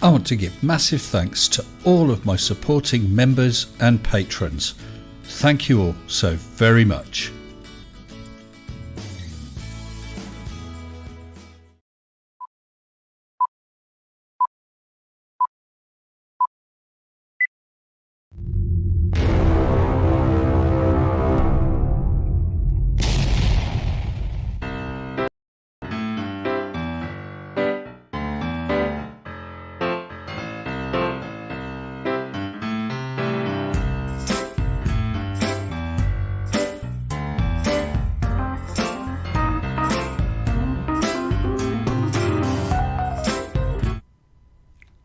I want to give massive thanks to all of my supporting members and patrons. Thank you all so very much.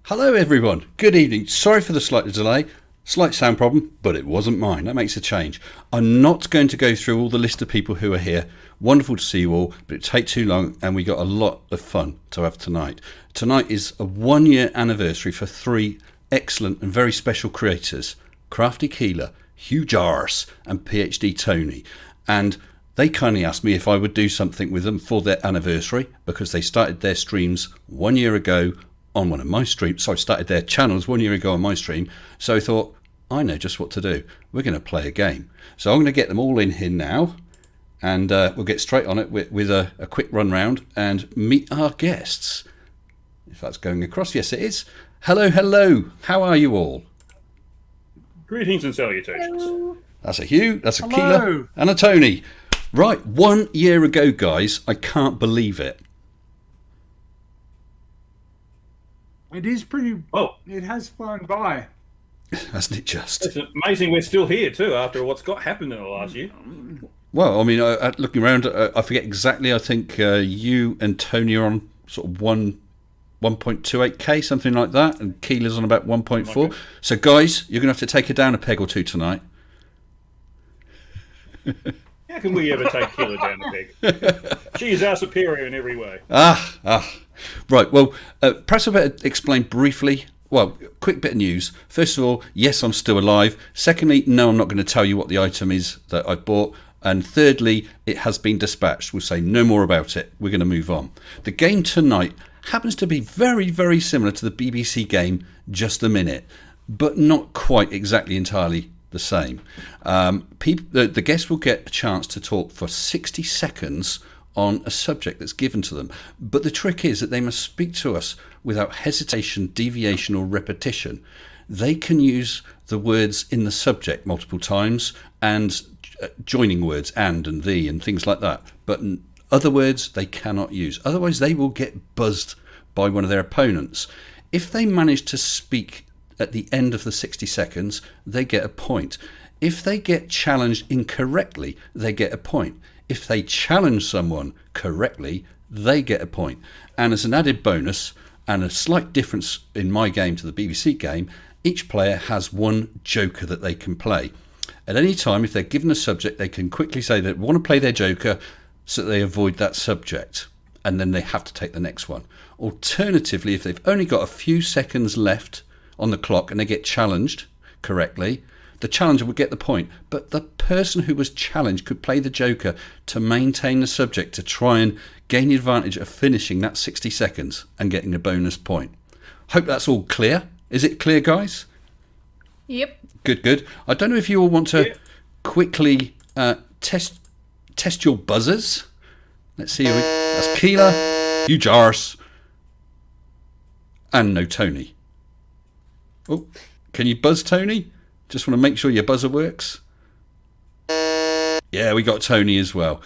Hello everyone, good evening. Sorry for the slight delay, slight sound problem, but it wasn't mine. That makes a change. I'm not going to go through all the list of people who are here. Wonderful to see you all, but it takes too long and we got a lot of fun to have tonight. Tonight is a 1 year anniversary for three excellent and very special creators, Crafty Keelah, Hugh and PhD Tony. And they kindly asked me if I would do something with them for their anniversary because they started their streams 1 year ago on one of my streams. So I started their channels 1 year ago on my stream. So I thought, I know just what to do. We're going to play a game. So I'm going to get them all in here now. And we'll get straight on it with a quick run round and meet our guests. If that's going across. Yes, it is. Hello, hello. How are you all? Greetings and salutations. Hello. That's a Hugh. That's a Hello. Keelah. And a Tony. Right, 1 year ago, guys. I can't believe it. It is pretty. Oh, It has flown by. Hasn't it just? it's amazing we're still here too after what's happened in the last year. Well, I mean, looking around, I forget exactly. I think you and Tony are on sort of 1.28k, something like that, and Keelah's on about 1.4. Okay. So, guys, you're going to have to take her down a peg or two tonight. How can we ever take Keelah down the peg? She is our superior in every way. Right. Well, perhaps I better explain briefly. Well, quick bit of news. First of all, yes, I'm still alive. Secondly, no, I'm not going to tell you what the item is that I bought. And thirdly, it has been dispatched. We'll say no more about it. We're going to move on. The game tonight happens to be very, very similar to the BBC game Just a Minute, but not quite exactly entirely the same. The guests will get a chance to talk for 60 seconds on a subject that's given to them. But the trick is that they must speak to us without hesitation, deviation or repetition. They can use the words in the subject multiple times and joining words and the and things like that. But other words they cannot use. Otherwise they will get buzzed by one of their opponents. If they manage to speak at the end of the 60 seconds, they get a point. If they get challenged incorrectly, they get a point. If they challenge someone correctly, they get a point. And as an added bonus, and a slight difference in my game to the BBC game, each player has one joker that they can play. At any time, if they're given a subject, they can quickly say they want to play their joker so that they avoid that subject. And then they have to take the next one. Alternatively, if they've only got a few seconds left on the clock and they get challenged correctly, the challenger would get the point, but the person who was challenged could play the joker to maintain the subject to try and gain the advantage of finishing that 60 seconds and getting a bonus point. Hope that's all clear. Is it clear, guys? Yep. Good. I don't know if you all want to quickly test your buzzers. Let's see. That's Keelah, Hugh and no Tony. Oh, can you buzz Tony? Just want to make sure your buzzer works. Yeah, we got Tony as well.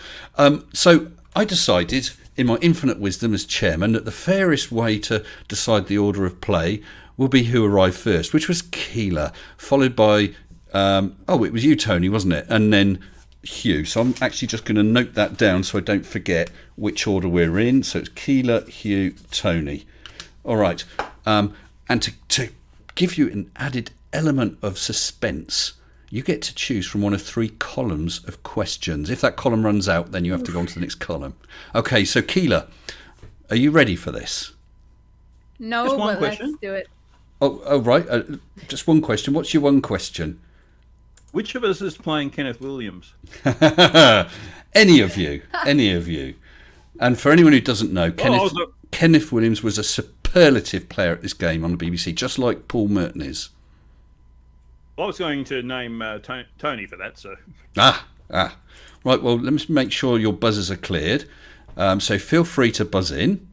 So I decided, in my infinite wisdom as chairman, that the fairest way to decide the order of play will be who arrived first, which was Keelah, followed by, it was you, Tony, wasn't it? And then Hugh. So I'm actually just going to note that down so I don't forget which order we're in. So it's Keelah, Hugh, Tony. All right. And to give you an added element of suspense, you get to choose from one of three columns of questions. If that column runs out, then you have to go on to the next column. Okay, so Keelah, are you ready for this? No, Just one but question? let's do it. Oh right. Just one question. What's your one question? Which of us is playing Kenneth Williams? Any of you. And for anyone who doesn't know, Kenneth Williams was a superb superlative player at this game on the BBC, just like Paul Merton is. I was going to name Tony for that, so. Ah. Right, well, let me make sure your buzzers are cleared. So feel free to buzz in.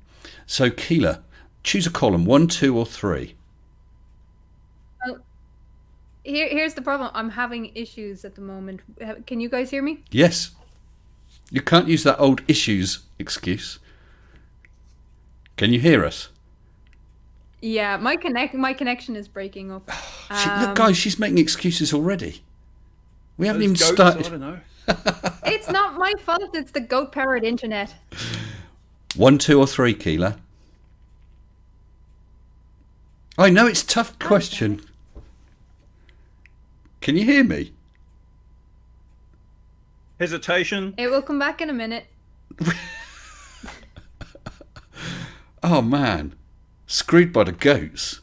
So, Keelah, choose a column, 1, 2, or 3. Well, here's the problem. I'm having issues at the moment. Can you guys hear me? Yes. You can't use that old issues excuse. Can you hear us? Yeah, my connection is breaking up. Look, guys, she's making excuses already. We haven't even Goats, started. I don't know. It's not my fault. It's the goat-powered internet. 1, 2, or 3, Keelah? I know it's a tough question. Can you hear me? Hesitation. It will come back in a minute. Oh, man. Screwed by the goats.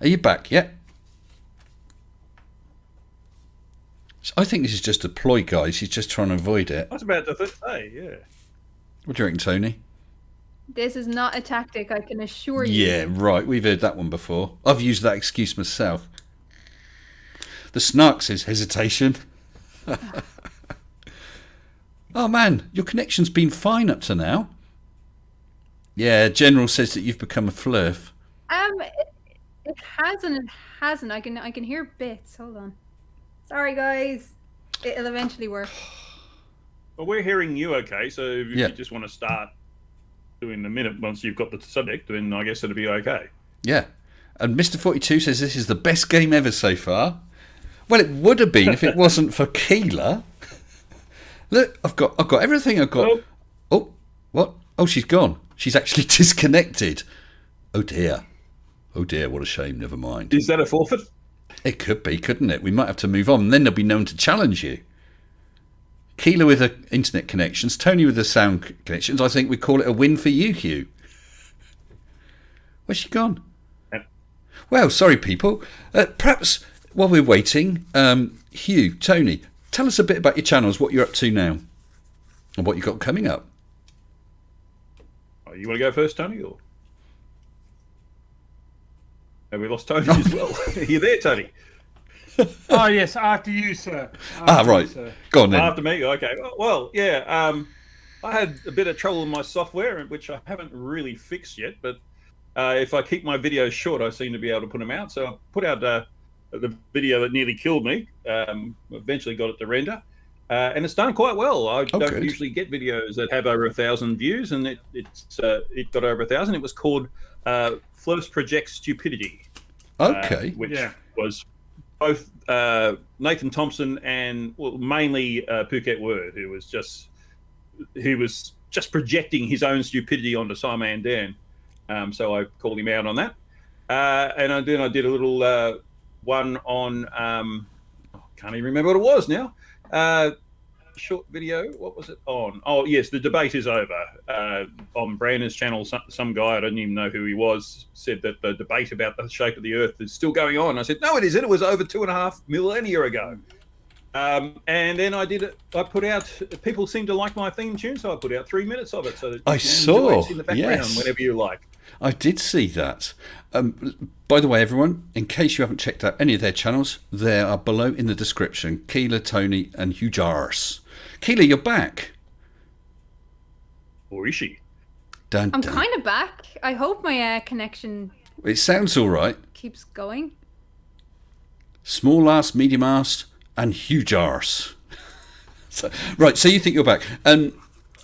Are you back yet? I think this is just a ploy, guys. She's just trying to avoid it. I was about to say, yeah. What do you reckon, Tony? This is not a tactic, I can assure you. Yeah, right. We've heard that one before. I've used that excuse myself. The snark says hesitation. Oh, man. Your connection's been fine up to now. Yeah, General says that you've become a flurf. It hasn't. I can hear bits. Hold on. Sorry, guys. It'll eventually work. Well, we're hearing you okay, so if Yeah. you just want to start doing the minute once you've got the subject, then I guess it'll be okay. Yeah. And Mr. 42 says this is the best game ever so far. Well, it would have been if it wasn't for Keelah. Look, I've got everything. I've got. Oh, what? Oh, she's gone. She's actually disconnected. Oh dear. Oh dear. What a shame. Never mind. Is that a forfeit? It could be, couldn't it? We might have to move on. Then there'll be no one to challenge you. Keelah with the internet connections, Tony with the sound connections. I think we call it a win for you, Hugh. Where's she gone? Yep. Well, sorry, people. Perhaps while we're waiting, Hugh, Tony, tell us a bit about your channels, what you're up to now, and what you've got coming up. Oh, you want to go first, Tony? Or have we lost Tony as well? Are you there, Tony? Oh, yes, after you, sir. Right. Sir. Go on then. After me? Okay. Well, yeah. I had a bit of trouble with my software, which I haven't really fixed yet. But if I keep my videos short, I seem to be able to put them out. So I put out the video that nearly killed me. Eventually got it to render. And it's done quite well. I don't usually get videos that have over 1,000 views, and it got over 1,000. It was called First Project Stupidity. Okay. Which was both Nathan Thompson and mainly Phuket Word, who was just projecting his own stupidity onto Simon Dan. So I called him out on that. And then I did a little one on can't even remember what it was now. Short video. What was it on? Oh, yes, the debate is over. On Brandon's channel, some guy, I don't even know who he was, said that the debate about the shape of the Earth is still going on. I said, no, it isn't. It was over 2.5 millennia ago. And then I put out, people seem to like my theme tune, so I put out 3 minutes of it. So that I saw. it's in the background whenever you like. I did see that. By the way, everyone, in case you haven't checked out any of their channels, they are below in the description. Keelah, Tony, and Hugh. Keelah, you're back. Or is she? Dun, I'm dun. kind of back. I hope my connection It sounds all right. keeps going. Small ass, medium ass, and huge arse. So you think you're back. See,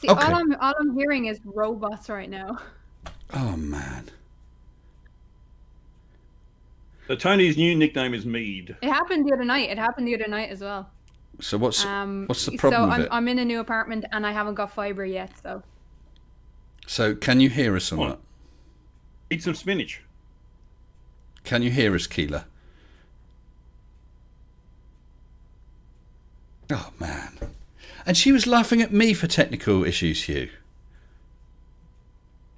Okay. all I'm hearing is robots right now. Oh, man. So Tony's new nickname is Mead. It happened the other night. It happened the other night as well. So what's the problem with it? I'm in a new apartment and I haven't got fibre yet, so. So can you hear us or What? not? Eat some spinach. Can you hear us, Keelah? Oh, man. And she was laughing at me for technical issues, Hugh.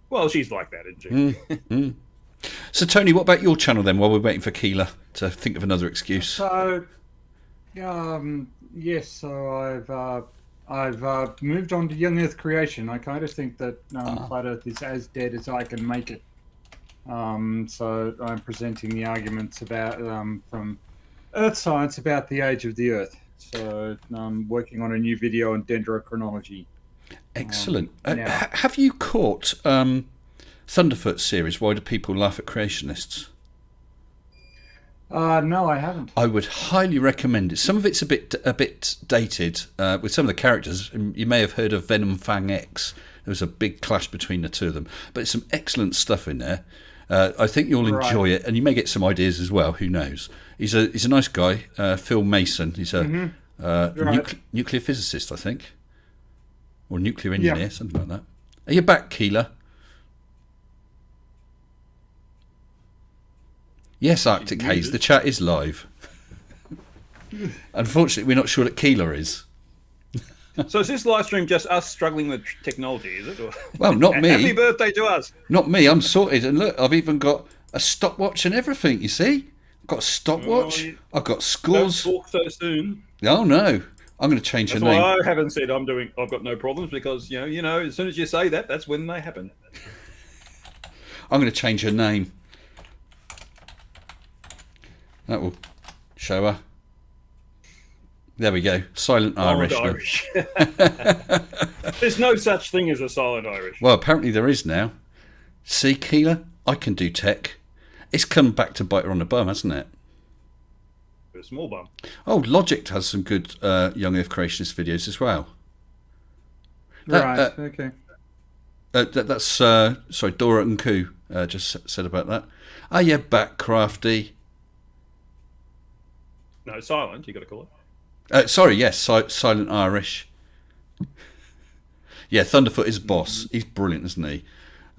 Well, she's like that, isn't she? So, Tony, what about your channel then, while we're waiting for Keelah to think of another excuse? So, yes, so I've moved on to Young Earth Creation. I kind of think that Flat Earth is as dead as I can make it. So I'm presenting the arguments about from Earth science about the age of the Earth. So I'm working on a new video on dendrochronology. Excellent. Now, Have you caught Thunderfoot series? Why do people laugh at creationists? no, I haven't. I would highly recommend it. Some of it's a bit dated with some of the characters. You may have heard of Venom Fang X. There was a big clash between the two of them, but it's some excellent stuff in there. I think you'll enjoy it, and you may get some ideas as well. Who knows? He's a nice guy, Phil Mason. He's a nuclear physicist, I think, or nuclear engineer, something like that. Are you back, Keelah? Yes, Arctic Haze. The chat is live. Unfortunately, we're not sure that Keelah is. So is this live stream just us struggling with technology, is it? Or... Well, not me. Happy birthday to us. Not me. I'm sorted. And look, I've even got a stopwatch and everything, you see? I've got a stopwatch. I've got scores. Don't talk so soon. Oh, no. I'm going to change That's her name. why I haven't said I've got no problems, because, you know, as soon as you say that, that's when they happen. I'm going to change her name. That will show her. There we go. Silent Irish. There's no such thing as a silent Irish. Well, apparently there is now. See, Keelah, I can do tech. It's come back to bite her on the bum, hasn't it? A small bum. Oh, Logic has some good Young Earth Creationist videos as well. Okay. That's sorry, Dora and Koo just said about that. Oh, yeah, back crafty. No, silent, you got to call it. Sorry, yes, Silent Irish. Yeah, Thunderfoot is boss. He's brilliant, isn't he?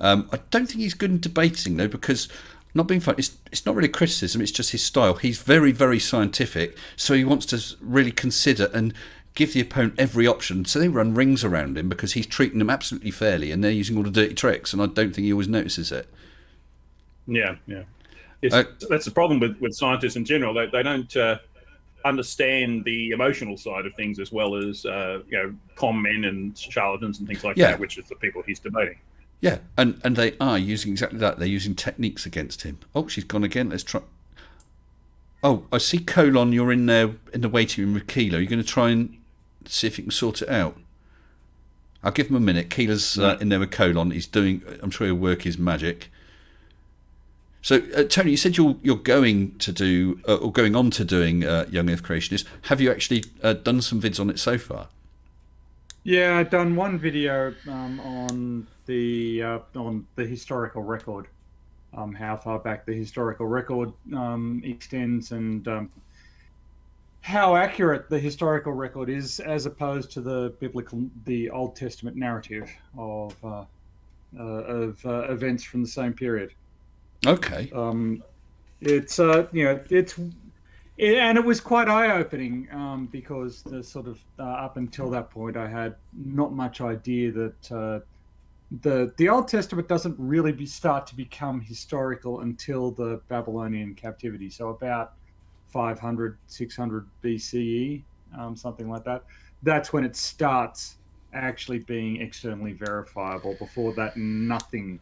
I don't think he's good in debating, though, because, not being funny, it's not really criticism, it's just his style. He's very, very scientific, so he wants to really consider and give the opponent every option. So they run rings around him because he's treating them absolutely fairly, and they're using all the dirty tricks, and I don't think he always notices it. Yeah. That's the problem with scientists in general. They don't... understand the emotional side of things as well as con men and charlatans and things like that, which is the people he's debating. Yeah, and they are using exactly that. They're using techniques against him. Oh, she's gone again. Let's try. Oh, I see Colon. You're in there in the waiting room with Keelah. Are you going to try and see if you can sort it out? I'll give him a minute. Keelah's in there with Colon. He's doing. I'm sure he'll work his magic. So, Tony, you said you're going to do, or going on to doing Young Earth Creationist. Have you actually done some vids on it so far? Yeah, I've done one video on the historical record, how far back the historical record extends, and how accurate the historical record is, as opposed to the Old Testament narrative of events from the same period. Okay. And it was quite eye-opening because the sort of up until that point I had not much idea that the Old Testament doesn't really start to become historical until the Babylonian captivity. So about 500, 600 BCE, something like that. That's when it starts actually being externally verifiable. Before that, nothing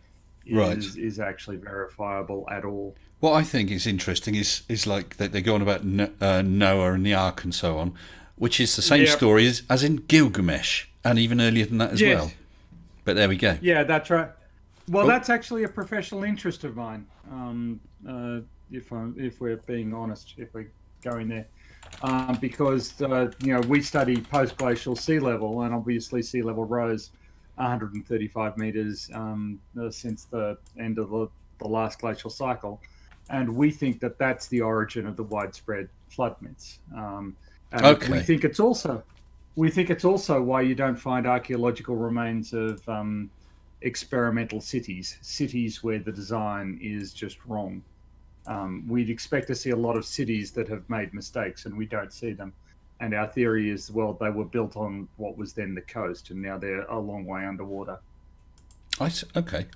is actually verifiable at all. What I think is interesting is like they're going about Noah and the Ark and so on, which is the same story as in Gilgamesh, and even earlier than that as well. But there we go. Yeah, that's right. Well, that's actually a professional interest of mine. If we're being honest, if we're going there, because we study post-glacial sea level, and obviously sea level rose 135 meters since the end of the last glacial cycle, and we think that that's the origin of the widespread flood myths. We think it's also why you don't find archaeological remains of experimental cities where the design is just wrong. We'd expect to see a lot of cities that have made mistakes, and we don't see them. And our theory is, well, they were built on what was then the coast, and now they're a long way underwater. Okay.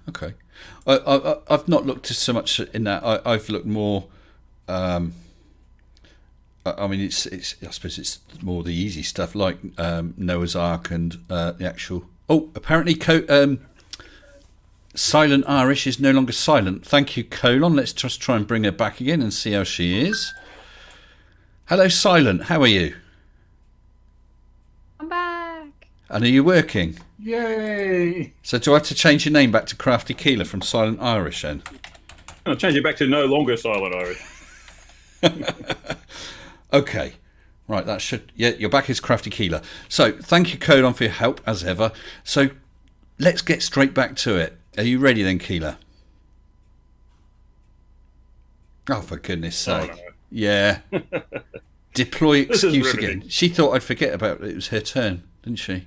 I've not looked so much in that. I've looked more. I mean, it's. I suppose it's more the easy stuff, like Noah's Ark and the actual. Oh, apparently, Silent Irish is no longer silent. Thank you, Colon. Let's just try and bring her back again and see how she is. Hello, Silent. How are you? I'm back. And are you working? Yay! So do I have to change your name back to Crafty Keelah from Silent Irish then? I'll change it back to no longer Silent Irish. Okay. Right, that should... Yeah, you're back as Crafty Keelah. So thank you, Colon, for your help, as ever. So let's get straight back to it. Are you ready then, Keelah? Oh, for goodness sake. Oh, no. Yeah. Deploy excuse riveting. again. She thought I'd forget about it. It was her turn, didn't she?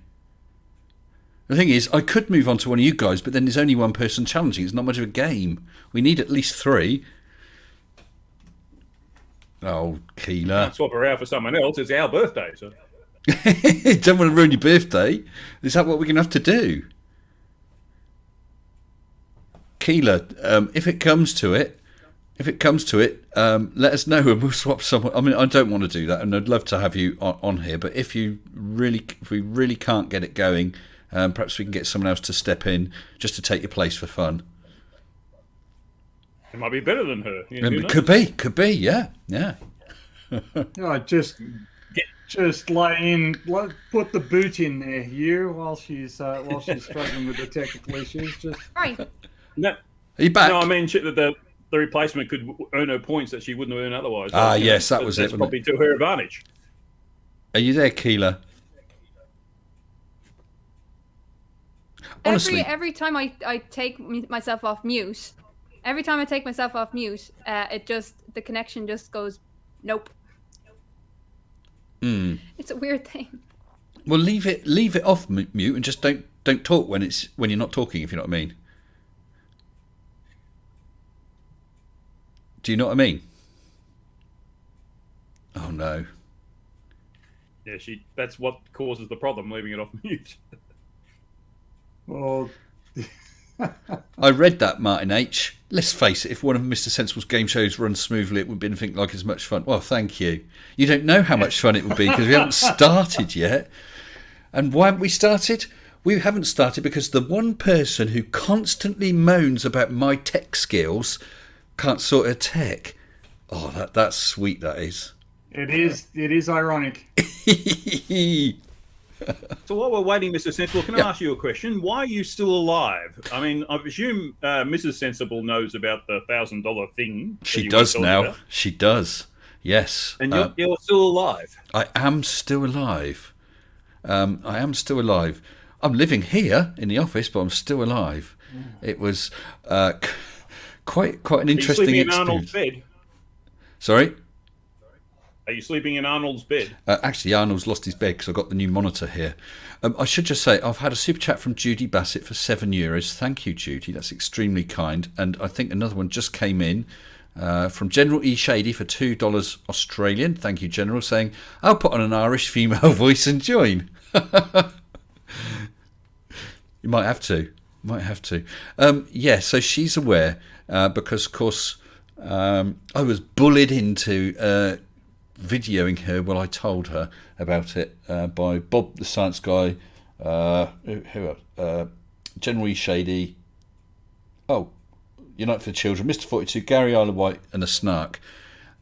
The thing is, I could move on to one of you guys, but then there's only one person challenging. It's not much of a game. We need at least 3. Oh, Keelah. Swap her out for someone else. It's our birthday. So. Don't want to ruin your birthday. Is that what we're going to have to do? Keelah, if it comes to it, let us know and we'll swap someone. I mean, I don't want to do that, and I'd love to have you on here. But if we really can't get it going, perhaps we can get someone else to step in just to take your place for fun. It might be better than her. Could be, yeah. No, just put the boot in there, Hugh, while she's struggling with the technical issues. Just Right. No, Are you back? no, I mean the replacement could earn her points that she wouldn't earn otherwise. Yes, that was it. That's probably to her advantage. Are you there, Keelah? Honestly, Every time I take myself off mute, the connection just goes nope. It's a weird thing. well, leave it off mute and just don't talk when you're not talking. If you know what I mean. Do you know what I mean? Oh no. Yeah, that's what causes the problem, leaving it off mute. well, I read that, Martin H. Let's face it, if one of Mr. Sensible's game shows runs smoothly, it would be anything like as much fun. Well, thank you. You don't know how much fun it would be because we haven't started yet. And why haven't we started? We haven't started because the one person who constantly moans about my tech skills can't sort her tech. Oh, that's sweet, that is. it is ironic. So while we're waiting, Mr. Sensible, can I ask you a question? Why are you still alive? I mean, I presume Mrs. Sensible knows about the $1,000 thing. She does now. About. She does. Yes. And you're still alive. I am still alive. I'm living here in the office, but I'm still alive. It was quite an interesting Are you sleeping in experience. Arnold's bed? Sorry? Are you sleeping in Arnold's bed? Actually, Arnold's lost his bed because I've got the new monitor here. I should just say, I've had a super chat from Judy Bassett for €7. Thank you, Judy. That's extremely kind. And I think another one just came in from General E. Shady for $2 Australian. Thank you, General, saying, I'll put on an Irish female voice and join. You might have to. Yeah, so she's aware because, of course, I was bullied into videoing her while I told her about it by Bob the Science Guy, General E. Shady, Unite for the Children, Mr. 42, Gary Isle of White, and a Snark.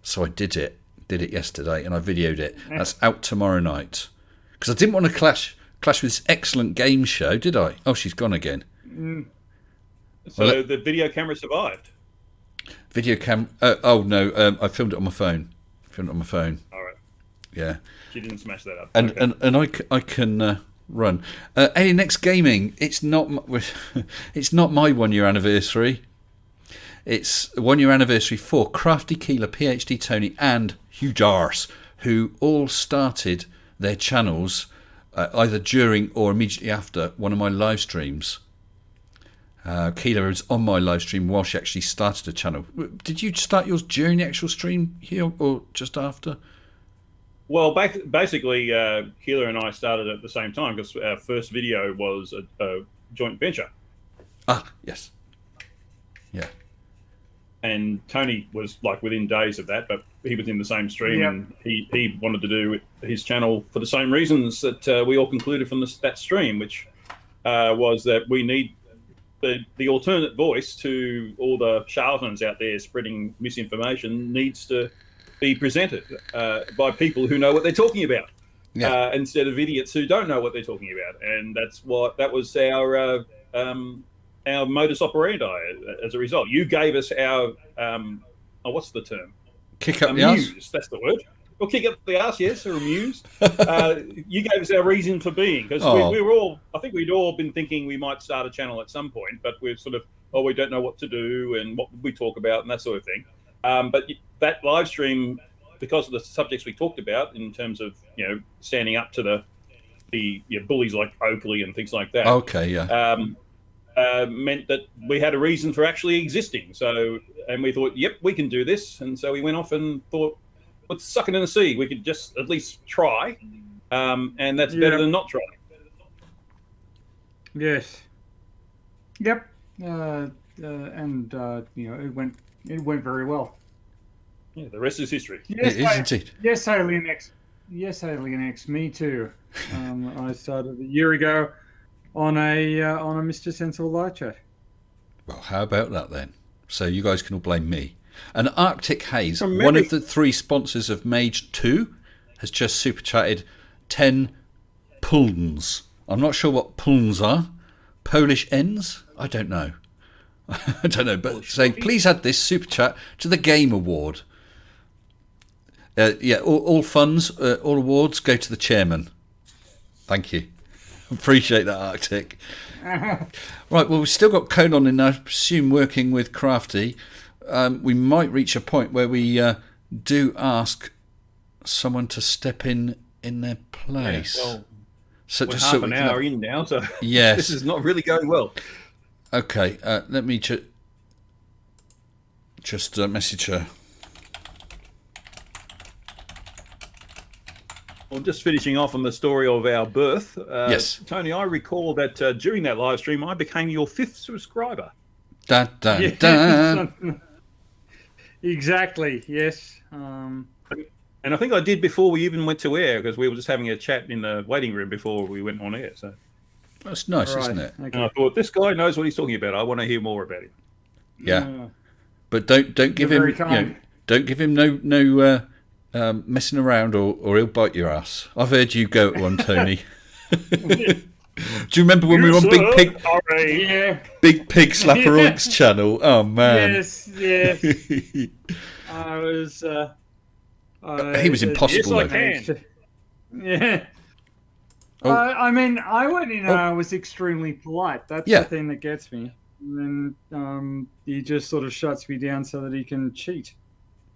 So I did it yesterday, and I videoed it. That's out tomorrow night. Because I didn't want to clash with this excellent game show, did I? Oh, she's gone again. So the video camera survived? Video cam... no, I filmed it on my phone. All right. Yeah. She didn't smash that up. And Okay. and I can run. Next Gaming. It's not my 1 year anniversary. It's 1 year anniversary for Crafty Keelah, PhD Tony, and Hugh, who all started their channels either during or immediately after one of my live streams. Keelah was on my live stream while she actually started a channel. Did you start yours during the actual stream here or just after? Well, basically, Keelah and I started at the same time because our first video was a joint venture. Ah, yes. Yeah. And Tony was like within days of that, but he was in the same stream, and he wanted to do his channel for the same reasons that we all concluded from that stream, which was that we need the alternate voice to all the charlatans out there spreading misinformation needs to be presented by people who know what they're talking about, instead of idiots who don't know what they're talking about. And that was our modus operandi. As a result, you gave us our what's the term? Kick up the arse. That's the word. Or kick up the arse, yes, or amused. You gave us our reason for being, because we were all, I think we'd all been thinking we might start a channel at some point, but we're sort of, we don't know what to do and what we talk about and that sort of thing. But that live stream, because of the subjects we talked about in terms of, standing up to the bullies like Oakley and things like that. Okay, yeah. Meant that we had a reason for actually existing. So, and we thought, yep, we can do this. And so we went off and thought, let's suck it in the sea. We could just at least try, and that's better than not trying. Yes. Yep. It went very well. Yeah, the rest is history. Yes, it is indeed. Yes, Alien X. Yes, Alien X. Me too. I started a year ago on a Mr. Sensible live chat. Well, how about that then? So you guys can all blame me. And Arctic Haze, one of the 3 sponsors of Mage 2, has just super chatted 10 pulns. I'm not sure what pulns are. Polish N's? I don't know. I don't know, but saying, please add this super chat to the Game Award. All funds, all awards go to the chairman. Thank you. Appreciate that, Arctic. Right, well, we've still got Colon in, I presume, working with Crafty. We might reach a point where we do ask someone to step in their place. Yeah, well, so we're just half an hour in now, so yes. This is not really going well. Okay, let me just message her. Well, just finishing off on the story of our birth. Yes. Tony, I recall that during that live stream, I became your 5th subscriber. Dun, dun, dun. Exactly, yes. And I think I did before we even went to air, because we were just having a chat in the waiting room before we went on air. So that's nice, isn't it? Okay. And I thought, this guy knows what he's talking about. I want to hear more about him. Yeah, but don't give him don't give him no messing around or he'll bite your ass. I've heard you go at one, Tony. Do you remember when we were on Big Pig? Big Pig Slapper Oinks channel? Oh man! Yes. I was. He was impossible. Yes, I can. Yeah. Oh. I mean, I went in and I was extremely polite. That's the thing that gets me. And then he just sort of shuts me down so that he can cheat.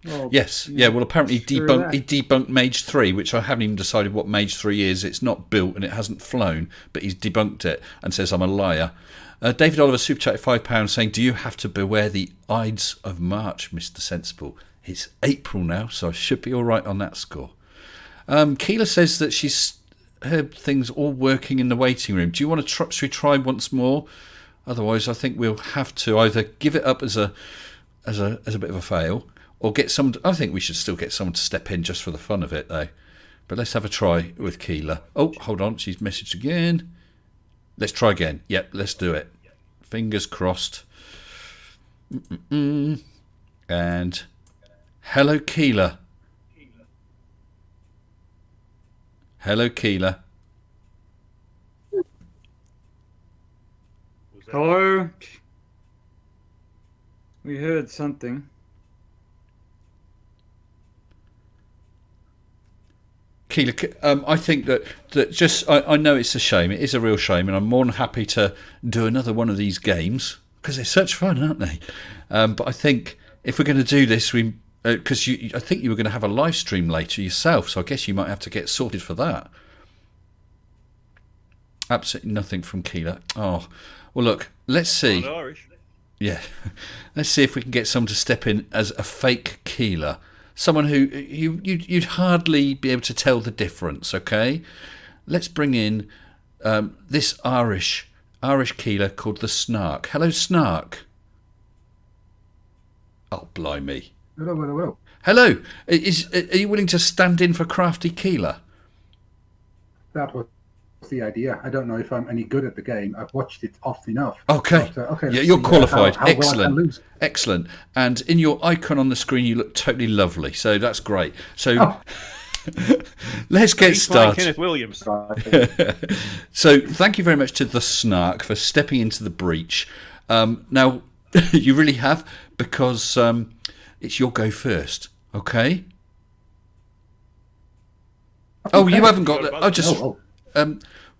Well, yes, well, apparently he debunked Mage 3, which I haven't even decided what Mage 3 is. It's not built and it hasn't flown, but he's debunked it and says I'm a liar. David Oliver super chatted £5 saying, do you have to beware the Ides of March, Mr. Sensible? It's April now, so I should be all right on that score. Keelah says that she's heard things all working in the waiting room. Do you want to should we try once more? Otherwise, I think we'll have to either give it up as a bit of a fail, or get someone. I think we should still get someone to step in just for the fun of it, though. But let's have a try with Keelah. Oh, hold on, she's messaged again. Let's try again. Yep, let's do it. Fingers crossed. And hello, Keelah. Hello, Keelah. Hello. We heard something. Keelah, I think that just I know it's a shame. It is a real shame, and I'm more than happy to do another one of these games because they're such fun, aren't they? But I think if we're going to do this, because I think you were going to have a live stream later yourself, so I guess you might have to get sorted for that. Absolutely nothing from Keelah. Oh, well, look, let's see. Not Irish. Yeah, let's see if we can get someone to step in as a fake Keelah. Someone who you'd hardly be able to tell the difference, okay? Let's bring in this Irish Keelah called the Snark. Hello, Snark. Oh, blimey. Hello. Hello. Are you willing to stand in for crafty Keelah? That was the idea. I don't know if I'm any good at the game. I've watched it often enough. Okay. But, okay. Yeah, let's you're see, qualified. how well I can Excellent. lose. Excellent. And in your icon on the screen, you look totally lovely. So that's great. So let's get He's playing started. Kenneth Williams. So thank you very much to the Snark for stepping into the breach. Now, you really have, because it's your go first. Okay? Oh, you haven't got that. Oh, just...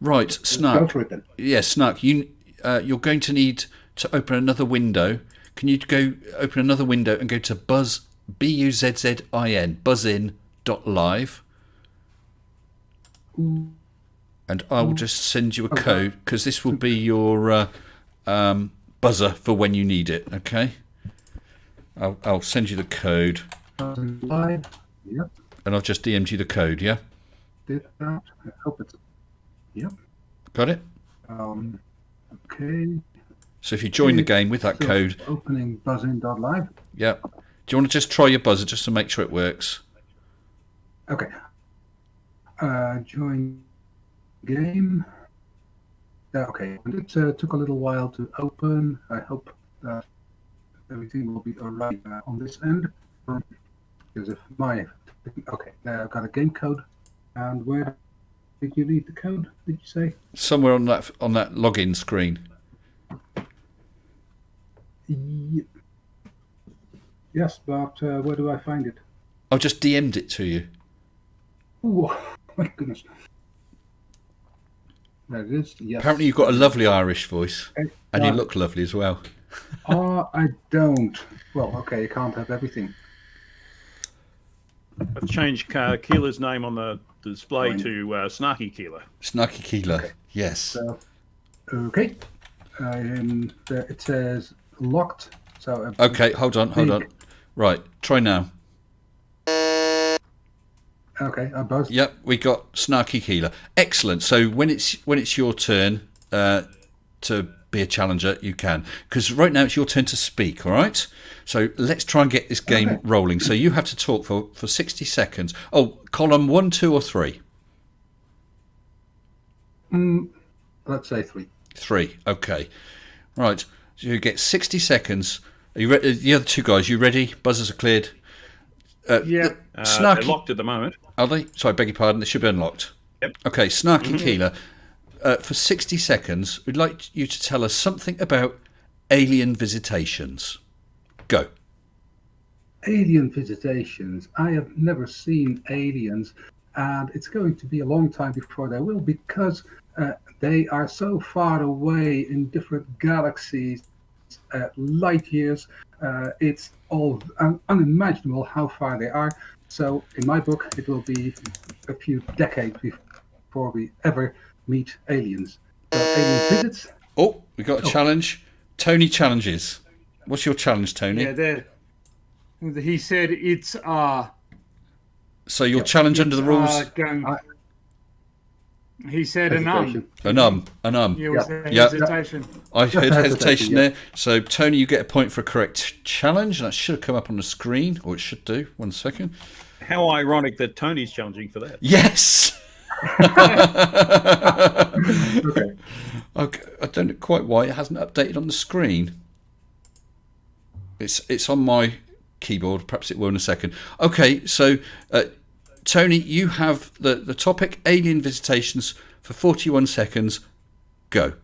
right, Snark. Go for it then. Yeah, Snark, you're going to need to open another window. Can you go open another window and go to Buzz, B-U-Z-Z-I-N, buzzin.live? And I will just send you a code, because this will be your buzzer for when you need it, okay? I'll send you the code. Live. Yep. And I've just DM'd you the code, yeah? Did that. I hope it's... Yep. Got it? Okay. So if you join the game with that code... Opening buzzin.live. Yeah. Do you want to just try your buzzer just to make sure it works? Okay. Join game. Okay. It took a little while to open. I hope that everything will be alright on this end. Because if my... Okay, I've got a game code. And where did you leave the code, did you say? Somewhere on that login screen. Yes, but where do I find it? I've just DM'd it to you. Oh, my goodness. There it is, yes. Apparently you've got a lovely Irish voice. Okay. And you look lovely as well. I don't. Well, okay, you can't have everything. I've changed Keelah's name on the display to Snarky Keelah. Snarky Keelah, Okay. yes. So, okay. It says locked. So Okay, hold on. Right, try now. Okay, I buzzed. Yep, we got Snarky Keelah. Excellent. So when it's your turn to be a challenger, you can. Because right now it's your turn to speak, all right? So let's try and get this game rolling. So you have to talk for 60 seconds. Oh, column 1, 2, or 3? Let's say 3. 3, okay. Right, so you get 60 seconds. Are you ready? The other two guys, you ready? Buzzers are cleared. Yeah. Snarky. They're locked at the moment. Are they? Sorry, beg your pardon. They should be unlocked. Yep. Okay, Snarky Keelah. For 60 seconds, we'd like you to tell us something about alien visitations. Go. Alien visitations. I have never seen aliens, and it's going to be a long time before there will, because they are so far away in different galaxies, light years. It's all unimaginable how far they are. So in my book, it will be a few decades before we ever meet aliens. So alien visits. Oh, we got a challenge. Tony challenges. What's your challenge, Tony? Yeah, he said it's So your challenge under the rules? he said an Hesitation. An um. It was a Yep. hesitation. I heard hesitation hesitation, there. So, Tony, you get a point for a correct challenge. That should have come up on the screen, or it should do. 1 second. How ironic that Tony's challenging for that. Yes! Okay. Okay, I don't know quite why it hasn't updated on the screen. It's on my keyboard. Perhaps it will in a second. Okay, so Tony, you have the topic alien visitations for 41 seconds. Go.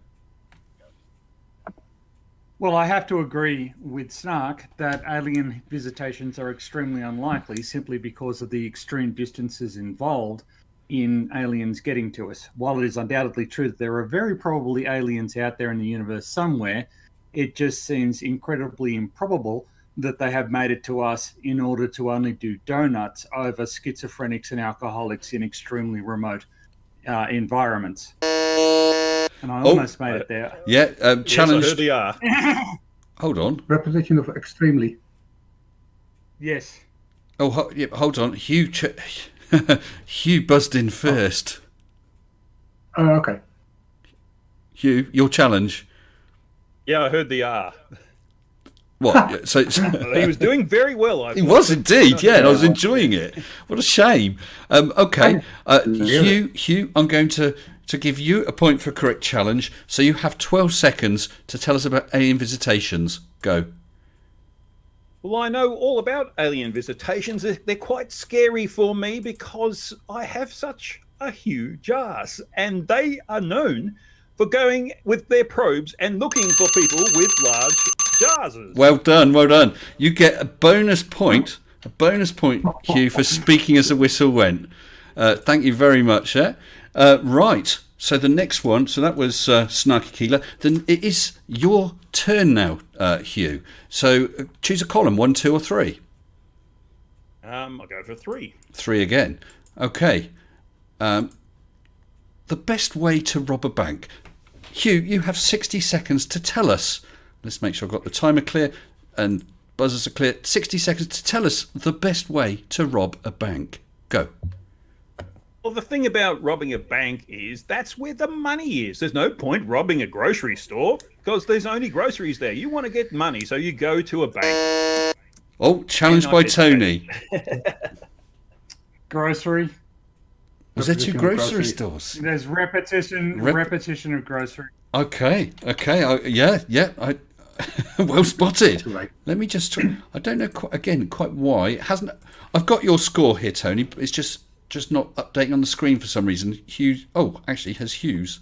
Well, I have to agree with Snark that alien visitations are extremely unlikely simply because of the extreme distances involved in aliens getting to us. While it is undoubtedly true that there are very probably aliens out there in the universe somewhere, it just seems incredibly improbable that they have made it to us in order to only do donuts over schizophrenics and alcoholics in extremely remote environments. And I almost made it there. Yeah, challenge. Yes, I heard the R. Hold on. Preposition of extremely. Yes. Oh, hold on. Hugh Hugh buzzed in first. Oh, okay. Hugh, your challenge. Yeah, I heard the R. What? So He was doing very well. he was indeed, yeah, and I was enjoying it. What a shame. Okay, Hugh, I'm going to to give you a point for correct challenge. So you have 12 seconds to tell us about alien visitations. Go. Well, I know all about alien visitations. They're quite scary for me because I have such a huge ass, and they are known for going with their probes and looking for people with large jazzes. Well done, well done. You get a bonus point, Hugh, for speaking as the whistle went. Thank you very much. Right, so the next one, so that was Snarky Keelah. Then it is your turn now, Hugh. So choose a column, 1, 2 or 3. I'll go for 3. 3 again. Okay. The best way to rob a bank. Hugh, you have 60 seconds to tell us. Let's make sure I've got the timer clear and buzzers are clear. 60 seconds to tell us the best way to rob a bank. Go. Well, the thing about robbing a bank is that's where the money is. There's no point robbing a grocery store because there's only groceries there. You want to get money, so you go to a bank. Oh, challenged by Tony. Grocery. Was there 2 grocery stores? There's repetition of grocery. Okay. Yeah. Well spotted. Let me just try. I don't know quite why it hasn't. I've got your score here, Tony. But it's just not updating on the screen for some reason. Hughes. Oh, actually, has Hughes.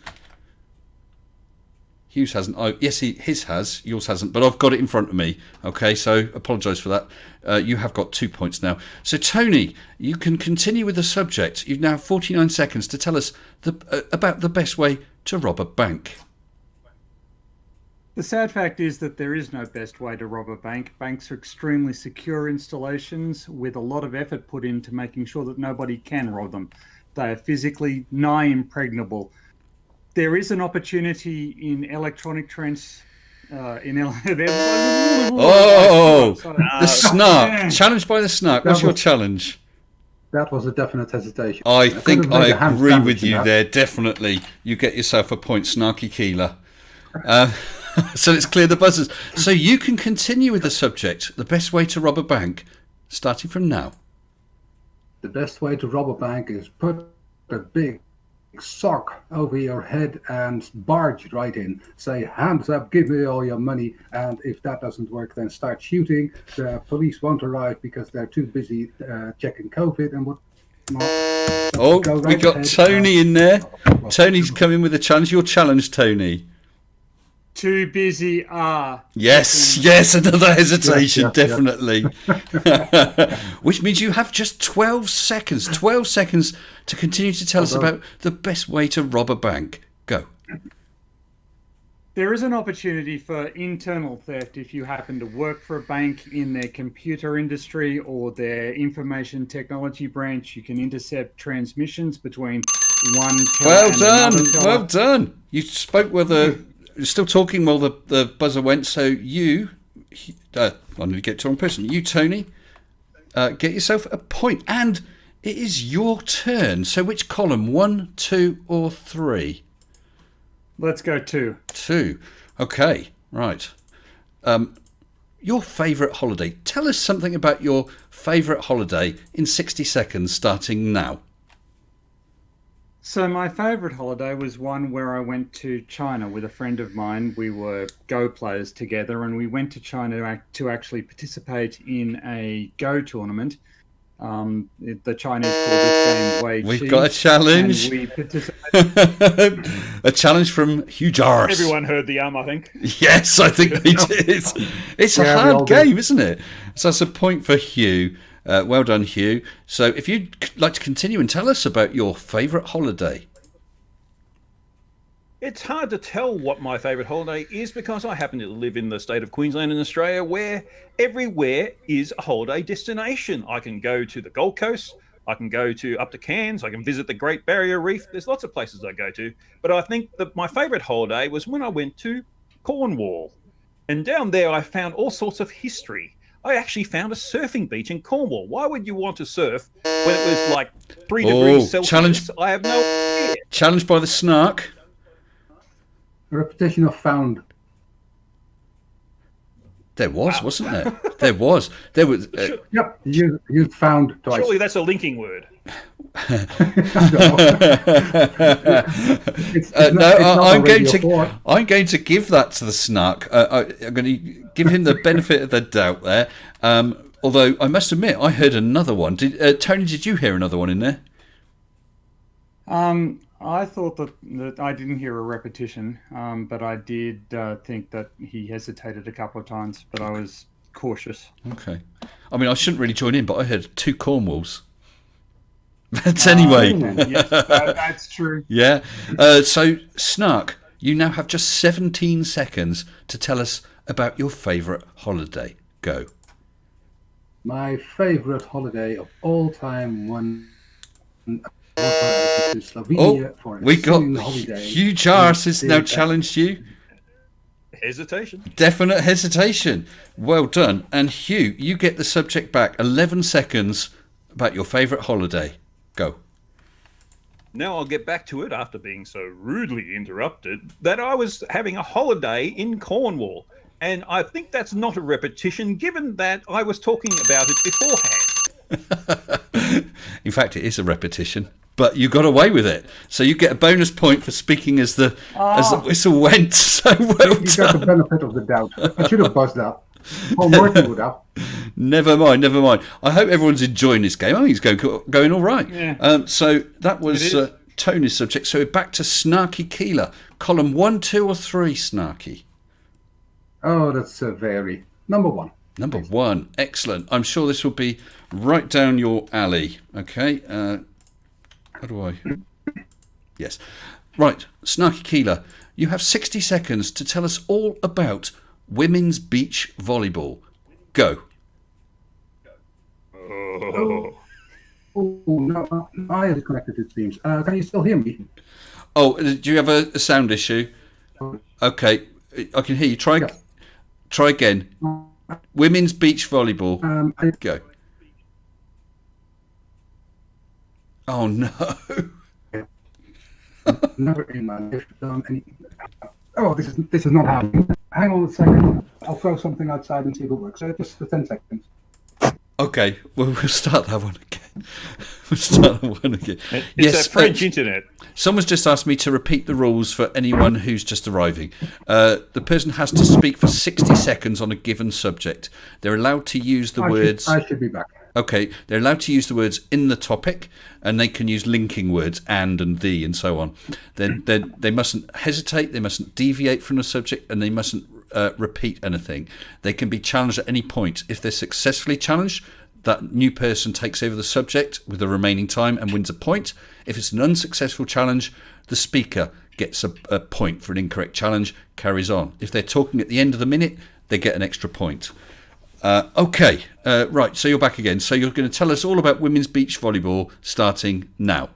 Hughes hasn't. Oh, yes, his has. Yours hasn't. But I've got it in front of me. Okay, so apologise for that. You have got 2 points now. So Tony, you can continue with the subject. You've now 49 seconds to tell us about the best way to rob a bank. The sad fact is that there is no best way to rob a bank. Banks are extremely secure installations with a lot of effort put into making sure that nobody can rob them. They are physically nigh impregnable. There is an opportunity in electronic the snark. Challenged by the snark. What's your challenge? That was a definite hesitation. I think I agree with you there, definitely. You get yourself a point, Snarky Keelah. So let's clear the buzzers. So you can continue with the subject, the best way to rob a bank, starting from now. The best way to rob a bank is put a big sock over your head and barge right in. Say, hands up, give me all your money. And if that doesn't work, then start shooting. The police won't arrive because they're too busy checking COVID and whatnot. Oh, we got Tony in there. Tony's coming with a challenge. Your challenge, Tony. Too busy. Yes, another hesitation, yes. Definitely. Which means you have just 12 seconds. 12 seconds to continue to tell us about the best way to rob a bank. Go. There is an opportunity for internal theft if you happen to work for a bank in their computer industry or their information technology branch. You can intercept transmissions between one teller and another teller. Well done. You spoke with You're still talking while the buzzer went, so you... I need to get to the wrong person. You, Tony, get yourself a point. And it is your turn. So which column? 1, 2 or 3? Let's go 2. 2. Okay, right. Your favourite holiday. Tell us something about your favourite holiday in 60 seconds, starting now. So my favourite holiday was one where I went to China with a friend of mine. We were Go players together, and we went to China to actually participate in a Go tournament. The Chinese call this game Wei Chi. We've got a challenge. We participated. A challenge from Hugh Jarvis. Everyone heard the I think. Yes, I think they did. It's a hard game, isn't it? So that's a point for Hugh. Well done, Hugh. So if you'd like to continue and tell us about your favourite holiday. It's hard to tell what my favourite holiday is because I happen to live in the state of Queensland in Australia where everywhere is a holiday destination. I can go to the Gold Coast, I can go up to Cairns, I can visit the Great Barrier Reef. There's lots of places I go to. But I think that my favourite holiday was when I went to Cornwall. And down there I found all sorts of history. I actually found a surfing beach in Cornwall. Why would you want to surf when it was like 3 degrees Celsius? Challenge. I have no idea. Challenged by the snark. A repetition of found. There was, wasn't there? There was. There was. Yep, you found twice. Surely that's a linking word. I'm going to give that to the Snark. I'm going to give him the benefit of the doubt there. Although I must admit, I heard another one. Tony, did you hear another one in there? I thought that I didn't hear a repetition, but I did think that he hesitated a couple of times, but I was cautious. Okay. I mean, I shouldn't really join in, but I heard 2 Cornwalls. But anyway. Yes, that's true. Yeah. So, Snark, you now have just 17 seconds to tell us about your favourite holiday. Go. My favourite holiday of all time to Slovenia for a we got holiday. Hugh Jarvis has now challenged you. Hesitation. Definite hesitation. Well done. And Hugh, you get the subject back. 11 seconds about your favourite holiday. Go. Now I'll get back to it after being so rudely interrupted that I was having a holiday in Cornwall. And I think that's not a repetition given that I was talking about it beforehand. In fact, it is a repetition. But you got away with it, so you get a bonus point for speaking as the whistle went. So well you got the benefit of the doubt. I should have buzzed up. Paul Morton would have. Never mind. I hope everyone's enjoying this game. I think it's going all right. Yeah. So that was Tony's subject. So we're back to Snarky Keelah. Column 1, 2, or 3, Snarky? Oh, that's very. Number 1. Number 1. Excellent. I'm sure this will be right down your alley. Okay. How do I? Yes. Right, Snarky Keelah, you have 60 seconds to tell us all about women's beach volleyball. Go. Oh. Oh, no, I had connected to Teams. Can you still hear me? Oh, do you have a sound issue? Okay, I can hear you. Try again. Women's beach volleyball. Go. Oh no! Never in my life done any. Oh, this is not happening. Hang on a second. I'll throw something outside and see if it works. Just for 10 seconds. Okay, well we'll start that one again. It's a French internet. Someone's just asked me to repeat the rules for anyone who's just arriving. The person has to speak for 60 seconds on a given subject. They're allowed to use the words. I should be back. Okay, they're allowed to use the words in the topic, and they can use linking words and the and so on. Then they mustn't hesitate, they mustn't deviate from the subject, and they mustn't repeat anything. They can be challenged at any point. If they're successfully challenged, that new person takes over the subject with the remaining time and wins a point. If it's an unsuccessful challenge, the speaker gets a point for an incorrect challenge, carries on. If they're talking at the end of the minute, they get an extra point. Okay, right, so you're back again. So you're going to tell us all about women's beach volleyball starting now.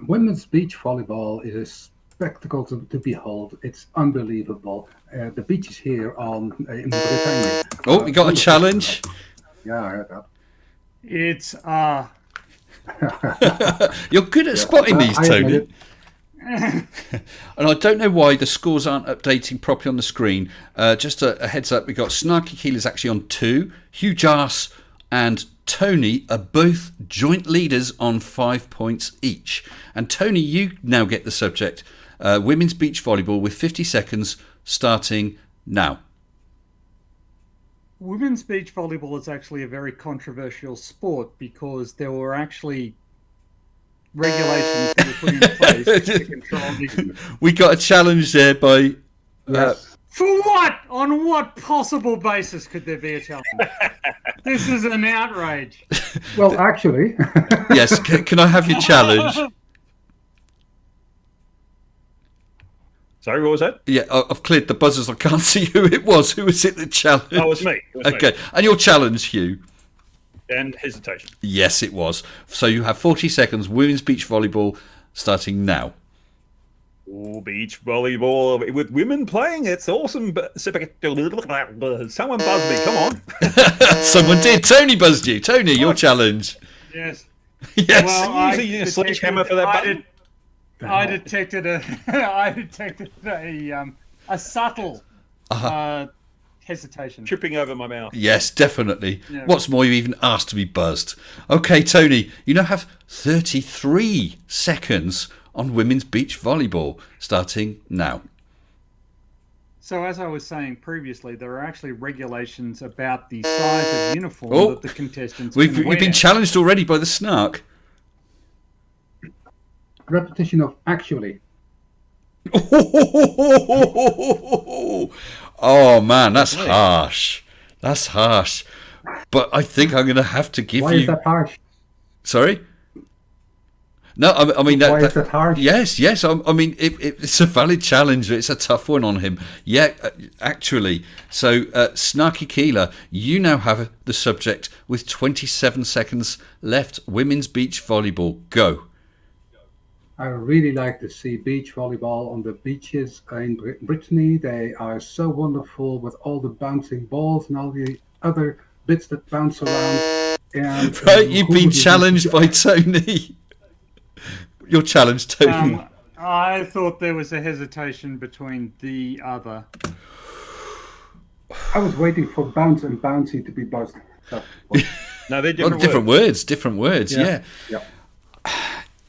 Women's beach volleyball is a spectacle to behold. It's unbelievable. The beaches here in Britannia. Oh, we got a challenge. Yeah, I heard that. It's You're good at spotting these, Tony. and And I don't know why the scores aren't updating properly on the screen. Just a heads up, we've got Snarky Keelah is actually on 2. Hugh Jarvis and Tony are both joint leaders on 5 points each. And Tony, you now get the subject. Women's beach volleyball with 50 seconds starting now. women's beach volleyball is actually a very controversial sport because there were actually regulations that were put in place to control the... We got a challenge there by... Yes. For what? On what possible basis could there be a challenge? This is an outrage. Well, actually... Yes, can I have your challenge? Sorry, what was that? Yeah, I've cleared the buzzers. I can't see who it was. Who was it that challenged? Oh, it was me. Okay, and your challenge, Hugh? And hesitation. Yes, it was. So you have 40 seconds. Women's beach volleyball starting now. Oh, beach volleyball with women playing. It's awesome. Someone buzzed me. Come on. Someone did. Tony buzzed you. Tony, your challenge. Yes. Yes. Well, Using a sledgehammer for that button. I detected a subtle hesitation. Tripping over my mouth. Yes, definitely. Yeah. What's more, you even asked to be buzzed. Okay, Tony, you now have 33 seconds on women's beach volleyball, starting now. So as I was saying previously, there are actually regulations about the size of uniform that the contestants can We've wear. been challenged already by the snark. Repetition of actually. Oh man, that's harsh. That's harsh. But I think I'm going to have to give Why you. is that harsh? Sorry. No, I mean Why is that harsh? Yes. I mean, it's a valid challenge. It's a tough one on him. Yeah, actually. So, Snarky Keelah, you now have the subject with 27 seconds left. Women's beach volleyball. Go. I really like to see beach volleyball on the beaches in Brittany. They are so wonderful with all the bouncing balls and all the other bits that bounce around. And Right, you've been challenged by Tony. You're challenged, Tony. I thought there was a hesitation between the other. I was waiting for bounce and bouncy to be buzzed. So, No, they're different, Different words. Different words. Yeah.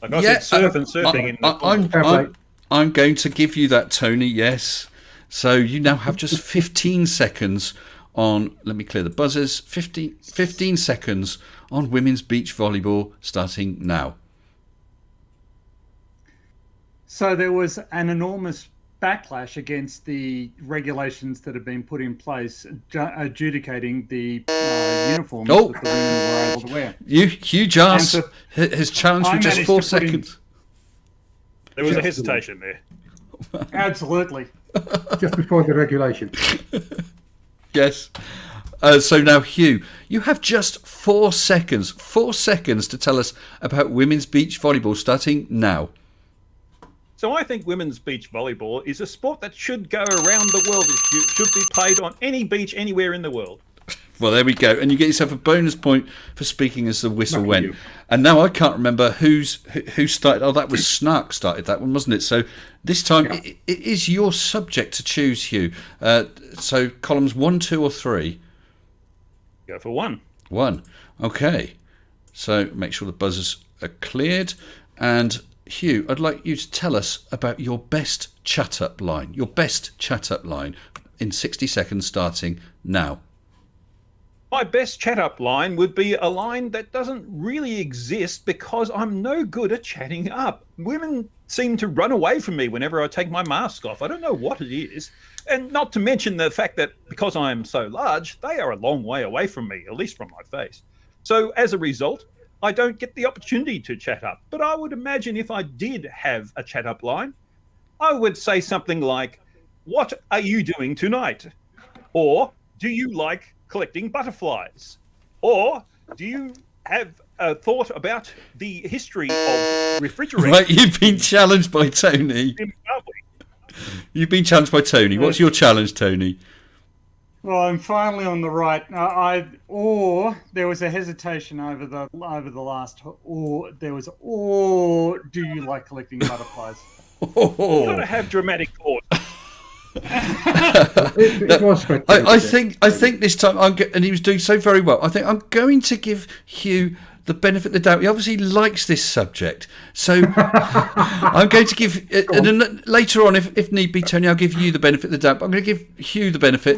Like I said, surf and surfing. in the I'm going to give you that, Tony. Yes. So you now have just 15 seconds on. Let me clear the buzzers. 15 seconds on women's beach volleyball, starting now. So there was an enormous backlash against the regulations that have been put in place adjudicating the uniforms that the women were able to wear. Hugh Jas has challenged for just 4 seconds. There was a hesitation there. Absolutely. just before the regulation. Yes. So now, Hugh, you have just 4 seconds. 4 seconds to tell us about women's beach volleyball, starting now. So I think women's beach volleyball is a sport that should go around the world. It should be played on any beach anywhere in the world. Well, there we go. And you get yourself a bonus point for speaking as the whistle Lucky went. you. And now I can't remember who started. Oh, that was Snark started that one, wasn't it? So this time it is your subject to choose, Hugh. So columns 1, 2 or 3? Go for 1. 1. Okay. So make sure the buzzers are cleared. And Hugh, I'd like you to tell us about your best chat-up line. Your best chat-up line in 60 seconds starting now. My best chat-up line would be a line that doesn't really exist because I'm no good at chatting up. Women seem to run away from me whenever I take my mask off. I don't know what it is. And not to mention the fact that because I am so large, they are a long way away from me, at least from my face. So as a result, I don't get the opportunity to chat up. But I would imagine if I did have a chat up line, I would say something like, "What are you doing tonight?" Or, "Do you like collecting butterflies?" Or, "Do you have a thought about the history of refrigerators?" Right, you've been challenged by Tony. You've been challenged by Tony. What's your challenge, Tony? Well, I'm finally on the right. Or there was a hesitation over the last. Or there was. Or do you like collecting butterflies? You gotta have dramatic thoughts. It was I think this time and he was doing so very well. I think I'm going to give Hugh the benefit of the doubt. He obviously likes this subject, so I'm going to give. And then later on, if need be, Tony, I'll give you the benefit of the doubt. But I'm going to give Hugh the benefit.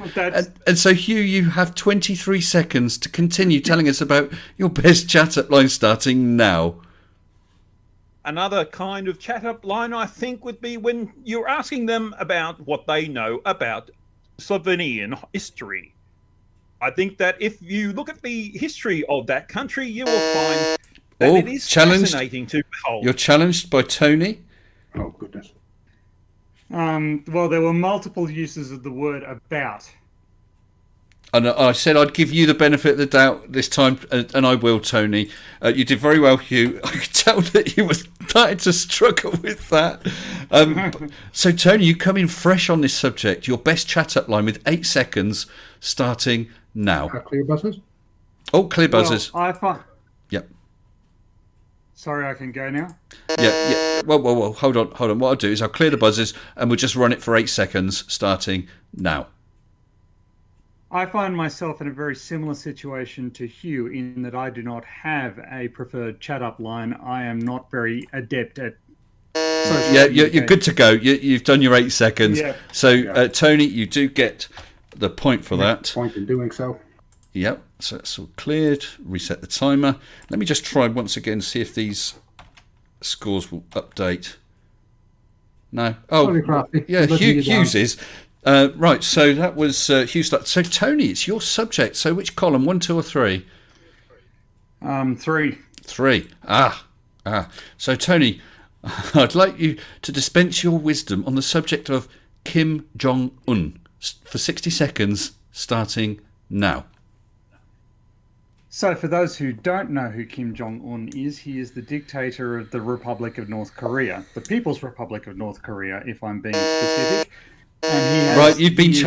And so, Hugh, you have 23 seconds to continue telling us about your best chat-up line, starting now. Another kind of chat-up line, I think, would be when you're asking them about what they know about Slovenian history. I think that if you look at the history of that country, you will find that it is fascinating to behold. You're challenged by Tony. Oh, goodness. Well, there were multiple uses of the word about. And I said I'd give you the benefit of the doubt this time, and I will, Tony. You did very well, Hugh. I could tell that you were starting to struggle with that. So, Tony, you come in fresh on this subject. Your best chat-up line with 8 seconds, starting now. Clear buzzers? Oh, clear buzzers. Well, Yep. Sorry, I can go now. Yeah. Well. Hold on. What I'll do is I'll clear the buzzers, and we'll just run it for 8 seconds, starting now. I find myself in a very similar situation to Hugh in that I do not have a preferred chat up line. I am not very adept at social Yeah, you're communication. good to go. You've done your 8 seconds. Yeah. So, Tony, you do get the point for that. Point in doing so. Yep, so that's all cleared. Reset the timer. Let me just try once again, see if these scores will update. No. Oh, Sorry, Crafty. yeah, Letting you down. Hughes is. Right, so that was Hughes. So, Tony, it's your subject. So, which column? 1, 2, or 3? 3. 3. So, Tony, I'd like you to dispense your wisdom on the subject of Kim Jong-un for 60 seconds, starting now. So, for those who don't know who Kim Jong-un is, he is the dictator of the Republic of North Korea, the People's Republic of North Korea, if I'm being specific. And he has, Right, you've been he is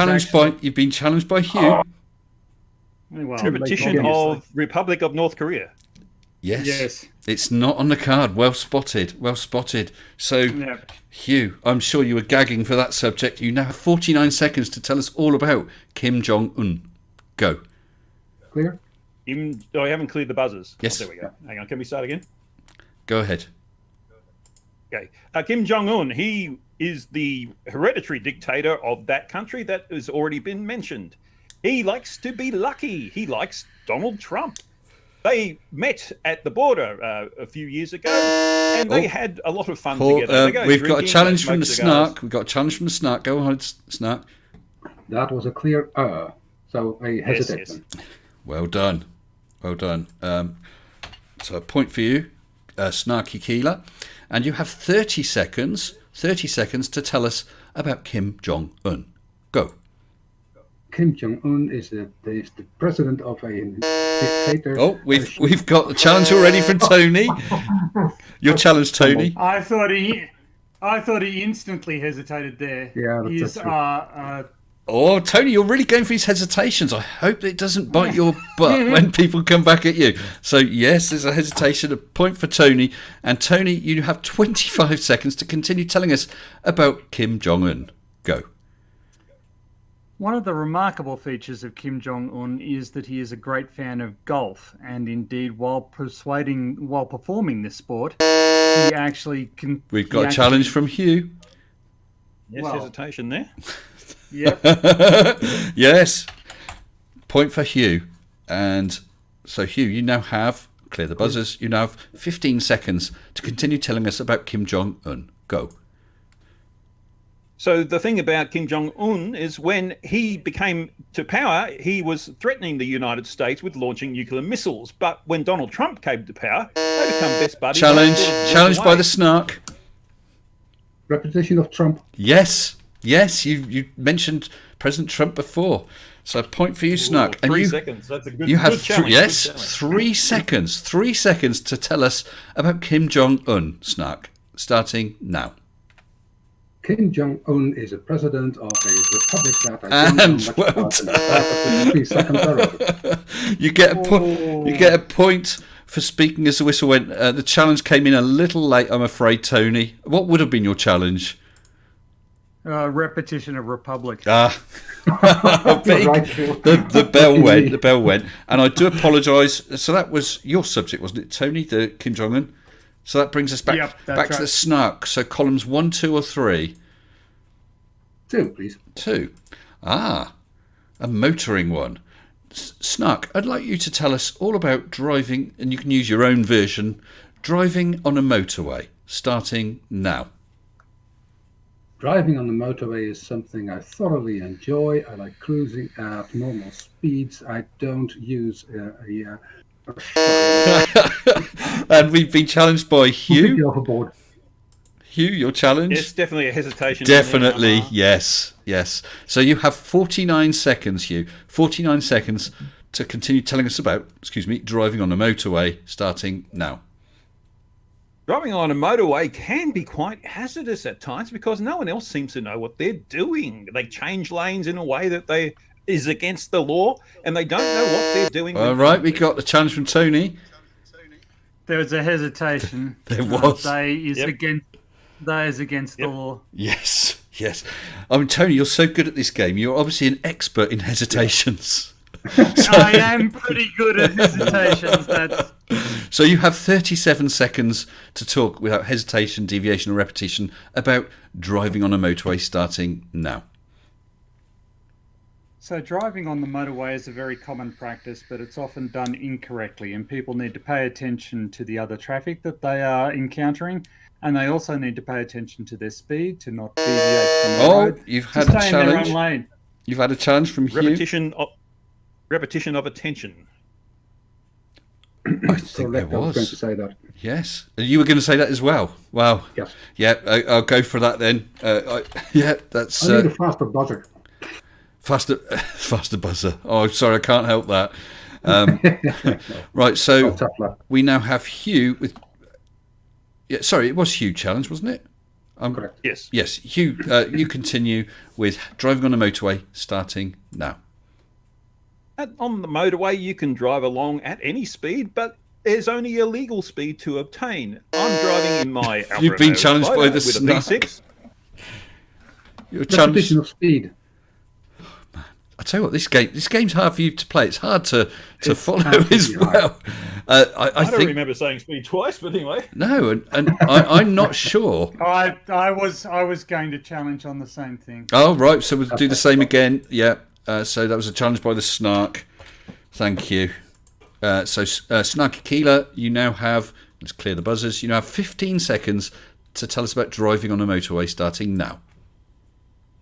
challenged by Hugh. well, Repetition obviously. of Republic of North Korea. Yes. It's not on the card. Well spotted. Well spotted. So, Yeah. Hugh, I'm sure you were gagging for that subject. You now have 49 seconds to tell us all about Kim Jong-un. Go. Clear? I haven't cleared the buzzers. Yes. Oh, there we go. Hang on. Can we start again? Go ahead. Okay. Kim Jong-un, he is the hereditary dictator of that country that has already been mentioned. He likes to be lucky. He likes Donald Trump. They met at the border a few years ago, and they had a lot of fun together. They go We've got a drinking, challenge they from the smoke cigars. Snark. We've got a challenge from the Snark. Go on, Snark. That was a clear so a hesitation. Yes. Well done. Well done. So a point for you, Snarky Keelah. And you have 30 seconds to tell us about Kim Jong-un. Go. Kim Jong-un is the president of a dictator. Oh, we've got the challenge already from Tony. Your challenge, Tony. I thought he instantly hesitated there. Yeah, that's He's Oh, Tony, you're really going for these hesitations. I hope it doesn't bite your butt when people come back at you. So, yes, there's a hesitation, a point for Tony. And, Tony, you have 25 seconds to continue telling us about Kim Jong-un. Go. One of the remarkable features of Kim Jong-un is that he is a great fan of golf, and indeed, while performing this sport, he actually can. We've got a challenge from Hugh. Yes, Well. hesitation there. Yep. Yes. Point for Hugh. And so, Hugh, you now have, clear the buzzers, you now have 15 seconds to continue telling us about Kim Jong-un. Go. So the thing about Kim Jong-un is when he became to power, he was threatening the United States with launching nuclear missiles. But when Donald Trump came to power, they become best buddies. Challenge by the Snark. Repetition of Trump. Yes, you mentioned President Trump before. So a point for you, Snark. Ooh, 3 you, seconds. That's a good, you have good challenge. yes, Good challenge. 3 seconds. 3 seconds to tell us about Kim Jong-un, Snark. Starting now. Kim Jong-un is a president of a republic that And don't know much well about, and the 3 seconds are over. You get a point for speaking as the whistle went. The challenge came in a little late, I'm afraid, Tony. What would have been your challenge? Repetition of Republic. Big. Right, Phil. The bell went. The bell went, and I do apologise. So that was your subject, wasn't it, Tony? The Kim Jong Un. So that brings us back Yep, that's back to right. the Snark. So columns 1, 2, or 3. 2, please. 2. A motoring one. Snark, I'd like you to tell us all about driving, and you can use your own version. Driving on a motorway, starting now. Driving on the motorway is something I thoroughly enjoy. I like cruising at normal speeds. I don't use And we've been challenged by completely Hugh. overboard. Hugh, your challenge? Yes, definitely a hesitation. Definitely, yes. So you have 49 seconds, Hugh. 49 seconds to continue telling us about, driving on a motorway, starting now. Driving on a motorway can be quite hazardous at times because no one else seems to know what they're doing. They change lanes in a way that is against the law, and they don't know what they're doing. All right, we got the challenge from Tony. There was a hesitation. There was. They is Yep. against the law. Yes. Yes. I mean, Tony, you're so good at this game. You're obviously an expert in hesitations. I am pretty good at hesitations. So you have 37 seconds to talk without hesitation, deviation, or repetition about driving on a motorway starting now. So driving on the motorway is a very common practice, but it's often done incorrectly, and people need to pay attention to the other traffic that they are encountering, and they also need to pay attention to their speed, to not deviate from the road. You've had to a stay in their challenge. own lane. You've had a challenge from Hugh. Repetition of attention. I think there Correct. I was going was. to say that. Yes. You were going to say that as well. Wow. Yes. Yeah, I'll go for that then. That's I need a faster buzzer. faster buzzer. Oh, sorry, I can't help that. Right, so Tough luck. we now have Hugh with. Yeah, sorry, it was Hugh challenge, wasn't it? Correct. Yes. Yes, Hugh. You continue with driving on a motorway, starting now. On the motorway, you can drive along at any speed, but there's only a legal speed to obtain. I'm driving in my Alfa You've been Romeo challenged by Spider the with a snark. V6. You're challenged. Repetition of speed. I tell you what, this game's hard for you to play. It's hard to follow absolutely as hard. well. I I don't think remember saying speed twice, but anyway. no, and I'm not sure. I was going to challenge on the same thing. Oh, right. So we'll do the same again. Yeah. So that was a challenge by the Snark. Thank you. Snarky Keelah, you now have, let's clear the buzzers, you now have 15 seconds to tell us about driving on a motorway starting now.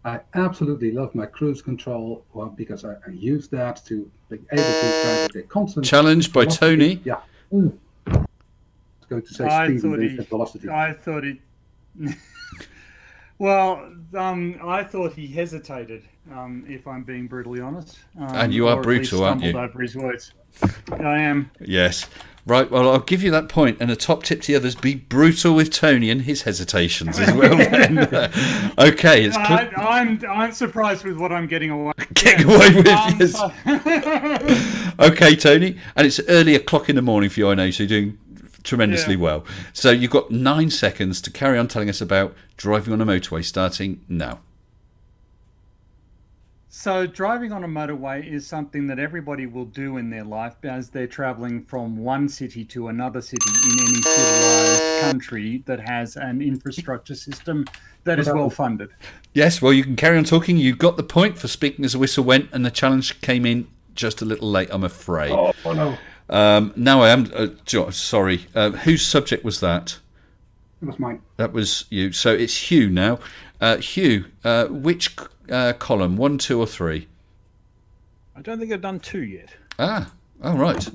I absolutely love my cruise control because I use that to be able to drive at a constant Challenge by velocity. Tony. Yeah. I was going to say speed and then said velocity. I thought he. Well, I thought he hesitated. If I'm being brutally honest. And you are or at least brutal, aren't you? stumbled over his words. I am. Yes. Right, well, I'll give you that point, and a top tip to the others, be brutal with Tony and his hesitations as well. Then. Okay, it's I'm surprised with what I'm getting away. getting away with yes. Okay, Tony, and it's early o'clock in the morning for you, I know, so you're doing tremendously well. So you've got 9 seconds to carry on telling us about driving on a motorway starting now. So driving on a motorway is something that everybody will do in their life as they're traveling from one city to another city in any civilized country that has an infrastructure system that is well funded. Yes, well, you can carry on talking. You got the point for speaking as the whistle went, and the challenge came in just a little late, I'm afraid. Oh no. Now I am sorry. Whose subject was that? It was mine. That was you. So it's Hugh now. Hugh, which column? 1, 2, or 3? I don't think I've done 2 yet. Ah, all right.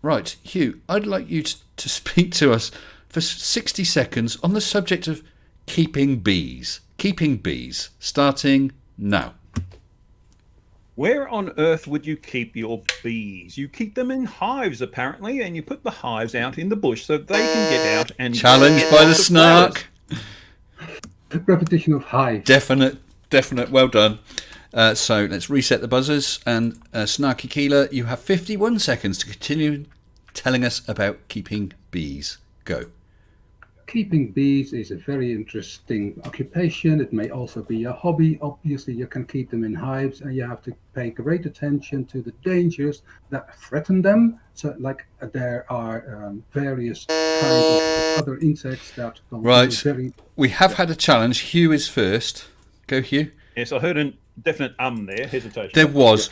Right, Hugh, I'd like you to speak to us for 60 seconds on the subject of keeping bees. Keeping bees, starting now. Where on earth would you keep your bees? You keep them in hives, apparently, and you put the hives out in the bush so they can get out and Challenged get by the lots of Snark. flowers. Repetition of high. Definite. Well done. So let's reset the buzzers. And Snarky Keelah, you have 51 seconds to continue telling us about keeping bees. Go. Keeping bees is a very interesting occupation. It may also be a hobby. Obviously, you can keep them in hives, and you have to pay great attention to the dangers that threaten them. So, like there are various kinds of other insects that don't Right. do very. We have had a challenge. Hugh is first. Go, Hugh. Yes, I heard a definite there, hesitation. There was.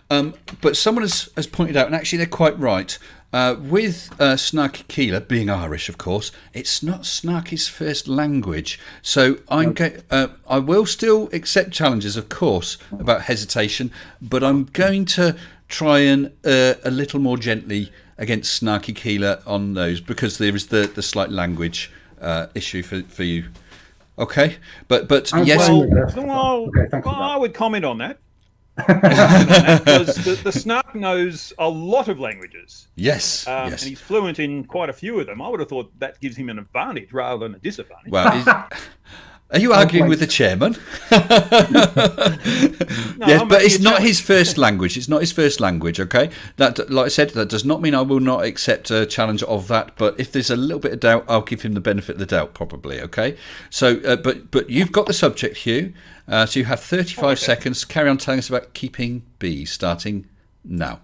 But someone has pointed out, and actually they're quite right. With Snarky Keelah being Irish, of course, it's not Snarky's first language. So I will still accept challenges, of course, about hesitation, but I'm going to try and a little more gently against Snarky Keelah on those because there is the slight language issue for you. Okay, but I'm yes. fine with that. Well, Okay, thanks for I that. would comment on that. Because the Snark knows a lot of languages. Yes. And Yes. he's fluent in quite a few of them. I would have thought that gives him an advantage rather than a disadvantage. Well, Are you arguing with the chairman? Yes, but it's not his first language. It's not his first language, okay? That, like I said, that does not mean I will not accept a challenge of that. But if there's a little bit of doubt, I'll give him the benefit of the doubt, probably, okay? So, but you've got the subject, Hugh. So you have 35 seconds to carry on telling us about keeping bees, starting now.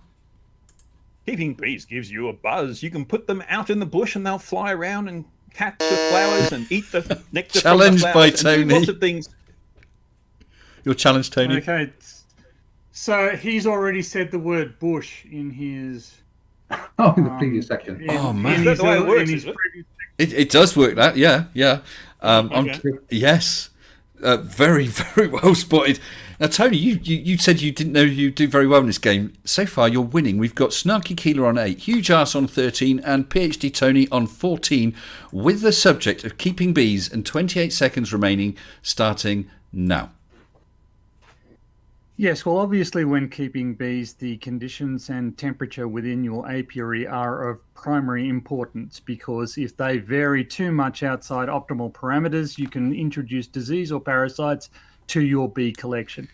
Keeping bees gives you a buzz. You can put them out in the bush and they'll fly around and catch the flowers and eat the nectar Challenged from the by flowers and do Tony. lots of things. Your challenge, Tony. Okay. So he's already said the word bush in his. Oh, in the previous section. Oh, man. Is that the way it works, is it? It does work, that, yeah. Okay. Yes. Very, very well spotted. Now, Tony, you said you didn't know you do very well in this game. So far, you're winning. We've got Snarky Keelah on 8, Huge Arse on 13, and PhD Tony on 14, with the subject of keeping bees and 28 seconds remaining, starting now. Yes, well, obviously, when keeping bees, the conditions and temperature within your apiary are of primary importance, because if they vary too much outside optimal parameters, you can introduce disease or parasites to your bee collection.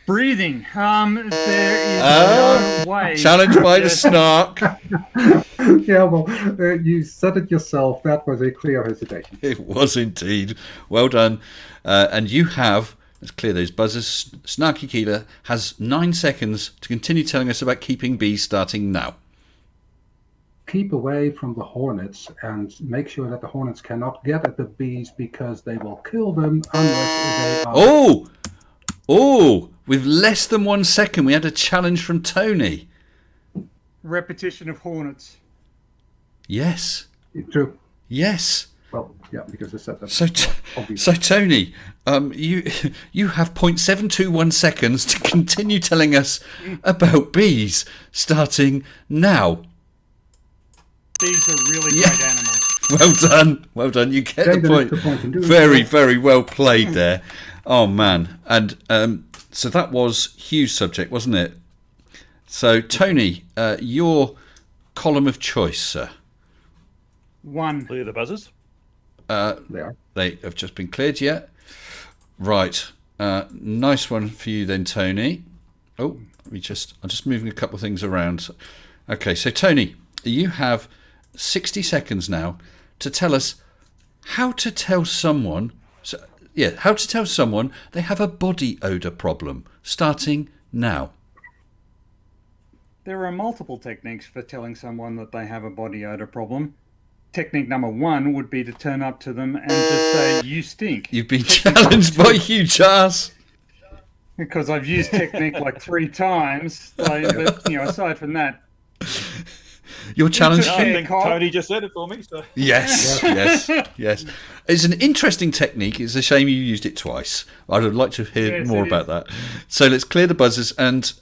Breathing. There is no way. Challenged by the snark. Yeah, well, you said it yourself. That was a clear hesitation. It was indeed. Well done. And you have, let's clear those buzzers, Snarky Keelah has 9 seconds to continue telling us about keeping bees, starting now. Keep away from the hornets and make sure that the hornets cannot get at the bees, because they will kill them unless they are... Oh, with less than 1 second, we had a challenge from Tony. Repetition of hornets. Yes. True. Yes. Well, yeah, because I said that. So Tony, you have 0.721 seconds to continue telling us about bees, starting now. Bees are really great animals. Well done. You get the point. Very, very well played there. Oh man, and so that was Hugh's subject, wasn't it? So Tony, your column of choice, sir. 1. Clear the buzzers. They have just been cleared yet. Right. Nice one for you then, Tony. Oh, I'm just moving a couple of things around. Okay, so Tony, you have 60 seconds now to tell us how to tell someone they have a body odour problem, starting now. There are multiple techniques for telling someone that they have a body odor problem. Technique number 1 would be to turn up to them and just say, "You stink." You've been challenged by Huge Arse. Because I've used technique like 3 times. But, aside from that, Your challenge. I think Tony just said it for me. So. Yes. It's an interesting technique. It's a shame you used it twice. I'd like to hear more about that. So let's clear the buzzers. And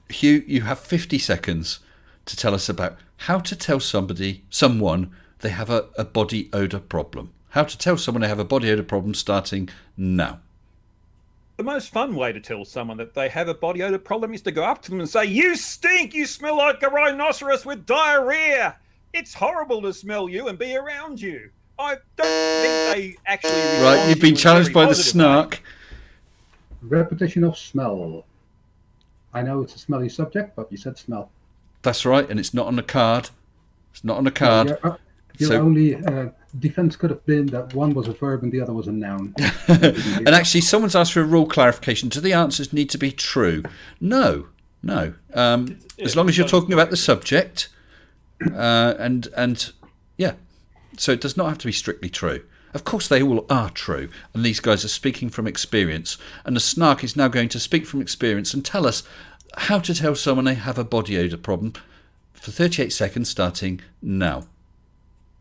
Hugh, you have 50 seconds to tell us about how to tell someone they have a body odour problem. How to tell someone they have a body odour problem, starting now. The most fun way to tell someone that they have a body odour problem is to go up to them and say, "You stink! You smell like a rhinoceros with diarrhea! It's horrible to smell you and be around you." I don't think they actually... Right, you've been challenged by the snark. Repetition of smell. I know it's a smelly subject, but you said smell. That's right, and it's not on the card. It's not on the card. Your only defense could have been that one was a verb and the other was a noun. And actually, someone's asked for a rule clarification. Do the answers need to be true? No. As long as you're talking about the subject, and yeah, so it does not have to be strictly true. Of course, they all are true, and these guys are speaking from experience. And the snark is now going to speak from experience and tell us how to tell someone they have a body odour problem for 38 seconds, starting now.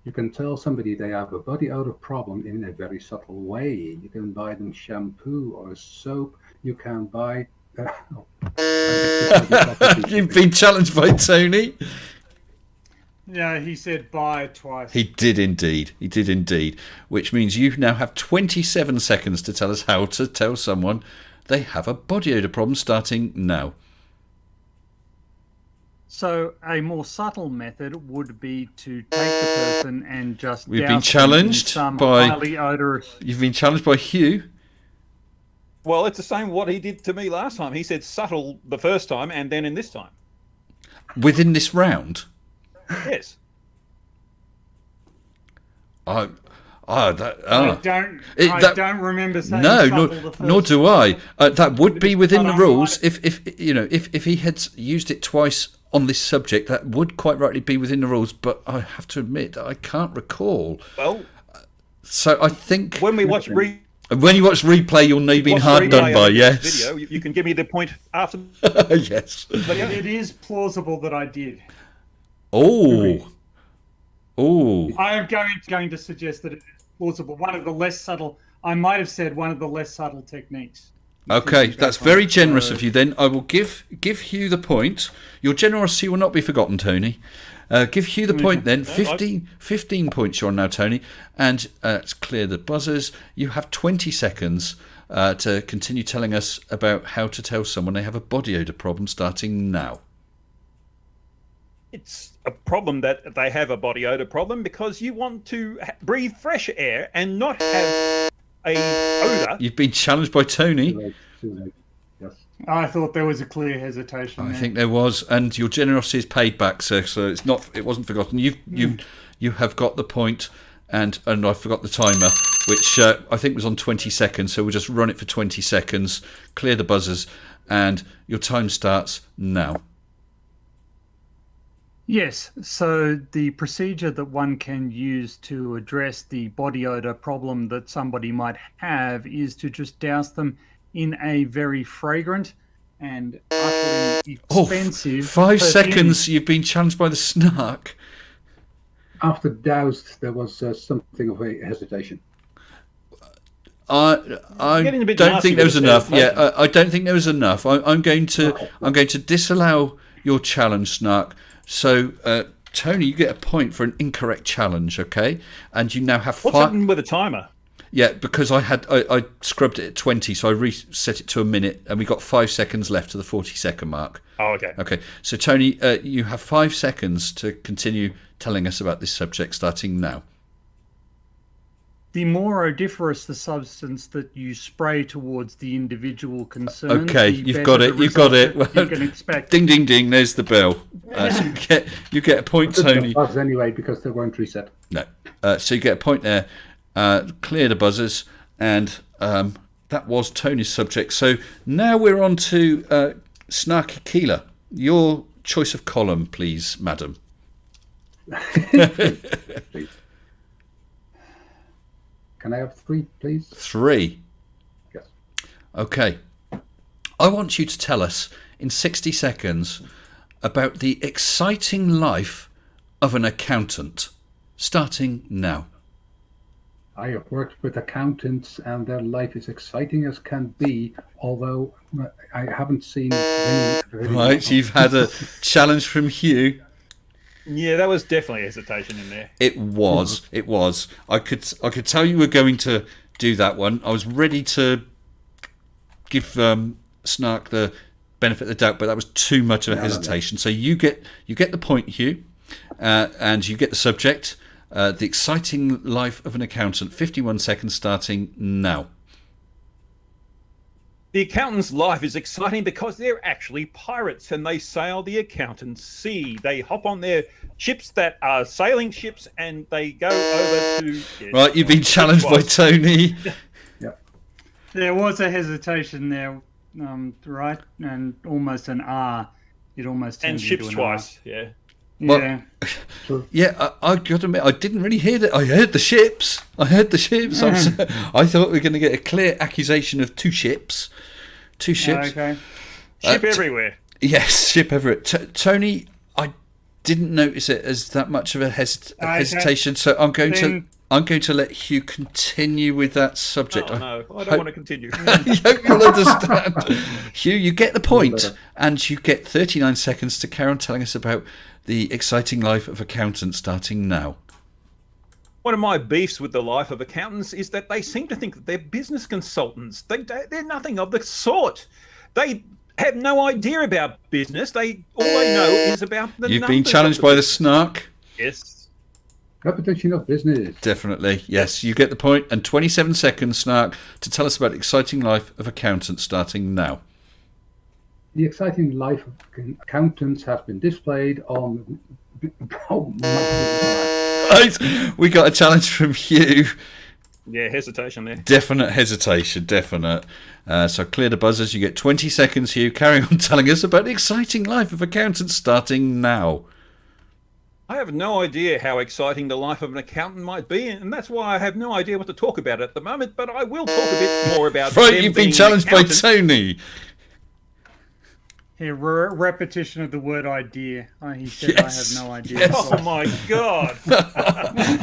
You can tell somebody they have a body odor problem in a very subtle way. You can buy them shampoo or soap. You can buy... You've been challenged by Tony. Yeah, he said buy twice. He did indeed. Which means you now have 27 seconds to tell us how to tell someone they have a body odour problem, starting now. So a more subtle method would be to take the person and just We've douse been them in challenged some by- highly odorous. You've been challenged by Hugh. Well, it's the same what he did to me last time. He said subtle the first time and then in this time. Within this round. Yes. I That don't remember saying no, subtle the first nor do I. That would be within the But I rules. might- If he had used it twice on this subject, that would quite rightly be within the rules. But I have to admit, I can't recall. Well, So I think when we watch when you watch replay, you'll know you've been hard done by. Yes. Video, you can give me the point after. Yes. It is plausible that I did. Oh. Oh. I am going to suggest that it is plausible. One of the less subtle. I might have said one of the less subtle techniques. Okay, that's very generous of you. Then I will give Hugh the point. Your generosity will not be forgotten, Tony. Give Hugh the point then. 15 points you're on now, Tony. And let's clear the buzzers. You have 20 seconds to continue telling us about how to tell someone they have a body odour problem, starting now. It's a problem that they have a body odor problem because you want to breathe fresh air and not have a odor. You've been challenged by Tony. Too late. Yes. I thought there was a clear hesitation. I there. think there was, and your generosity is paid back, sir. So it wasn't forgotten. You have got the point, and I forgot the timer, which I think was on 20 seconds. So we'll just run it for 20 seconds, clear the buzzers, and your time starts now. Yes, so the procedure that one can use to address the body odor problem that somebody might have is to just douse them in a very fragrant and utterly expensive 5 perfume. seconds. You've been challenged by the snark. After doused, there was something of a hesitation. I Getting a bit don't nasty think there was with the enough. sales, Yeah, I don't think there was enough. I'm going to disallow your challenge, Snark. So, Tony, you get a point for an incorrect challenge, okay? And you now have 5. What's happened with the timer? Yeah, because I scrubbed it at 20, so I reset it to a minute, and we got 5 seconds left to the 40-second mark. Oh, okay. Okay, so Tony, you have 5 seconds to continue telling us about this subject, starting now. The more odoriferous the substance that you spray towards the individual concerned, Okay, the you've better got the it. You've got it. result that you can expect. Ding, ding, ding. There's the bell. So you get a point, Tony. Buzz anyway, because they weren't reset. No. So you get a point there. Clear the buzzers, and that was Tony's subject. So now we're on to Snarky Keelah. Your choice of column, please, madam. Please. Can I have 3, please? 3. Yes. Okay. I want you to tell us in 60 seconds about the exciting life of an accountant, starting now. I have worked with accountants, and their life is exciting as can be, although I haven't seen many. Right, you've had a challenge from Hugh. Yeah, that was definitely hesitation in there. It was. I could tell you were going to do that one. I was ready to give Snark the benefit of the doubt, but that was too much of a hesitation. So you get the point, Hugh, and you get the subject. The exciting life of an accountant. 51 seconds starting now. The accountant's life is exciting because they're actually pirates and they sail the accountant's sea. They hop on their ships that are sailing ships and they go over to... Yeah, Right, you've been challenged by Tony. There was a hesitation there, right? And almost an R. It almost turned and ships into an twice, yeah. R. Well, Yeah. Yeah, I got to admit, I didn't really hear that. I heard the ships. I thought we were going to get a clear accusation of 2 ships. 2 ships. Okay. Ship everywhere. Yes, ship everywhere. Tony, I didn't notice it as that much of a hesitation, so I'm going to let Hugh continue with that subject. Oh, no, I don't want to continue. I hope you'll understand. Hugh, you get the point, and you get 39 seconds to carry on telling us about the exciting life of accountants, starting now. One of my beefs with the life of accountants is that they seem to think that they're business consultants. They're nothing of the sort. They have no idea about business. All they know is about the You've been numbers challenged of by the snark. Yes. Repetition of business. Definitely, yes. You get the point. And 27 seconds, snark, to tell us about the exciting life of accountants starting now. The exciting life of accountants has been displayed on. Oh my goodness. Right. We got a challenge from Hugh. Yeah, hesitation there. Definite hesitation, definite. So clear the buzzers. You get 20 seconds, Hugh. Carry on telling us about the exciting life of accountants starting now. I have no idea how exciting the life of an accountant might be, and that's why I have no idea what to talk about at the moment, but I will talk a bit more about Right, them you've been being challenged by accountants. Tony. Here, repetition of the word idea. He said, Yes, I have no idea. yes. Oh my God.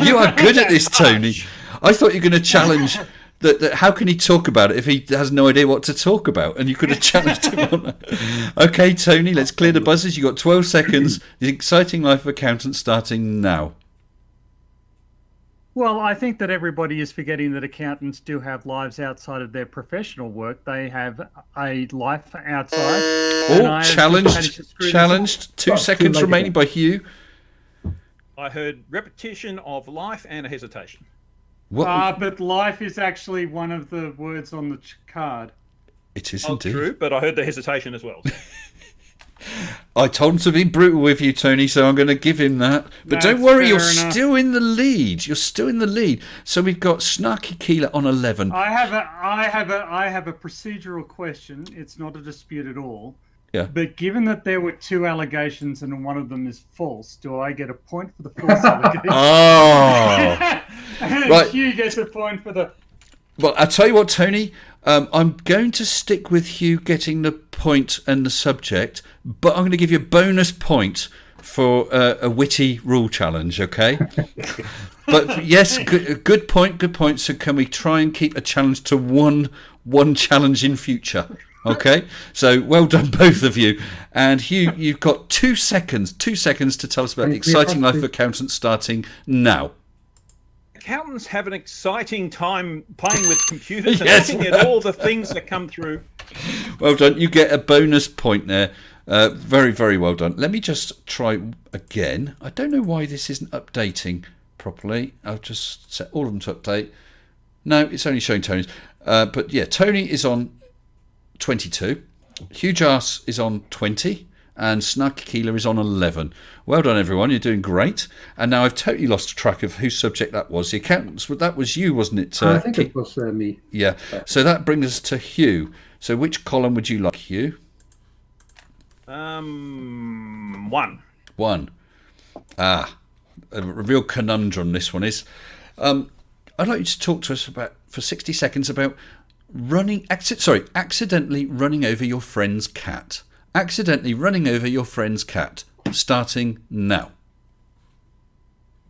You are good at this, Tony. I thought you were going to challenge that. How can he talk about it if he has no idea what to talk about? And you could have challenged him on that. Okay, Tony, let's clear the buzzers. You got 12 seconds. The exciting life of accountants starting now. Well, I think that everybody is forgetting that accountants do have lives outside of their professional work. They have a life outside. And I Oh, have managed to screw this up. challenged. 2 Oh, seconds too late remaining again. by Hugh. I heard repetition of life and a hesitation. What? But life is actually one of the words on the card. It is Oh, indeed. true, but I heard the hesitation as well. I told him to be brutal with you, Tony, so I'm going to give him that. But That's don't worry, you're fair enough. still in the lead. You're still in the lead. So we've got Snarky Keelah on 11. I have a procedural question. It's not a dispute at all. Yeah. But given that there were 2 allegations and one of them is false, do I get a point for the false allegation? Oh. And Right. Hugh gets a point for the. Well, I'll tell you what, Tony. I'm going to stick with Hugh getting the point and the subject, but I'm going to give you a bonus point for a witty rule challenge, okay? But yes, good point, good point. So can we try and keep a challenge to one challenge in future? Okay, so well done, both of you. And Hugh, you've got 2 seconds. 2 seconds to tell us about the exciting life of accountants starting now. Accountants have an exciting time playing with computers and Yes. looking at all the things that come through. Well done. You get a bonus point there. Very, very well done. Let me just try again. I don't know why this isn't updating properly. I'll just set all of them to update. No, it's only showing Tony's. But yeah, Tony is on 22. Huge Ass is on 20. And Snarky Keelah is on 11. Well done, everyone. You're doing great. And now I've totally lost track of whose subject that was. The accountants. That was you, wasn't it? I think it was me. Yeah. So that brings us to Hugh. So which column would you like, Hugh? 1. 1. A real conundrum this one is. I'd like you to talk to us for 60 seconds about accidentally running over your friend's cat. Accidentally running over your friend's cat. Starting now.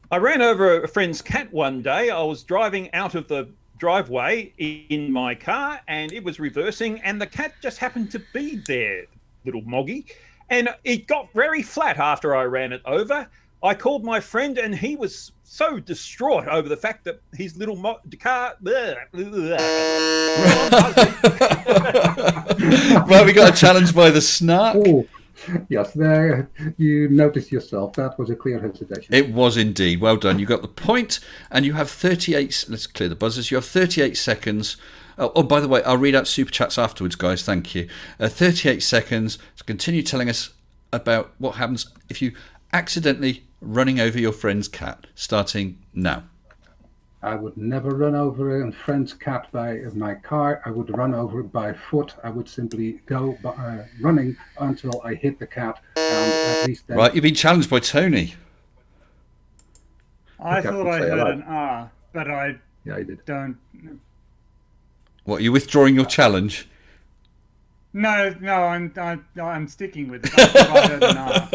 I ran over a friend's cat one day. I was driving out of the driveway in my car and it was reversing and the cat just happened to be there, little Moggy. And it got very flat after I ran it over. I called my friend and he was so distraught over the fact that his little car... Right, we got a challenge by the Snark. Oh, yes, there you noticed yourself. That was a clear hesitation. It was indeed. Well done. You got the point, and you have 38... Let's clear the buzzers. You have 38 seconds. Oh, by the way, I'll read out super chats afterwards, guys. Thank you. 38 seconds to continue telling us about what happens if you accidentally running over your friend's cat. Starting now. I would never run over a friend's cat by my car. I would run over it by foot. I would simply go running until I hit the cat. And at least then... Right, you've been challenged by Tony. I Okay, thought I'll I say heard hello. an R, but I Yeah, I did. don't. What, are you withdrawing your challenge? No, I'm sticking with it. I thought I heard an R.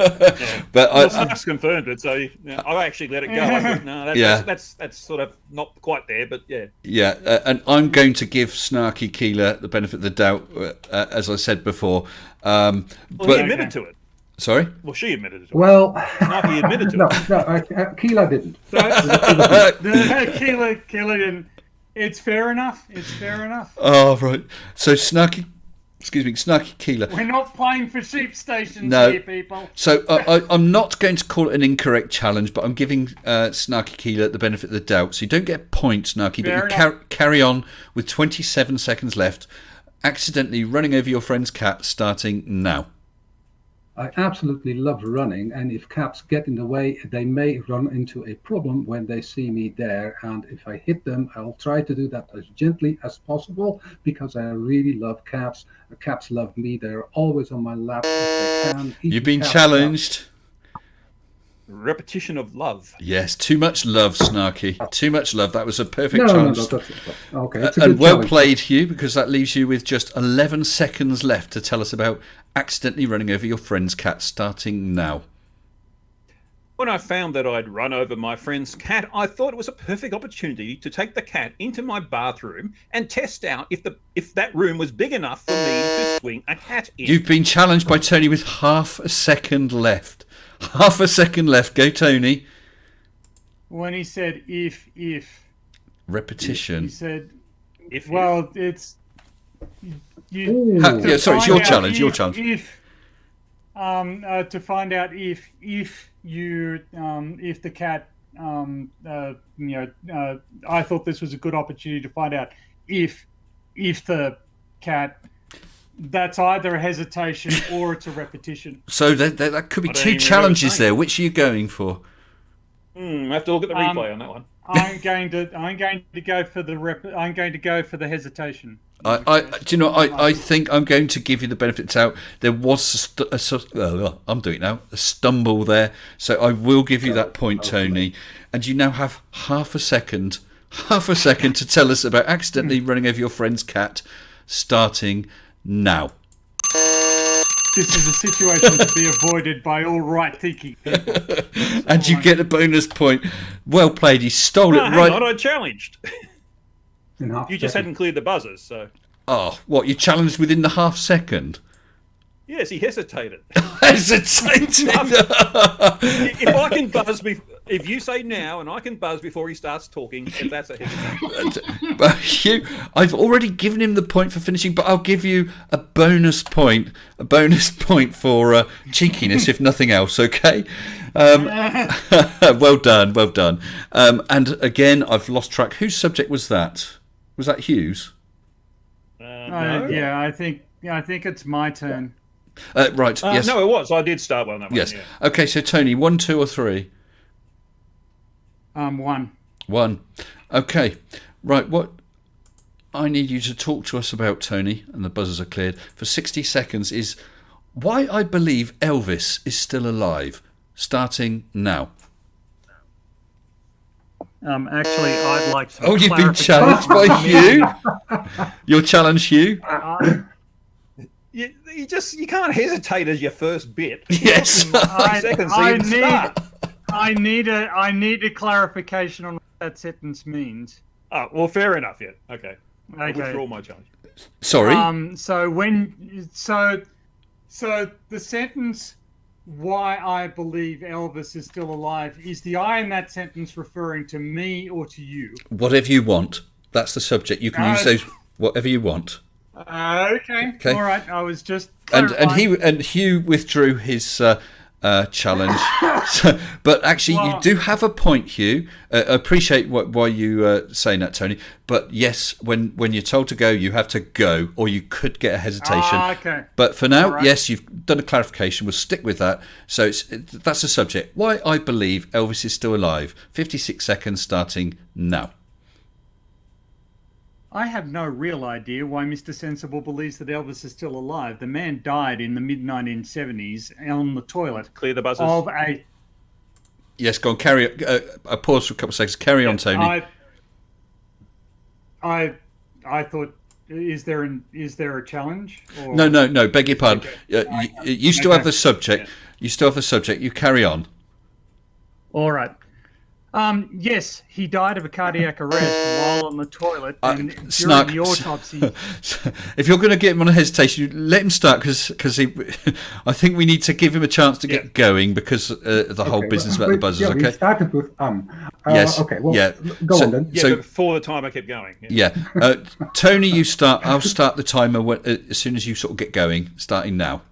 But Well, Snark's confirmed it, so I actually let it go. I thought, no, Yeah. that's yeah. That's not quite there, but yeah. yeah, and I'm going to give Snarky Keelah the benefit of the doubt, as I said before. Well, he But admitted to it. sorry. Well, she admitted to it. Well, Snarky admitted to no, it. Keelah didn't. Keelah didn't. It's fair enough. It's fair enough. Oh, right. So Snarky Excuse me, Snarky Keelah. We're not playing for sheep stations No. here, people. So I'm not going to call it an incorrect challenge, but I'm giving Snarky Keelah the benefit of the doubt. So you don't get a point, Snarky, but you carry on with 27 seconds left, accidentally running over your friend's cat, starting now. I absolutely love running, and if cats get in the way, they may run into a problem when they see me there. And if I hit them, I'll try to do that as gently as possible because I really love cats. Cats love me. They're always on my lap if they can. You've been challenged. Repetition of love. Yes, too much love, Snarky. Too much love. That was a perfect No, challenge. Okay, it's a And good well challenge. played, Hugh, because that leaves you with just 11 seconds left to tell us about accidentally running over your friend's cat, starting now. When I found that I'd run over my friend's cat, I thought it was a perfect opportunity to take the cat into my bathroom and test out if that room was big enough for me to swing a cat in. You've been challenged by Tony with half a second left. Half a second left. Go, Tony. When he said if, Repetition. he said, If it's... Ooh. Yeah, sorry, it's your find out challenge. Your challenge. To find out if the cat, I thought this was a good opportunity to find out if the cat, that's either a hesitation or it's a repetition. So that could be I don't two even challenges remember there. Which are you going for? I have to look at the replay on that one. I'm going to go for the hesitation. Do you know? I think I'm going to give you the benefit of the doubt. There was I'm doing it now. A stumble there, so I will give you that point, Tony. And you now have half a second to tell us about accidentally running over your friend's cat, starting now. This is a situation to be avoided by all right-thinking people. And you get a bonus point. Well played. He stole it Hang right. on, I challenged. In half You just second. hadn't cleared the buzzers, so... Oh, what? You challenged within the half second? Yes, he hesitated. Hesitated. If I can buzz, if you say now and I can buzz before he starts talking, if that's a hesitation. Hugh, I've already given him the point for finishing, but I'll give you a bonus point for cheekiness, if nothing else. Okay. Well done. And again, I've lost track. Whose subject was that? Was that Hugh's? No. Yeah, I think it's my turn. Right. Yes. No, it was. I did start on that one. Yes. Yeah. Okay. So Tony, 1, 2, or 3? 1. 1. Okay. Right. What I need you to talk to us about, Tony, and the buzzers are cleared, for 60 seconds is why I believe Elvis is still alive, starting now. Actually, I'd like to. Oh, you've been challenged by Hugh? You're challenged, Hugh? You can't hesitate as your first bit. Yes. 30 seconds to even start. I need a clarification on what that sentence means. Oh, well, fair enough. Yeah. Okay. I Okay. withdraw my challenge. Sorry? So the sentence "why I believe Elvis is still alive" is the I in that sentence referring to me or to you? Whatever you want. That's the subject. You can use those whatever you want. Okay. All right. I was just And clarifying. Hugh withdrew his challenge, but actually you do have a point, Hugh. I appreciate why you saying that, Tony. But yes, when you're told to go, you have to go, or you could get a hesitation. Okay. But for now, right. yes, you've done a clarification. We'll stick with that. So that's the subject. Why I believe Elvis is still alive. 56 seconds starting now. I have no real idea why Mr. Sensible believes that Elvis is still alive. The man died in the mid-1970s on the toilet Clear the buzzers. of a... Yes, go on. Carry. I pause for a couple of seconds. Carry on, Tony. I thought, is there a challenge? Or... No. Beg your pardon. You still have the subject. Yeah. You still have the subject. You carry on. All right. Yes, he died of a cardiac arrest while on the toilet and during Snark. the autopsy. If you're going to get him on a hesitation, you let him start because I think we need to give him a chance to get going because the whole business about the buzzers. Yeah, Okay. we started with Yes. Okay. Well, Yeah. go on then. Yeah, So- but before the timer kept going. Yeah. Tony, you start. I'll start the timer as soon as you sort of get going, starting now.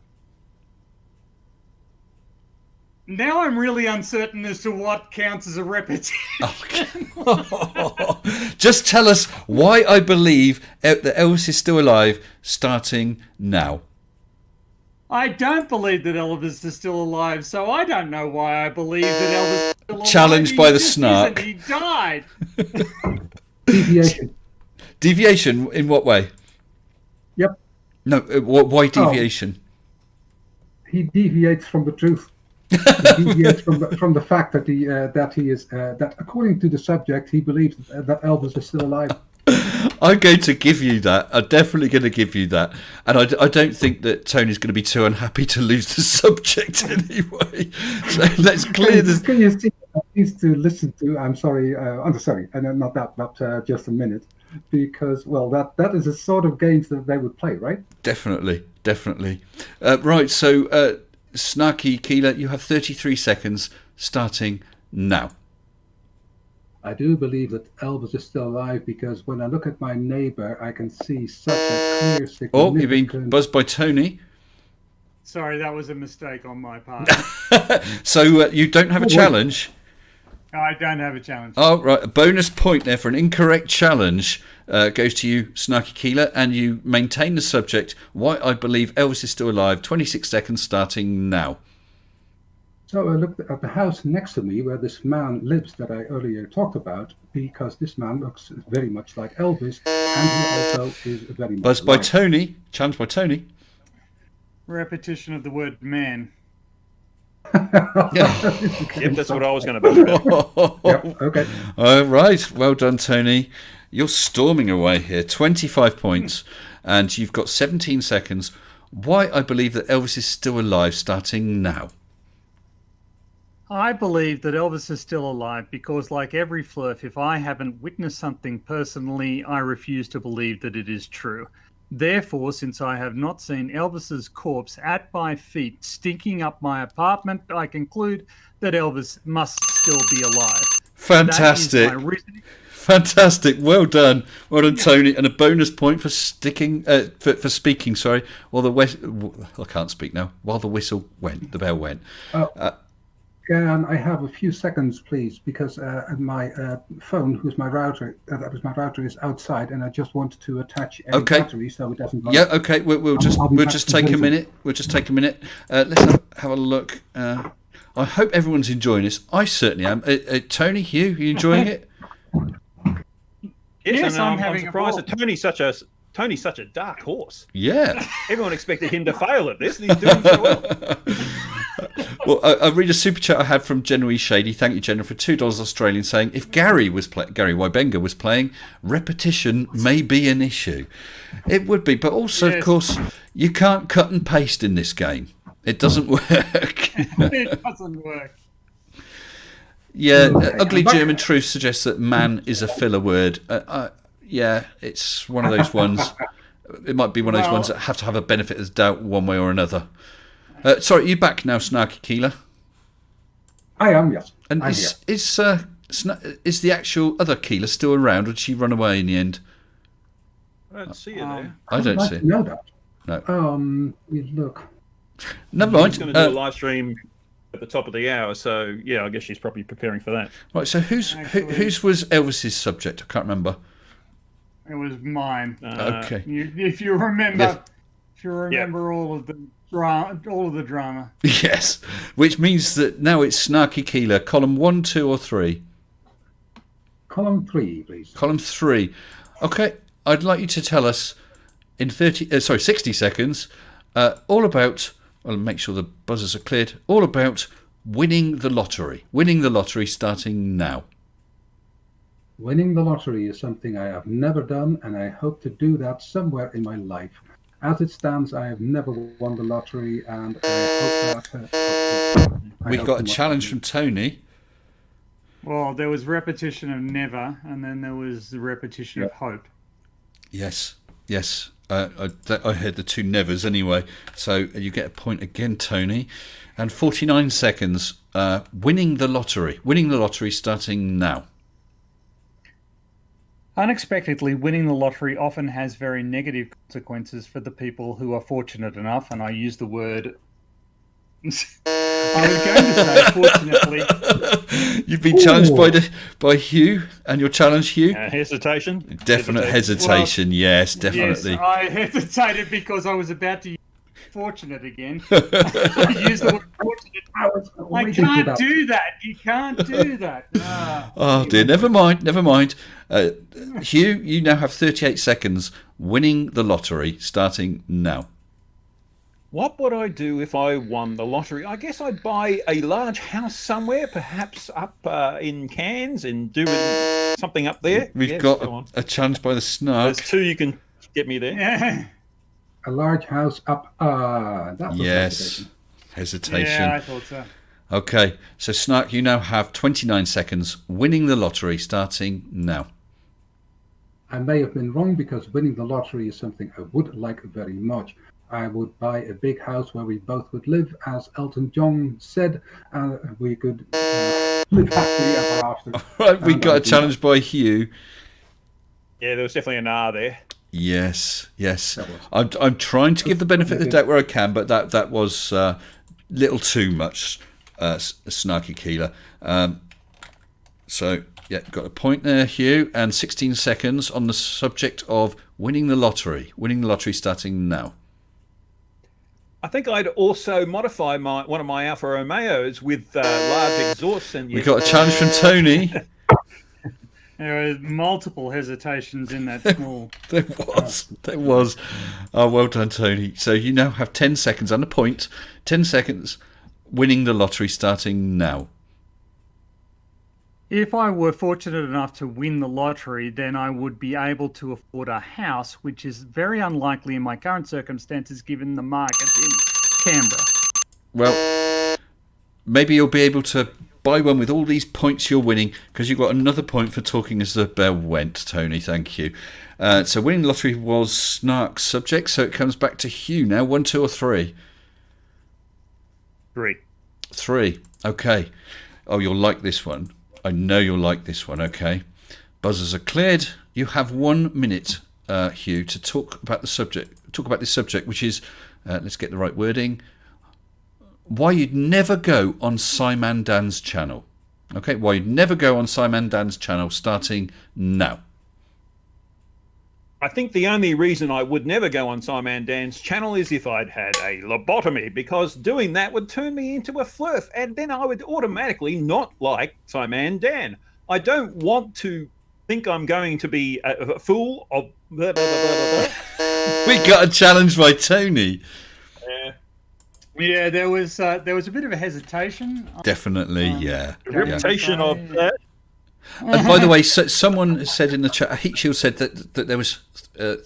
Now I'm really uncertain as to what counts as a repetition. Just tell us why I believe that Elvis is still alive, starting now. I don't believe that Elvis is still alive, so I don't know why I believe that Elvis is still alive. Challenged by the He just snark. isn't. He died. Deviation. Deviation in what way? Yep. No, why deviation? He deviates from the truth. He deviates from the fact that that according to the subject he believes that Elvis is still alive. I'm going to give you that. I'm definitely going to give you that. And I don't think that Tony's going to be too unhappy to lose the subject anyway. So let's clear this. Can you see what needs to listen to? I'm sorry, not that, but just a minute, because well, that is the sort of games that they would play, right? Definitely. Right, so Snarky Keelah, you have 33 seconds starting now. I do believe that Elvis is still alive because when I look at my neighbor, I can see such a clear significant... Oh, you've been buzzed by Tony. Sorry, that was a mistake on my part. So you don't have a challenge. I don't have a challenge. Oh, right. A bonus point there for an incorrect challenge goes to you, Snarky Keelah, and you maintain the subject, why I believe Elvis is still alive. 26 seconds starting now. So I looked at the house next to me where this man lives that I earlier talked about, because this man looks very much like Elvis, and he also is very much Buzzed by alive. Tony. Challenged by Tony. Repetition of the word man. Yep, that's what I was going to buzz about. Yep, okay. All right. Well done, Tony. You're storming away here. 25 points. And you've got 17 seconds. Why I believe that Elvis is still alive starting now. I believe that Elvis is still alive because, like every flurf, if I haven't witnessed something personally, I refuse to believe that it is true. Therefore, since I have not seen Elvis's corpse at my feet stinking up my apartment, I conclude that Elvis must still be alive. Fantastic. That is my reasoning. Fantastic. Well done, Tony. And a bonus point for sticking, for speaking. Sorry, while I can't speak now. While the whistle went, the bell went. Can I have a few seconds, please? Because my phone, that was my router, is outside, and I just want to attach a battery so it doesn't. Yeah. Okay. We'll just take a minute. We'll just take a minute. Let's have a look. I hope everyone's enjoying this. I certainly am. Tony, Hugh, you enjoying it? Yes, and I'm I'm having surprised a that Tony's such a dark horse. Yeah. Everyone expected him to fail at this, and he's doing so well. Well, I read a super chat I had from Genoese Shady. Thank you, Jenna, for $2 Australian, saying if Gary Wybenga was playing, repetition may be an issue. It would be, but also, of course, you can't cut and paste in this game. It doesn't work. It doesn't work. Yeah, Ugly German Truth suggests that man is a filler word. Yeah, it's one of those ones. It might be one of those ones that have to have a benefit of doubt one way or another. Sorry, are you back now, Snarky Keelah? I am, yes. And I'm is the actual other Keelah still around, or did she run away in the end? I don't see you there. I don't see. know that. No. Look. Never mind. She's going to do a live stream at the top of the hour, so yeah, I guess she's probably preparing for that. Right. So whose was Elvis's subject? I can't remember. It was mine. Okay. If you remember, Yes. all of the drama. Yes. Which means that now it's Snarky Keelah. Column 1, 2, or 3. Column 3, please. Column 3. Okay. I'd like you to tell us in 60 seconds, all about. Well, make sure the buzzers are cleared. All about winning the lottery. Winning the lottery starting now. Winning the lottery is something I have never done, and I hope to do that somewhere in my life. As it stands, I have never won the lottery, and I hope that... We've got a challenge from Tony. Well, there was repetition of never, and then there was the repetition of hope. Yes. I heard the two nevers anyway. So you get a point again, Tony. And 49 seconds. Winning the lottery. Winning the lottery starting now. Unexpectedly, winning the lottery often has very negative consequences for the people who are fortunate enough, and I use the word... I was going to say, fortunately... You've been challenged by Hugh, and your challenge, Hugh? Hesitation? Definite hesitation, yes, definitely. Yes, I hesitated because I was about to use fortunate again. I used the word fortunate. I can't do that. You can't do that. Oh dear, never mind. Hugh, you now have 38 seconds. Winning the lottery starting now. What would I do if I won the lottery? I guess I'd buy a large house somewhere, perhaps up in Cairns, and do something up there. We've got a challenge by the Snark. There's two you can get me there. Yeah. A large house up. That was hesitation. Yeah, I thought so. Okay, so Snark, you now have 29 seconds. Winning the lottery starting now. I may have been wrong because winning the lottery is something I would like very much. I would buy a big house where we both would live, as Elton John said, and we could live happily ever after. All right, we got a challenge by Hugh. Yeah, there was definitely an R there. Yes. I'm trying to give the benefit of the doubt where I can, but that was little too much, Snarky Keelah. So, yeah, got a point there, Hugh, and 16 seconds on the subject of winning the lottery. Winning the lottery starting now. I think I'd also modify one of my Alfa Romeos with large exhausts. And we got a challenge from Tony. There were multiple hesitations in that small... There was. Oh, well done, Tony. So you now have 10 seconds and a point. 10 seconds. Winning the lottery starting now. If I were fortunate enough to win the lottery, then I would be able to afford a house, which is very unlikely in my current circumstances given the market in Canberra. Well, maybe you'll be able to buy one with all these points you're winning, because you've got another point for talking as the bell went, Tony. Thank you. So winning the lottery was Snark's subject, so it comes back to Hugh now. 1, 2 or 3? 3. 3. Okay. Oh, you'll like this one. I know you'll like this one, okay? Buzzers are cleared. You have 1 minute, Hugh, to talk about the subject. Talk about this subject, which is, let's get the right wording, why you'd never go on Simon Dan's channel. Okay, why you'd never go on Simon Dan's channel starting now. I think the only reason I would never go on Simon Dan's channel is if I'd had a lobotomy, because doing that would turn me into a flirt, and then I would automatically not like Simon Dan. I don't want to think I'm going to be a fool of... Blah, blah, blah, blah, blah. We got a challenge by Tony. Yeah, there was a bit of a hesitation. Definitely, yeah. Reputation of that. And by the way, someone said in the chat, Heat Shield said that there was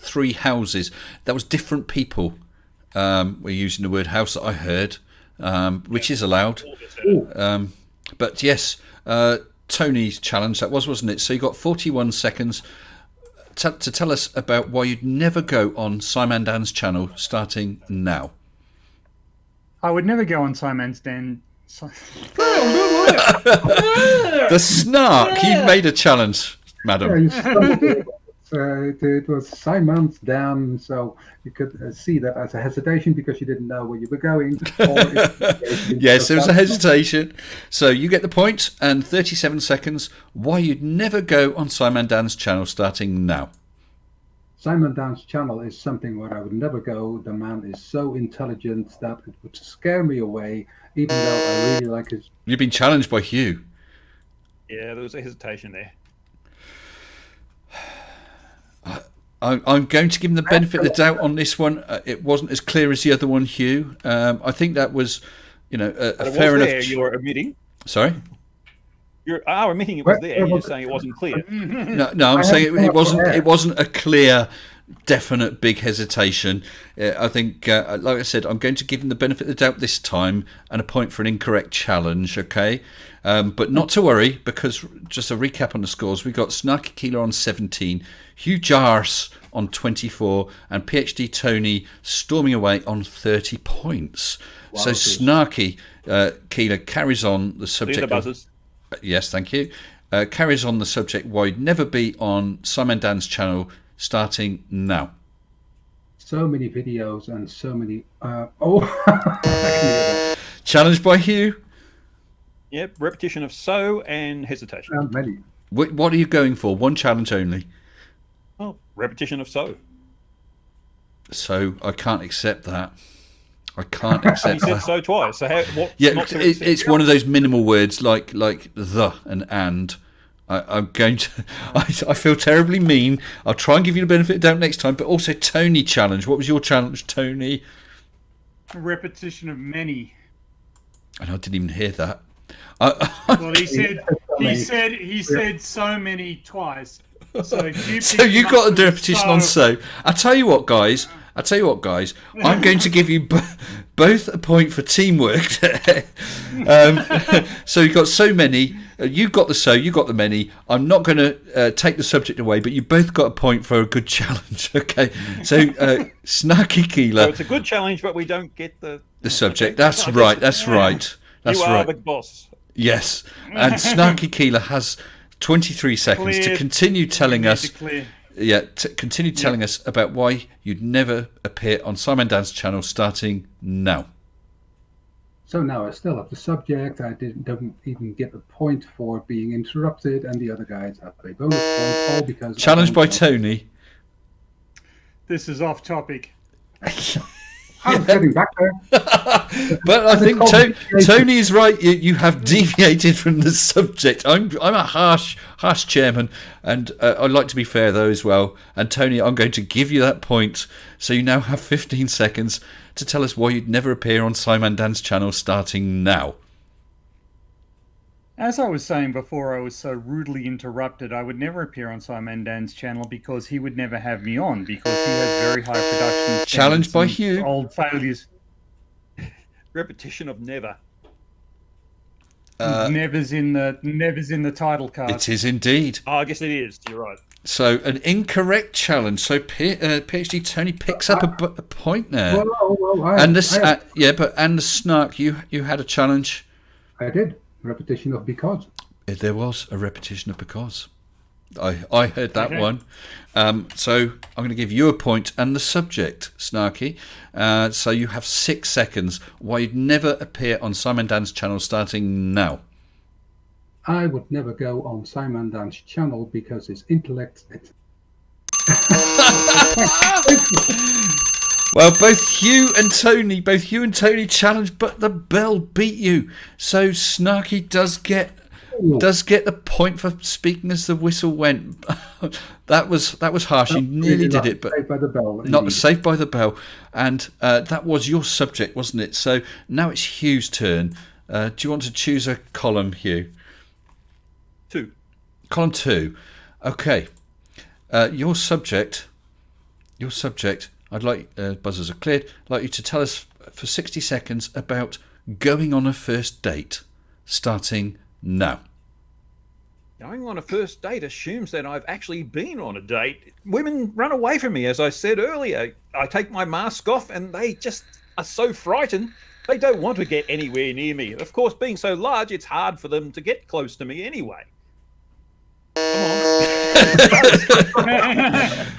3 houses. That was different people were using the word house that I heard, which is allowed. But yes, Tony's challenge, that was, wasn't it? So you got 41 seconds to tell us about why you'd never go on Simon Dan's channel starting now. I would never go on Simon Dan. The Snark, you made a challenge, madam. It was Simon's Dan, so you could see that as a hesitation because you didn't know where you were going. Yes, there was a hesitation. So you get the point, and 37 seconds. Why you'd never go on Simon Dan's channel starting now. Simon Dan's channel is something where I would never go. The man is so intelligent that it would scare me away, even though I really like his... You've been challenged by Hugh. Yeah, there was a hesitation there. I'm going to give him the benefit of the doubt on this one. It wasn't as clear as the other one, Hugh. I think that was, a fair enough... You're admitting. Sorry? You're admitting it was there. You're saying it wasn't clear. No, I'm saying it wasn't a clear definite big hesitation. I think, like I said, I'm going to give him the benefit of the doubt this time and a point for an incorrect challenge, okay? But not to worry, because just a recap on the scores, we've got Snarky Keelah on 17, Hugh Jars on 24, and PhD Tony storming away on 30 points. Wow, so Snarky Keelah carries on the subject. The buzzers. Yes, thank you. Carries on the subject why you'd never be on Simon Dan's channel, starting now. So many videos and so many. Challenged by Hugh. Yep, repetition of so and hesitation. Many. What are you going for? One challenge only. Oh, repetition of so. So I can't accept that. I can't accept You said that. so twice. So how? What? Yeah, not to it's one of those minimal words like the and. I'm going to. I feel terribly mean. I'll try and give you the benefit of the doubt next time. But also, Tony challenge. What was your challenge, Tony? Repetition of many. And I didn't even hear that. Well, he said so many twice. So you got to do a repetition on so. I tell you what, guys. I'm going to give you both a point for teamwork. So you've got so many. You got the so. You got the many. I'm not going to take the subject away, but you both got a point for a good challenge. Okay. So Snarky Keelah. So it's a good challenge, but we don't get the subject. Okay. That's right. That's right. That's you right. are the boss. Yes. And Snarky Keelah has 23 seconds to continue telling us. Continue telling us about why you'd never appear on Simon Dan's channel, starting now. So now I still have the subject. I don't even get a point for being interrupted, and the other guys have a bonus point all because Challenged by Tony. This is off topic. I'm getting back there. But I think Tony is right. You have deviated from the subject. I'm a harsh chairman, and I'd like to be fair though as well. And Tony, I'm going to give you that point. So you now have 15 seconds to tell us why you'd never appear on Simon Dan's channel, starting now. As I was saying before, I was so rudely interrupted. I would never appear on Simon Dan's channel because he would never have me on because he has very high production. Challenged by Hugh. Old failures. Repetition of never. Never's in the title card. It is indeed. Oh, I guess it is. You're right. So an incorrect challenge. So PhD Tony picks up a point there. And the snark. You had a challenge. I did. Repetition of because. There was a repetition of because. I heard that one. So I'm going to give you a point and the subject, Snarky. So you have 6 seconds. Why you'd never appear on Simon Dan's channel, starting now. I would never go on Simon Dan's channel because his intellect. Well, both Hugh and Tony challenged, but the bell beat you. So Snarky does get the point for speaking as the whistle went. that was harsh. You nearly did it, but saved by the bell, not saved by the bell. And that was your subject, wasn't it? So now it's Hugh's turn. Do you want to choose a column, Hugh? 2. Column 2. Okay. Your subject. I'd like, buzzers are cleared, I'd like you to tell us for 60 seconds about going on a first date, starting now. Going on a first date assumes that I've actually been on a date. Women run away from me, as I said earlier. I take my mask off and they just are so frightened. They don't want to get anywhere near me. Of course, being so large, it's hard for them to get close to me anyway. Come on.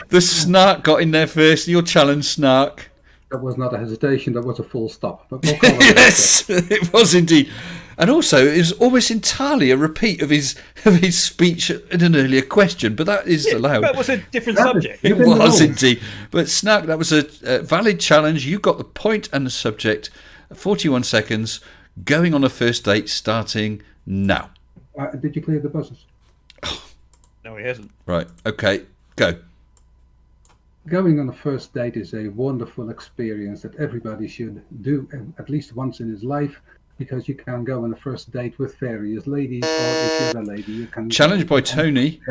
The snark got in there first. Your challenge, Snark. That was not a hesitation. That was a full stop. But we'll call it Yes, it was indeed. And also, it was almost entirely a repeat of his speech in an earlier question. But that is allowed. That was a different subject. It was indeed. But Snark, that was a valid challenge. You got the point and the subject. 41 seconds. Going on a first date, starting now. Did you clear the buzzers? No, he hasn't. Right. Okay. Go. Going on a first date is a wonderful experience that everybody should do at least once in his life, because you can go on a first date with various ladies, or if you're a lady, you can. Challenged by Tony.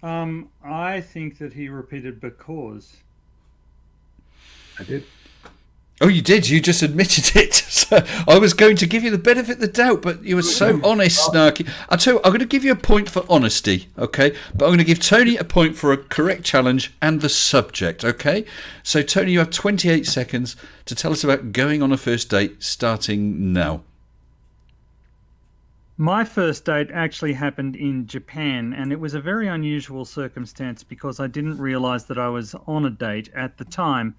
I think that he repeated because. I did. Oh, you did. You just admitted it. So I was going to give you the benefit of the doubt, but you were so honest, Snarky. I tell you, I'm going to give you a point for honesty, okay? But I'm going to give Tony a point for a correct challenge and the subject, okay? So, Tony, you have 28 seconds to tell us about going on a first date, starting now. My first date actually happened in Japan, and it was a very unusual circumstance because I didn't realize that I was on a date at the time.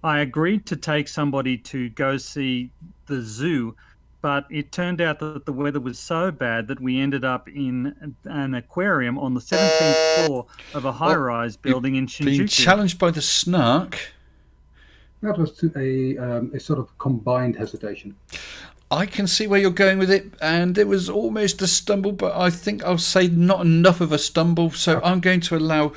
I agreed to take somebody to go see the zoo, but it turned out that the weather was so bad that we ended up in an aquarium on the 17th floor of a high-rise building in Shinjuku. Being challenged by the snark. That was a sort of combined hesitation. I can see where you're going with it, and it was almost a stumble, but I think I'll say not enough of a stumble, so I'm going to allow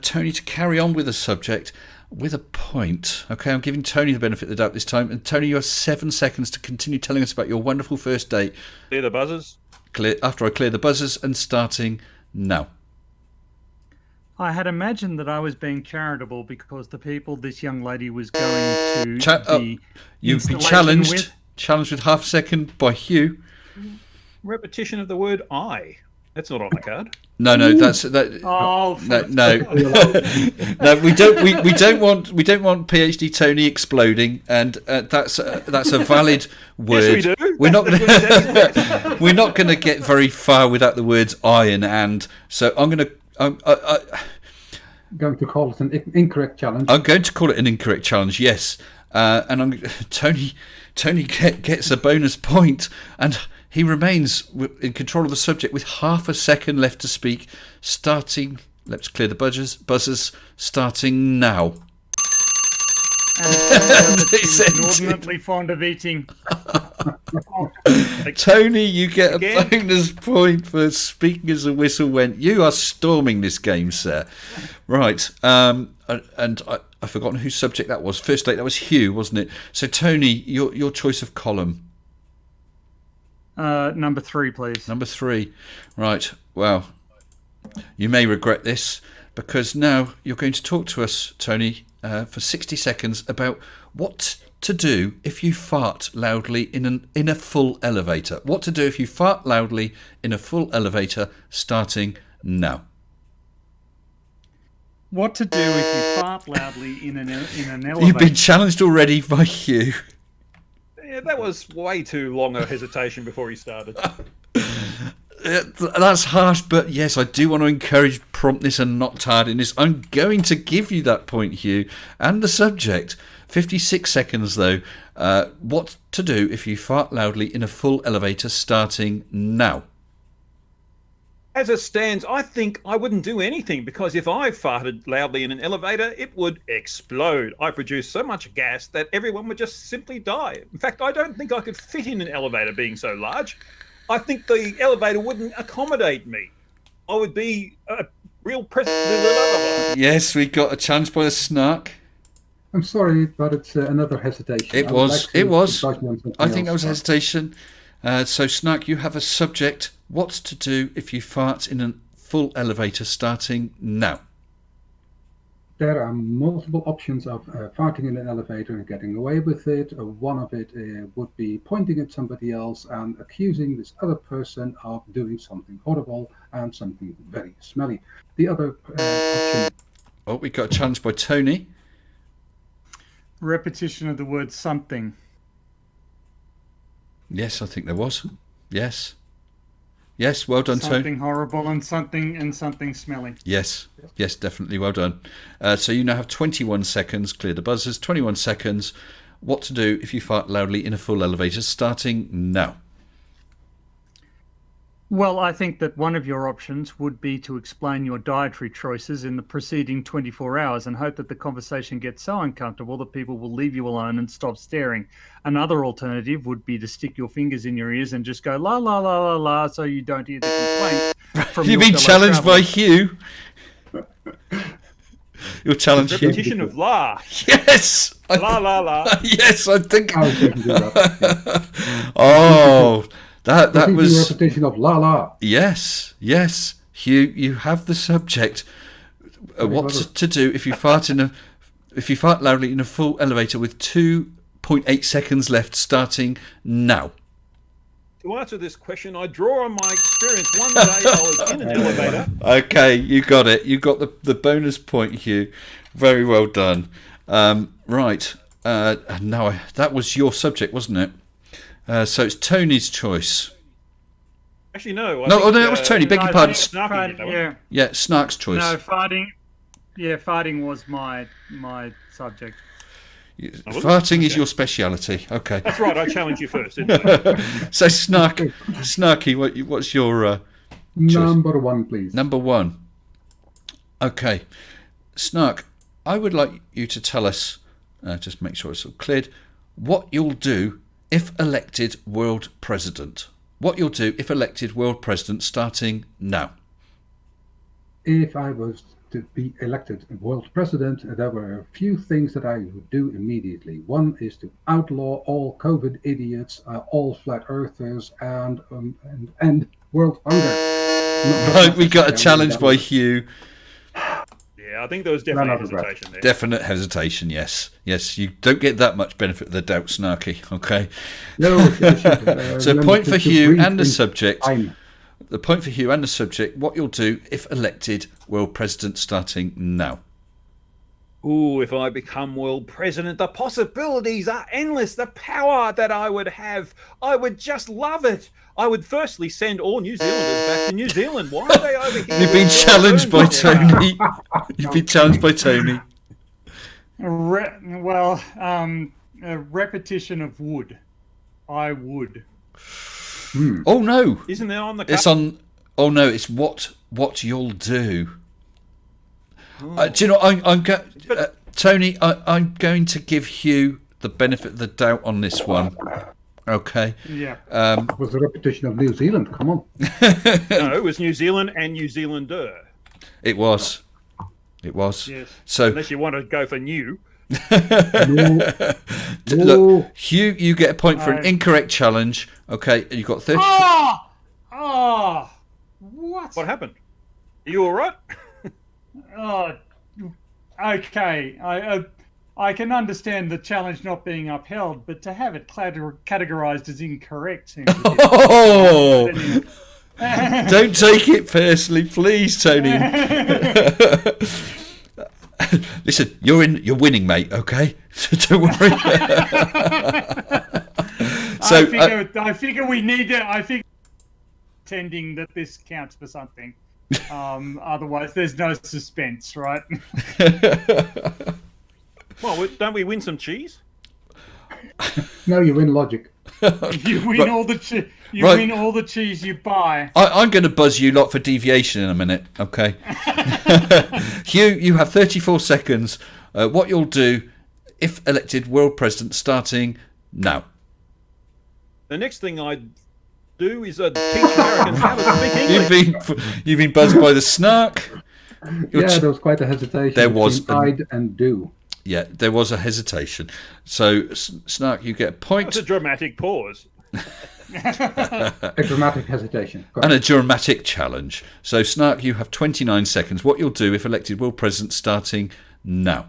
Tony to carry on with the subject with a point. Okay, I'm giving Tony the benefit of the doubt this time, and Tony, you have 7 seconds to continue telling us about your wonderful first date. Clear the buzzers. After I clear the buzzers, and starting now. I had imagined that I was being charitable because the people this young lady was going to You've been installation with. Challenged with half a second by Hugh. Repetition of the word I. That's not on the card. No, that's that. Oh, No. No, we don't want PhD Tony exploding, and that's a valid word. Yes, we do. We're not going to get very far without the words I and. So I'm going to call it an incorrect challenge. I'm going to call it an incorrect challenge. Yes, and Tony gets a bonus point, and he remains in control of the subject with half a second left to speak. Starting, let's clear the buzzers. Starting now. Inordinately fond of eating. Tony, you get a bonus point for speaking as the whistle went. You are storming this game, sir. Right, and I've forgotten whose subject that was. First date, that was Hugh, wasn't it? So, Tony, your choice of column. Number 3, please. Number 3. Right. Well, you may regret this because now you're going to talk to us, Tony, for 60 seconds about what to do if you fart loudly in a full elevator. What to do if you fart loudly in a full elevator, starting now. What to do if you fart loudly in an elevator? You've been challenged already by Hugh. Yeah, that was way too long a hesitation before he started. That's harsh, but yes, I do want to encourage promptness and not tardiness. I'm going to give you that point, Hugh, and the subject. 56 seconds, though. What to do if you fart loudly in a full elevator, starting now. As it stands, I think I wouldn't do anything because if I farted loudly in an elevator, it would explode. I produce so much gas that everyone would just simply die. In fact, I don't think I could fit in an elevator being so large. I think the elevator wouldn't accommodate me. I would be a real president. Yes, we got a challenge by the snark. I'm sorry, but it's another hesitation. It was. I think that was hesitation. So, Snark, you have a subject. What's to do if you fart in a full elevator, starting now? There are multiple options of farting in an elevator and getting away with it. One of it would be pointing at somebody else and accusing this other person of doing something horrible and something very smelly. The other option... Oh, we got a challenge by Tony. Repetition of the word something. Yes, I think there was. Yes, well done, Tony. Something horrible and something smelly. Yes, definitely, well done. So you now have 21 seconds, clear the buzzers, 21 seconds. What to do if you fart loudly in a full elevator, starting now. Well, I think that one of your options would be to explain your dietary choices in the preceding 24 hours and hope that the conversation gets so uncomfortable that people will leave you alone and stop staring. Another alternative would be to stick your fingers in your ears and just go la la la la la so you don't hear the complaints. You've been challenged by Hugh. You're challenged, Hugh. Repetition of la. Yes. La la la. Yes, I think. I can do that. Oh. That was the repetition of la la. Yes. Hugh, you have the subject. What to do if you fart loudly in a full elevator with 2.8 seconds left, starting now. To answer this question, I draw on my experience. One day I was in an elevator. Okay, you got it. You got the bonus point, Hugh. Very well done. Right. No, that was your subject, wasn't it? So it's Tony's choice. Actually, no. No, that was Tony. Beg your pardon. Yeah, Snark's choice. No, farting. Yeah, farting was my subject. Farting is your speciality. Okay. That's right. I challenged you first. Didn't I? So Snarky, what's your choice? Number one, please. Number one. Okay, Snark, I would like you to tell us, just make sure it's all cleared, what you'll do if elected world president. What you'll do if elected world president, starting now. If I was to be elected world president, there were a few things that I would do immediately. One is to outlaw all COVID idiots, all flat earthers, and end world hunger. Right, we got a challenge by Hugh. Yeah, I think there was definitely hesitation there. Definite hesitation, yes. Yes, you don't get that much benefit of the doubt, Snarky, okay? No, so point for Hugh and the subject. The point for Hugh and the subject, what you'll do if elected world president, starting now. Ooh, if I become world president, the possibilities are endless. The power that I would have, I would just love it. I would firstly send all New Zealanders back to New Zealand. Why are they over here? You've been challenged by Tony. You've been challenged by Tony. A repetition of would. I would. Oh no! Isn't there on the cup? It's on. Oh no! It's what you'll do. Do you know? Tony, I'm going to give Hugh the benefit of the doubt on this one. Okay. Yeah. It was a repetition of New Zealand. Come on. No, it was New Zealand and New Zealander. It was. It was. Yes. So unless you want to go for new. Look, Hugh, you get a point for an incorrect challenge. Okay, and you've got 30. What happened? Are you all right? Okay. I can understand the challenge not being upheld, but to have it categorized as incorrect seems a bit... Oh! Don't take it personally, please, Tony. Listen, you're winning, mate. Okay, so don't worry. So I figure we need to. I think pretending that this counts for something. Otherwise, there's no suspense, right? Well, don't we win some cheese? No, you win logic. You win all the cheese. You win all the cheese you buy. I'm going to buzz you lot for deviation in a minute, okay? Hugh, you have 34 seconds. What you'll do if elected world president, starting now. The next thing I'd do is teach Americans how to speak English. You've been buzzed by the Snark. There was quite a hesitation. There was I'd and do. Yeah, there was a hesitation. So, Snark, you get a point. That's a dramatic pause. A dramatic hesitation. And a dramatic challenge. So, Snark, you have 29 seconds. What you'll do if elected world president, starting now.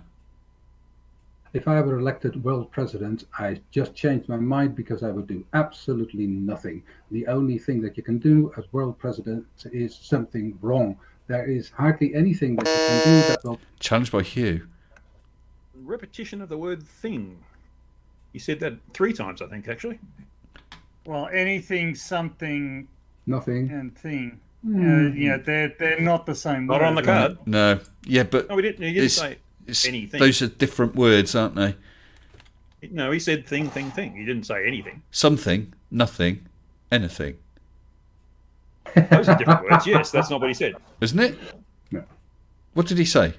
If I were elected world president, I just changed my mind because I would do absolutely nothing. The only thing that you can do as world president is something wrong. There is hardly anything that you can do that will... Challenged by Hugh. Repetition of the word thing. You said that 3 times, I think, actually. Well, anything, something, nothing, and thing. They're not the same. Not word, on the card. No. Yeah, but no, we didn't. He didn't say anything. Those are different words, aren't they? No, he said thing. He didn't say anything. Something, nothing, anything. Those are different words. Yes, that's not what he said. Isn't it? No. What did he say?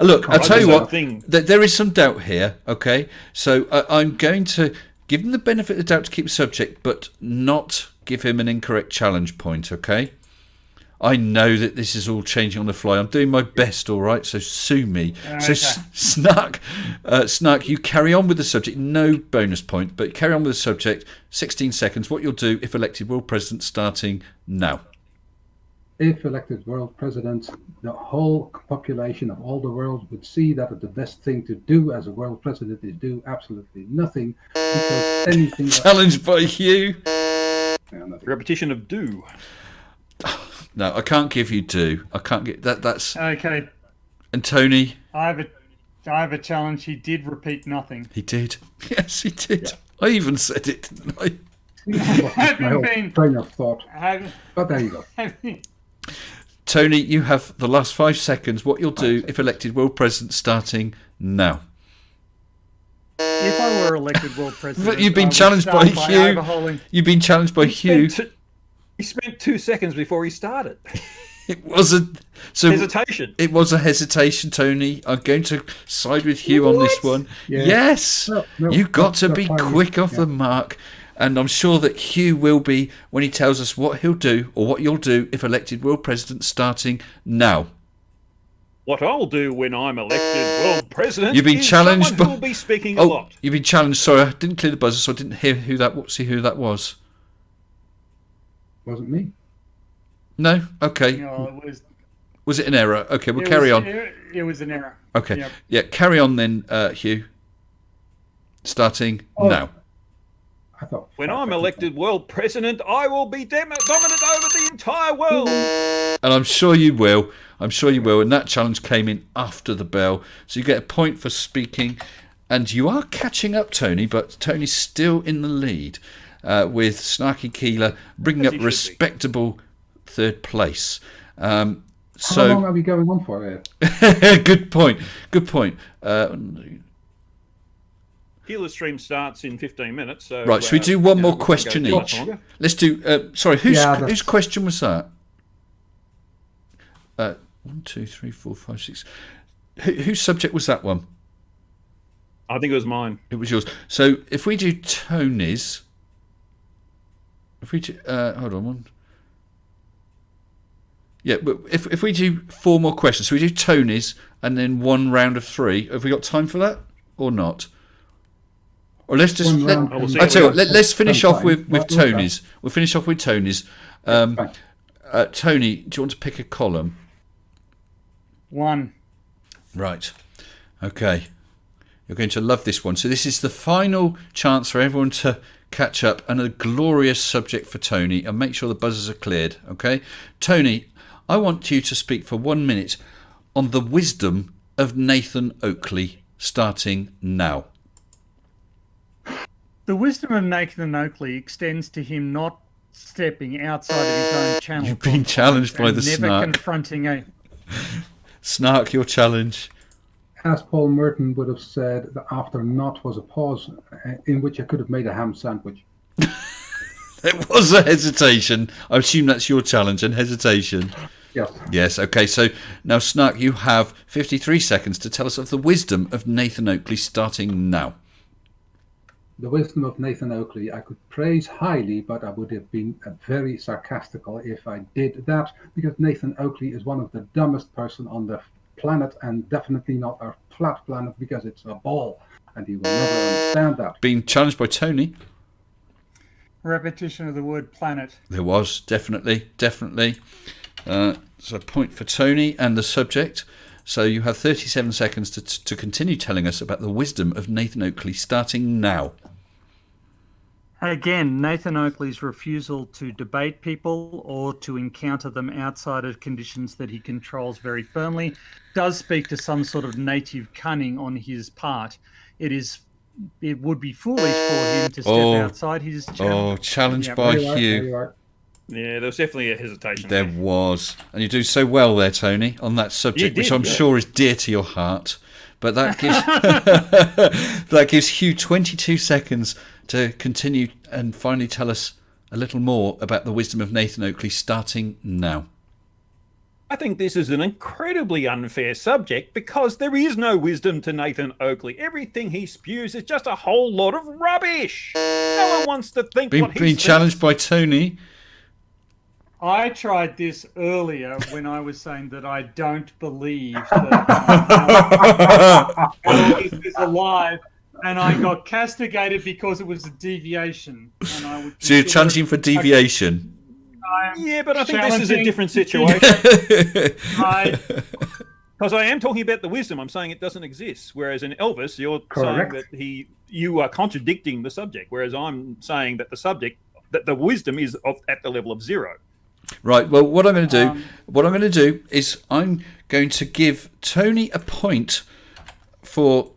Look, I'll tell you what, there is some doubt here, okay? So I'm going to give him the benefit of the doubt to keep the subject, but not give him an incorrect challenge point, okay? I know that this is all changing on the fly. I'm doing my best, all right? So sue me. So Snark, you carry on with the subject. No bonus point, but carry on with the subject. 16 seconds. What you'll do if elected world president starting now. If elected world president, the whole population of all the world would see that the best thing to do as a world president is do absolutely nothing, because anything... Challenged by Hugh. Repetition of do. No, I can't give you do. I can't get that. That's Okay. And Tony, I have a challenge. He did repeat nothing. he did. Yes, he did. I even said it, didn't I? My whole train of thought. But there you go. Tony, you have the last 5 seconds. What you'll do if elected world president starting now. If I were elected world president, But you've been I would challenged by start Hugh. overhauling- You've been challenged by Hugh. He spent 2 seconds before he started. It wasn't. So Hesitation. it was a hesitation, Tony. I'm going to side with Hugh on this one. Yeah. Yes, No, you've got to that's be fine. quick off Yeah. the mark, and I'm sure that Hugh will be when he tells us what he'll do or what you'll do if elected world president starting now. What I'll do when I'm elected world president You've been is challenged someone by- who will be speaking a lot. You've been challenged. Sorry, I didn't clear the buzzer, so I didn't hear who that. See who that was. Wasn't me. No. Okay. No, Was it an error? Okay, we'll it carry was- on. It was an error. Okay. Yep. Yeah, carry on then, Hugh. Starting now. I thought. When I'm elected world president, I will be dominant over the entire world. And I'm sure you will. I'm sure you will. And that challenge came in after the bell. So you get a point for speaking. And you are catching up, Tony, but Tony's still in the lead with Snarky Keelah bringing As up he should be. respectable third place. How long So are we going on for here? good point. Good point. Keelah stream starts in 15 minutes. So, Right, should we do one more we can't question go too much each? longer. Let's do. Sorry, Yeah, whose question was that? 1, 2, 3, 4, 5, 6. Whose subject was that one? I think it was mine. It was yours. So if we do Tony's, if we do, hold on one. Yeah, but if we do 4 more questions, so we do Tony's and then 1 round of 3. Have we got time for that or not? Or let's just. One round we'll see. I tell you what. Let's finish Fine. off with Well, Tony's. We'll finish off with Tony's. Fine. Tony, do you want to pick a column? 1. Right. Okay. You're going to love this one. So this is the final chance for everyone to catch up, and a glorious subject for Tony. And make sure the buzzers are cleared. Okay, Tony, I want you to speak for 1 minute on the wisdom of Nathan Oakley, starting now. The wisdom of Nathan Oakley extends to him not stepping outside of his own channel. You've been challenged by and the never snark. confronting a. Snark, your challenge. As Paul Merton would have said, that after not was a pause in which I could have made a ham sandwich. There was a hesitation. I assume that's your challenge and hesitation. Yes. Yes, okay. So now, Snark, you have 53 seconds to tell us of the wisdom of Nathan Oakley, starting now. The wisdom of Nathan Oakley I could praise highly, but I would have been very sarcastical if I did that, because Nathan Oakley is one of the dumbest person on the planet, and definitely not a flat planet, because it's a ball, and he will never understand that. Being challenged by Tony. Repetition of the word planet. There was, definitely. So point for Tony and the subject. So you have 37 seconds to continue telling us about the wisdom of Nathan Oakley, starting now. Again, Nathan Oakley's refusal to debate people or to encounter them outside of conditions that he controls very firmly does speak to some sort of native cunning on his part. It would be foolish for him to step outside his channel. Oh, challenged Yeah, by There you are, there Hugh. you are. Yeah, there was definitely a hesitation. There was. And you do so well there, Tony, on that subject, You which did, I'm yeah. sure is dear to your heart. But that gives that gives Hugh 22 seconds to continue and finally tell us a little more about the wisdom of Nathan Oakley, starting now. I think this is an incredibly unfair subject because there is no wisdom to Nathan Oakley. Everything he spews is just a whole lot of rubbish. No one wants to think what he Being thinks. challenged by Tony. I tried this earlier when I was saying that I don't believe that Elvis is alive, and I got castigated because it was a deviation. And I would So you're challenging for deviation. Yeah, but I think this is a different situation. Because I am talking about the wisdom. I'm saying it doesn't exist. Whereas in Elvis, you're saying that you are contradicting the subject. Whereas I'm saying that the wisdom is at the level of 0. Right. Well, what I'm going to do, is I'm going to give Tony a point for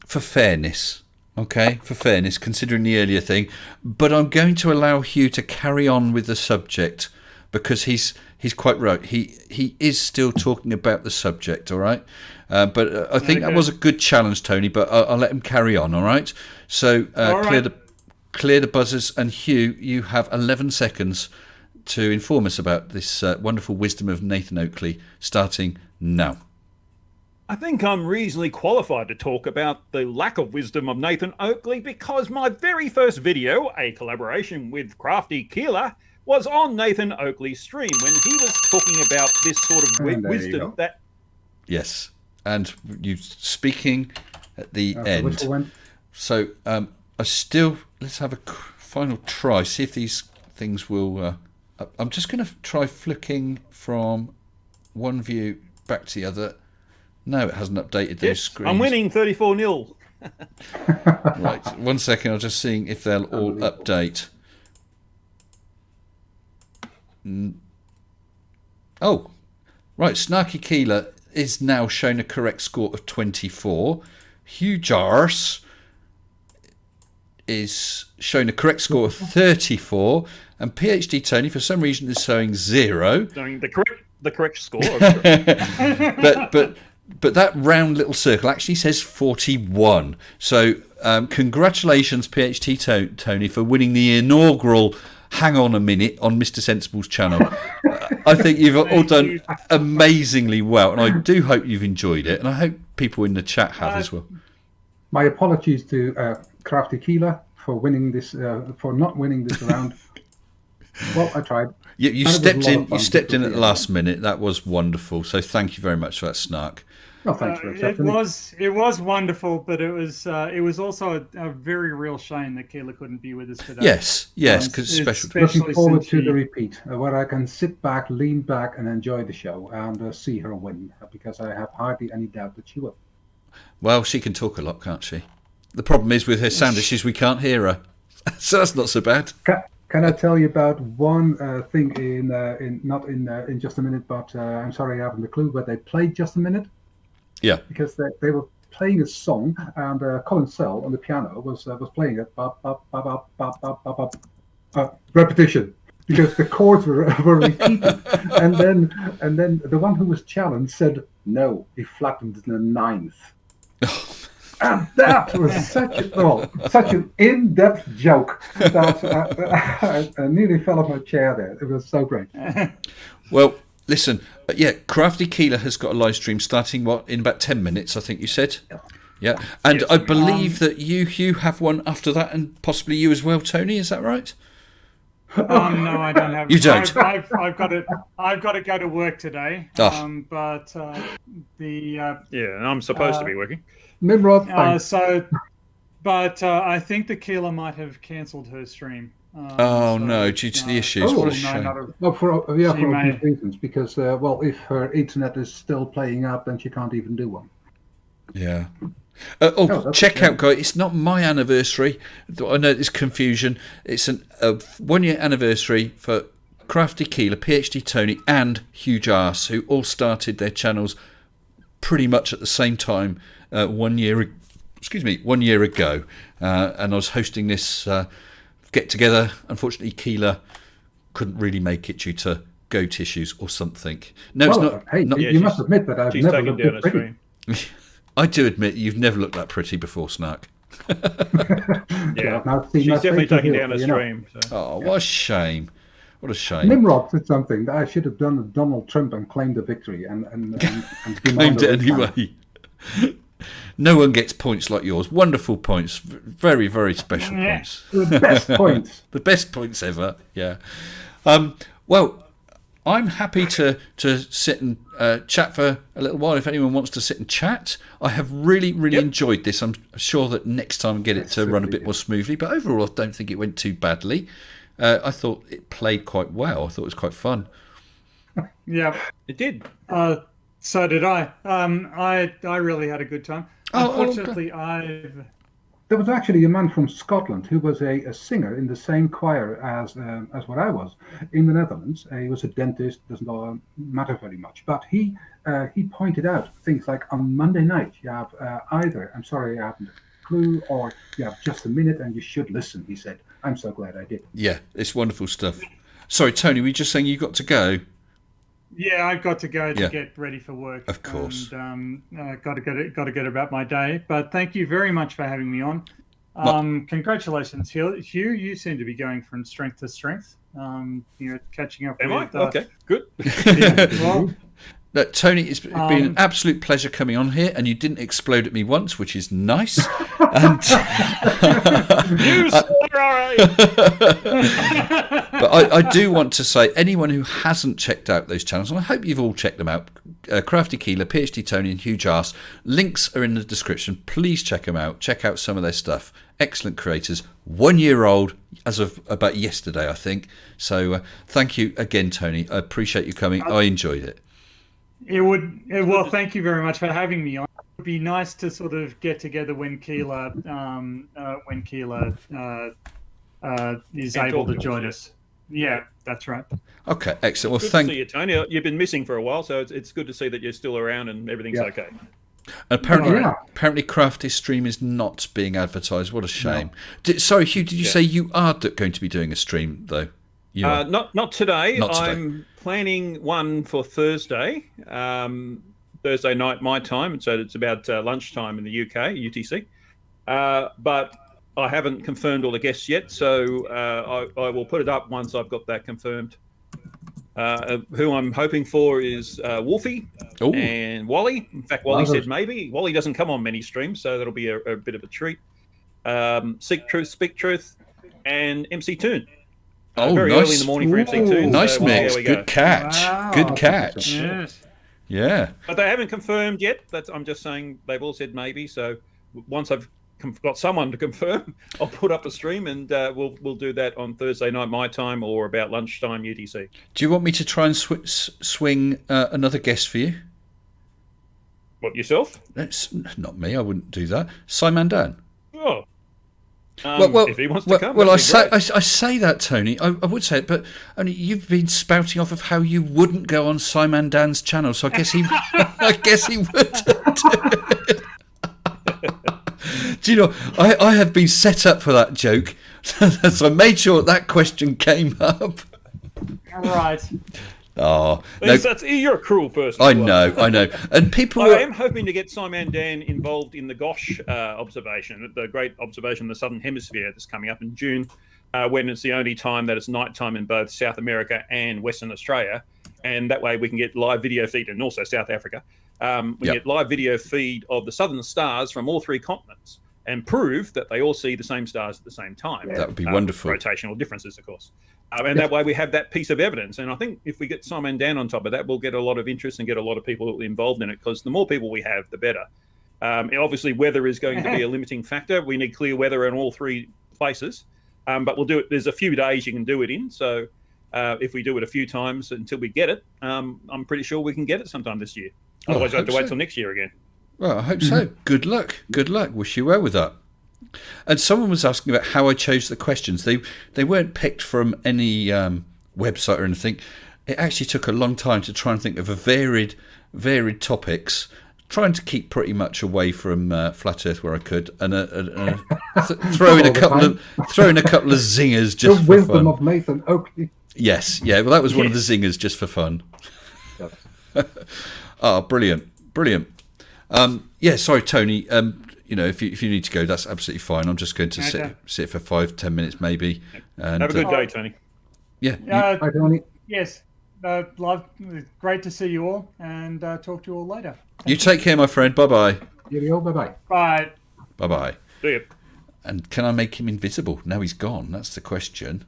fairness. Okay, for fairness, considering the earlier thing, but I'm going to allow Hugh to carry on with the subject because he's quite right. He is still talking about the subject. All right, but I think that was a good challenge, Tony. But I'll let him carry on. All right. So clear the buzzers, and Hugh, you have 11 seconds to inform us about this wonderful wisdom of Nathan Oakley, starting now. I think I'm reasonably qualified to talk about the lack of wisdom of Nathan Oakley because my very first video, a collaboration with crafty Keelah, was on Nathan Oakley's stream when he was talking about this sort of wisdom that... Yes, and you speaking at the end. So let's have a final try, see if these things will... I'm just going to try flicking from one view back to the other. No, it hasn't updated those screens. I'm winning 34-0. Right, 1 second. I'm just seeing if they'll all update. Oh, right. Snarky Keelah is now showing a correct score of 24. Hugh Jars is showing a correct score of 34. And PhD Tony, for some reason, is showing 0. Showing the correct score. But that round little circle actually says 41. So congratulations, PhD Tony, for winning the inaugural Hang On a Minute on Mr. Sensible's channel. I think you've all done amazingly well, and I do hope you've enjoyed it, and I hope people in the chat have as well. My apologies to Crafty Keelah for winning this, for not winning this round. Well, I tried. You stepped in. You stepped in at the last minute. That was wonderful. So thank you very much for that, Snark. Well, thanks for accepting it was wonderful, but it was also a very real shame that Keelah couldn't be with us today. Yes, because special. Looking forward to the repeat, where I can sit back, lean back, and enjoy the show and see her win, because I have hardly any doubt that she will. Well, she can talk a lot, can't she? The problem is with her sound issues, we can't hear her, so that's not so bad. Can I tell you about one thing in Just a Minute, but I'm sorry I haven't a clue, but they played Just a Minute. Yeah. Because they were playing a song, and Colin Sell on the piano was playing it. Repetition, because the chords were repeated, and then the one who was challenged said no, he flattened in the 9th. And that was such an in-depth joke that I nearly fell off my chair there. It was so great. Well, listen, Crafty Keelah has got a live stream starting, in about 10 minutes, I think you said? Yeah. And yes, I believe that you, Hugh, have one after that, and possibly you as well, Tony, is that right? No, I don't have. You don't. I've got to go to work today. Oh. But and I'm supposed to be working. Nimrod, I think the Keelah might have cancelled her stream. No, due to the issues. What a shame. For obvious reasons, because if her internet is still playing up, then she can't even do one. Yeah. Check out, guys. It's not my anniversary. I know there's confusion. It's a 1-year anniversary for Crafty Keelah, PhD Tony, and Hugh Jars, who all started their channels pretty much at the same time 1 year ago. And I was hosting this get together. Unfortunately, Keelah couldn't really make it due to goat issues or something. No, it's not. Hey, you must admit that I've never looked that pretty. I do admit you've never looked that pretty before, Snark. Yeah, she's definitely taking down a stream. So. Oh, what a shame! What a shame. Nimrod did something that I should have done with Donald Trump and claimed the victory and claimed it anyway. No one gets points like yours. Wonderful points. Very, very special points. The best points. The best points ever. Yeah. Well, I'm happy to sit and chat for a little while if anyone wants to sit and chat. I have really enjoyed this. I'm sure that next time I get it to run a bit more smoothly, but overall I don't think it went too badly. I thought it played quite well. I thought it was quite fun. Yeah, It did. so did I. I really had a good time. Unfortunately, There was actually a man from Scotland who was a singer in the same choir as what I was in the Netherlands. He was a dentist, doesn't matter very much. But he pointed out things like on Monday night you have either I'm sorry I haven't a clue, or you have just a minute and you should listen. He said, "I'm so glad I did." Yeah, it's wonderful stuff. Sorry, Tony, were you just saying you got to go? Yeah, I've got to go to get ready for work. Of course. And got to get about my day. But thank you very much for having me on. Congratulations, Hugh. You seem to be going from strength to strength. Catching up. Am I? with, Okay, good. Well, Tony, it's been an absolute pleasure coming on here, and you didn't explode at me once, which is nice. And You are right. but I do want to say, anyone who hasn't checked out those channels, and I hope you've all checked them out, Crafty Keelah, PhD Tony, and Hugh Jars, links are in the description. Please check them out. Check out some of their stuff. Excellent creators. 1 year old as of about yesterday, I think. So thank you again, Tony. I appreciate you coming. I enjoyed it. Well, thank you very much for having me on. It would be nice to sort of get together when Keelah is able to join us. Yeah, that's right. Okay, excellent. Well, Good to see you, Tony. You've been missing for a while, so it's good to see that you're still around and everything's okay. Apparently, Crafty's stream is not being advertised. What a shame. Sorry, Hugh, did you say you are going to be doing a stream, though? Not today. Not today. I'm planning one for Thursday, Thursday night my time, so it's about lunchtime in the UK, UTC. But I haven't confirmed all the guests yet, so I will put it up once I've got that confirmed. Who I'm hoping for is Wolfie and Wally. In fact, Wally said maybe. Wally doesn't come on many streams, so that'll be a bit of a treat. Seek Truth, Speak Truth, and MC Toon. Very nice. early in the morning for MC Toon. Nice so mix. there we go. Good catch. Wow. Good catch. Yes. Yeah. But they haven't confirmed yet. I'm just saying they've all said maybe. So once I've got someone to confirm, I'll put up a stream and we'll do that on Thursday night my time or about lunchtime UTC. Do you want me to try and swing another guest for you? What, yourself? That's not me. I wouldn't do that. Simon Dan. Oh. If he wants to come. Well, I say that, Tony. I would say it, but only you've been spouting off of how you wouldn't go on Simon Dan's channel, so I guess he, would. Do you know? I have been set up for that joke, so I made sure that question came up. All right. Oh, no. You're a cruel person. I know. And people. I am hoping to get Simon Dan involved in the Gosh observation, the great observation in the Southern Hemisphere that's coming up in June, when it's the only time that it's nighttime in both South America and Western Australia. And that way we can get live video feed, and also South Africa. Get live video feed of the southern stars from all three continents and prove that they all see the same stars at the same time. That would be wonderful. Rotational differences, of course. And that way we have that piece of evidence. And I think if we get Simon Dan on top of that, we'll get a lot of interest and get a lot of people involved in it, because the more people we have, the better. Obviously, weather is going to be a limiting factor. We need clear weather in all three places. But we'll do it. There's a few days you can do it in. So if we do it a few times until we get it, I'm pretty sure we can get it sometime this year. Otherwise, I have to wait till next year again. Well, I hope so. Good luck. Wish you well with that. And someone was asking about how I chose the questions. They weren't picked from any website or anything. It actually took a long time to try and think of a varied topics, trying to keep pretty much away from flat Earth where I could, and throw in a couple of zingers just the for wisdom fun. of Nathan Oakley. Yes, yeah. Well, that was one of the zingers just for fun. Brilliant. Sorry, Tony. If you need to go, that's absolutely fine. I'm just going to sit for 5-10 minutes maybe. And, have a good day, Tony. Yeah. Bye, Tony. Yes. Great to see you all, and talk to you all later. You take care, my friend. Bye-bye. Bye-bye. Bye. Bye-bye. See you. And can I make him invisible? Now he's gone. That's the question.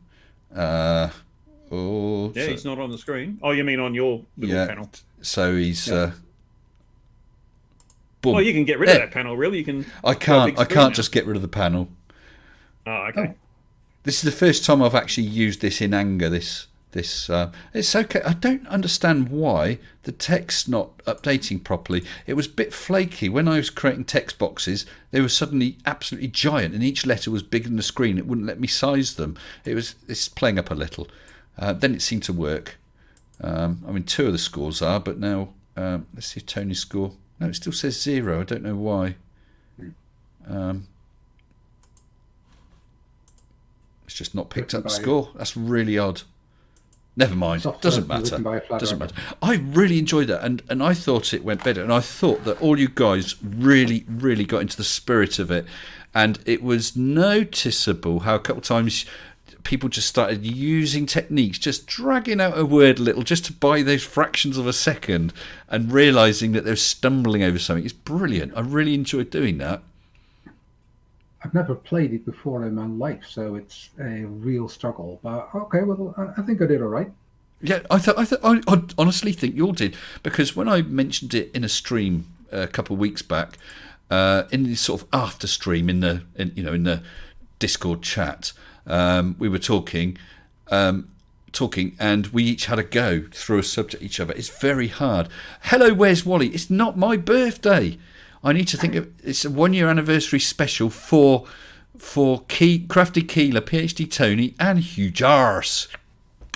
Oh, Yeah, so, he's not on the screen. Oh, you mean on your little panel? So he's. Yeah. Boom. Well, you can get rid of that panel. Really, you can. I can't just get rid of the panel. Oh, okay. This is the first time I've actually used this in anger. It's okay. I don't understand why the text's not updating properly. It was a bit flaky when I was creating text boxes. They were suddenly absolutely giant, and each letter was bigger than the screen. It wouldn't let me size them. It's playing up a little. Then it seemed to work. I mean, 2 of the scores are, but now let's see Tony's score. No, it still says 0. I don't know why. It's just not picked up the score. That's really odd. Never mind. Doesn't matter. Doesn't matter. I really enjoyed that, and I thought it went better. And I thought that all you guys really, really got into the spirit of it. And it was noticeable how a couple of times people just started using techniques, just dragging out a word a little, just to buy those fractions of a second, and realising that they're stumbling over something. It's brilliant. I really enjoyed doing that. I've never played it before in my life, so it's a real struggle. But okay, well, I think I did all right. Yeah, I honestly think you all did, because when I mentioned it in a stream a couple of weeks back, in this sort of after stream in the Discord chat, we were talking, and we each had a go through a subject each other. It's very hard. Hello, where's Wally? It's not my birthday. I need to think of it's a 1-year anniversary special for Crafty Keelah, PhD Tony, and Hugh Jars.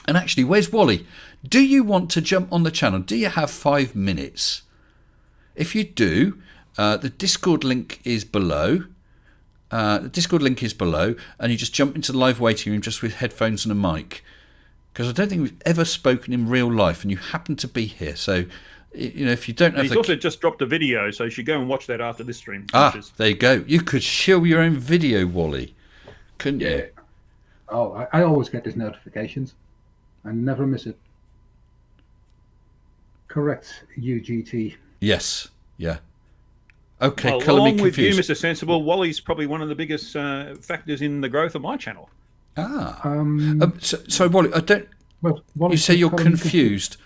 And actually, where's Wally? Do you want to jump on the channel? Do you have 5 minutes? If you do, the Discord link is below. And you just jump into the live waiting room just with headphones and a mic. Because I don't think we've ever spoken in real life, and you happen to be here, so. If you don't have he's also just dropped a video, so you should go and watch that after this stream. There you go. You could shill your own video, Wally, couldn't you? Oh, I always get these notifications. I never miss it. Correct, UGT. Yes. Yeah. Okay, well, colour me along with you, confused. Mr. Sensible, Wally's probably one of the biggest factors in the growth of my channel. So Wally, I don't. Well, you say you're confused.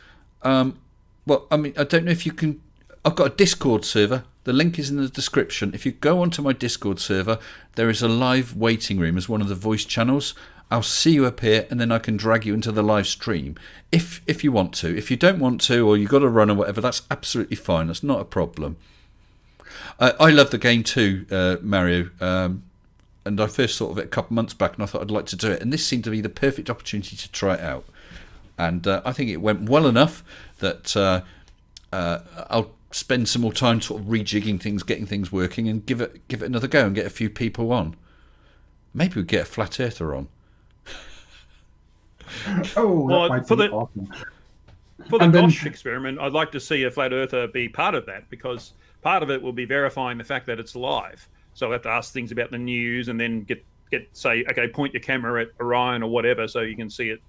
Well, I mean, I don't know if you can. I've got a Discord server. The link is in the description. If you go onto my Discord server, there is a live waiting room as one of the voice channels. I'll see you up here, and then I can drag you into the live stream if you want to. If you don't want to, or you've got to run or whatever, that's absolutely fine. That's not a problem. I love the game too, Mario. And I first thought of it a couple of months back, and I thought I'd like to do it. And this seemed to be the perfect opportunity to try it out. And I think it went well enough that I'll spend some more time sort of rejigging things, getting things working, and give it another go and get a few people on. Maybe we'll get a flat earther on. Well, for the Gosh experiment, I'd like to see a flat earther be part of that, because part of it will be verifying the fact that it's live. So I have to ask things about the news, and then say, okay, point your camera at Orion or whatever, so you can see it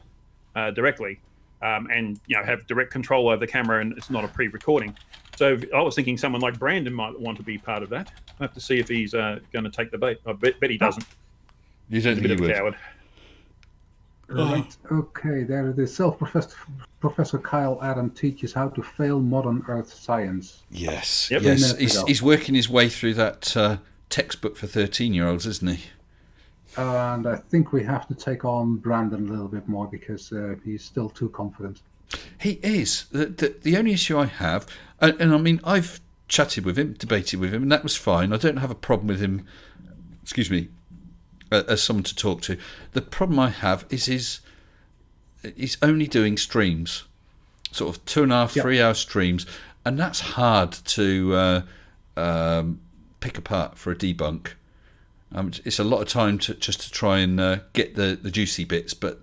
directly, and have direct control over the camera, and it's not a pre-recording. So I was thinking someone like Brandon might want to be part of that. I have to see if he's going to take the bait. I bet he doesn't. You don't think he would? Coward. Right. Okay. There it is. Self-professed Professor Kyle Adam teaches how to fail modern Earth science. Yes. Yep. Yes. He's working his way through that textbook for 13-year-olds, isn't he? And I think we have to take on Brandon a little bit more, because he's still too confident. He is. The only issue I have, and I mean, I've chatted with him, debated with him, and that was fine. I don't have a problem with him, as someone to talk to. The problem I have is he's only doing streams, sort of 2.5, 3 hour streams, and that's hard to pick apart for a debunk. It's a lot of time just to try and get the juicy bits, but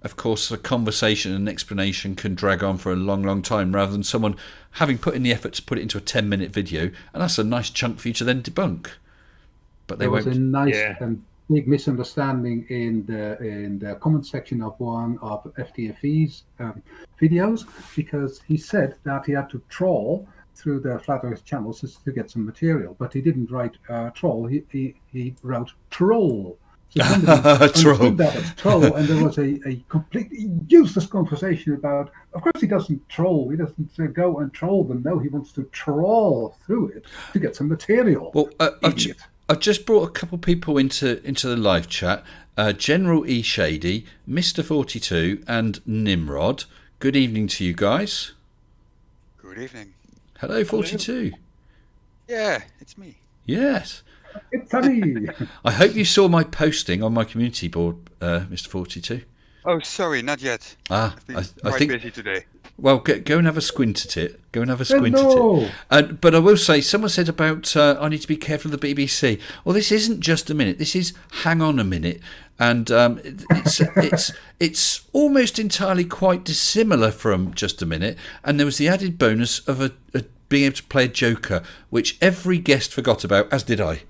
of course a conversation and explanation can drag on for a long, long time, rather than someone having put in the effort to put it into a 10-minute video, and that's a nice chunk for you to then debunk. But there was a nice and big misunderstanding in the comment section of one of FTFE's videos, because he said that he had to trawl through the Flat Earth channels to get some material, but he didn't write troll. He wrote troll. So somebody Troll. understood that as troll, and there was a completely useless conversation about. Of course, he doesn't troll. He doesn't go and troll them. No, he wants to trawl through it to get some material. Well, I've just brought a couple people into the live chat. General E Shady, Mr. 42, and Nimrod. Good evening to you guys. Good evening. Hello, 42. Yeah, it's me. Yes. It's funny. I hope you saw my posting on my community board, Mr. 42. Oh, sorry, not yet. I've been I quite think. busy today. Well, go and have a squint at it. Go and have a squint Hello. at it. But I will say, someone said about I need to be careful of the BBC. Well, this isn't just a minute. This is hang on a minute, and it's almost entirely quite dissimilar from just a minute. And there was the added bonus of a being able to play a Joker, which every guest forgot about, as did I.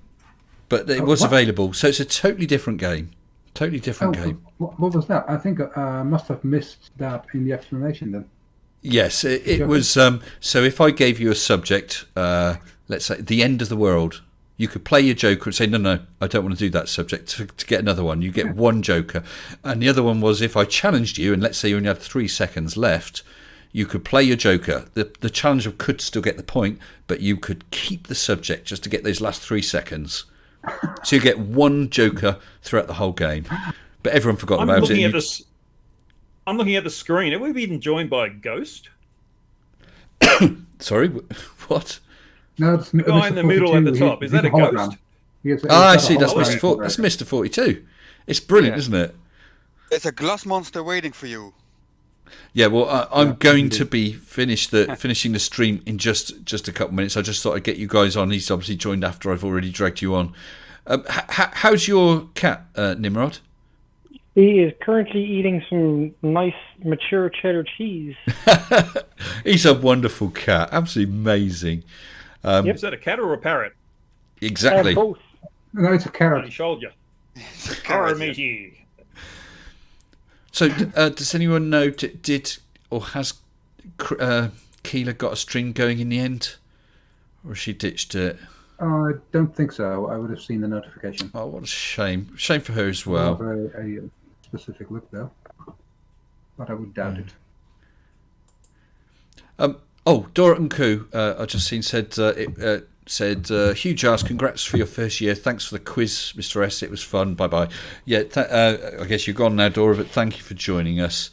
But it was available, so it's a totally different game. Totally different game. What was that? I think I must have missed that in the explanation then. Yes, it was. So if I gave you a subject, let's say the end of the world, you could play your Joker and say, no, I don't want to do that subject. To get another one, you get one Joker. And the other one was if I challenged you, and let's say you only had 3 seconds left, you could play your Joker. The challenger could still get the point, but you could keep the subject just to get those last 3 seconds. So you get one Joker throughout the whole game. But everyone forgot about it. I'm looking at the screen. Have we been joined by a ghost? Sorry, what? No, it's the guy in the middle at the top. Is that a ghost? I see. That's Mr. 42. It's brilliant, isn't it? There's a glass monster waiting for you. Yeah, well, I'm going to be finishing the stream in just a couple minutes. I just thought I'd get you guys on. He's obviously joined after I've already dragged you on. How's your cat, Nimrod? He is currently eating some nice mature cheddar cheese. He's a wonderful cat. Absolutely amazing. Is that a cat or a parrot? Exactly. Both. No, it's a carrot. I showed you. Carrot matey. So, does anyone know, did or has Keelah got a string going in the end? Or she ditched it? I don't think so. I would have seen the notification. Oh, what a shame. Shame for her as well. I have a specific look, though. But I would doubt it. Dora and Koo, I just seen said, Hugh Jars, congrats for your first year. Thanks for the quiz, Mr. S. It was fun. Bye-bye. Yeah, I guess you're gone now, Dora, but thank you for joining us.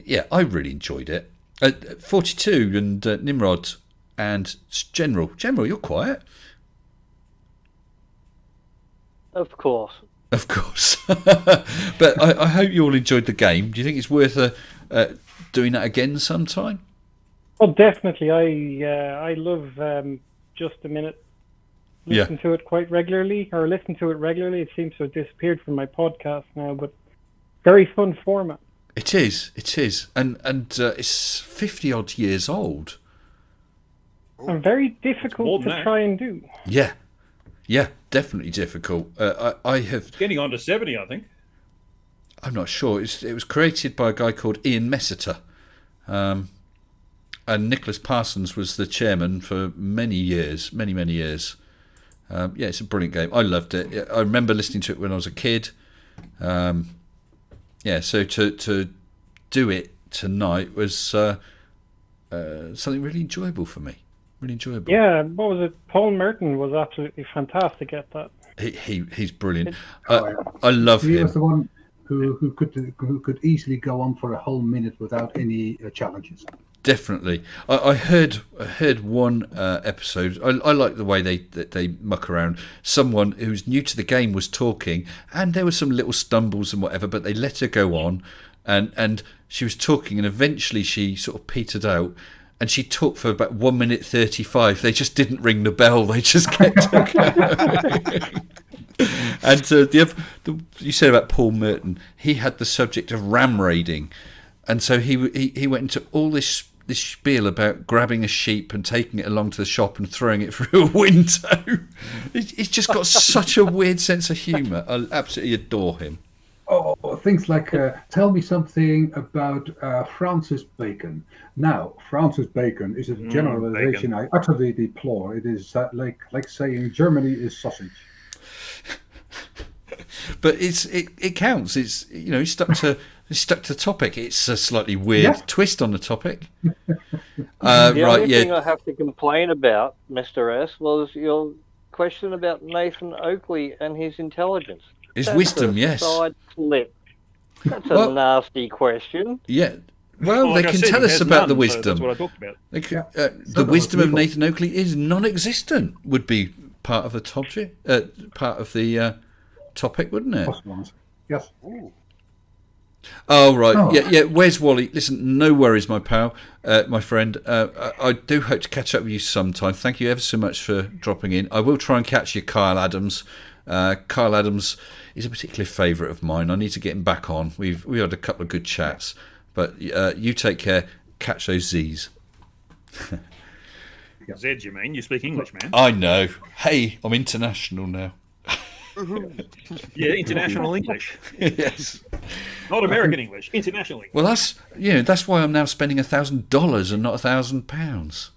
Yeah, I really enjoyed it. 42 and Nimrod and General. General, you're quiet. Of course. Of course. But I hope you all enjoyed the game. Do you think it's worth doing that again sometime? Oh, definitely. I love Just a Minute. Listen to it quite regularly, or listen to it regularly. It seems to have disappeared from my podcast now, but very fun format. It is. And it's 50 odd years old. And very difficult to try and do. Yeah, definitely difficult. I have getting on to 70, I think. I'm not sure. It was created by a guy called Ian Messiter, and Nicholas Parsons was the chairman for many years. Yeah, it's a brilliant game. I loved it. I remember listening to it when I was a kid. Yeah, so to do it tonight was something really enjoyable for me. Really enjoyable. Yeah, what was it? Paul Merton was absolutely fantastic at that. He's brilliant. I love him. He was the one who could easily go on for a whole minute without any challenges. Definitely. I heard one episode. I like the way they muck around. Someone who's new to the game was talking, and there were some little stumbles and whatever, but they let her go on, and she was talking, and eventually she sort of petered out. And she talked for about 1 minute 35. They just didn't ring the bell. They just kept going. And you said about Paul Merton, he had the subject of ram raiding, and so he went into all this spiel about grabbing a sheep and taking it along to the shop and throwing it through a window. He's just got such a weird sense of humour. I absolutely adore him. Oh, things like tell me something about Francis Bacon. Now, Francis Bacon is a generalization I utterly deplore. It is like saying Germany is sausage. But it counts. It's he's stuck to topic. It's a slightly weird twist on the topic. The only thing I have to complain about, Mr. S, was your question about Nathan Oakley and his intelligence. His wisdom, yes. Side flip. That's a nasty question. Yeah. Well, they can tell us about the wisdom. So that's what I talked about. The wisdom of Nathan Oakley is non-existent. Would be part of the topic. Topic, wouldn't it? Yes. Oh right, yeah. Where's Wally? Listen, no worries, my pal, my friend. I do hope to catch up with you sometime. Thank you ever so much for dropping in. I will try and catch you, Kyle Adams. Kyle Adams is a particular favourite of mine. I need to get him back on. We had a couple of good chats, but you take care. Catch those Z's. Zed, you mean? You speak English, man. I know. Hey, I'm international now. Yeah, international English. Yes. Not American English, international English. Well, that's why I'm now spending $1,000 and not £1,000.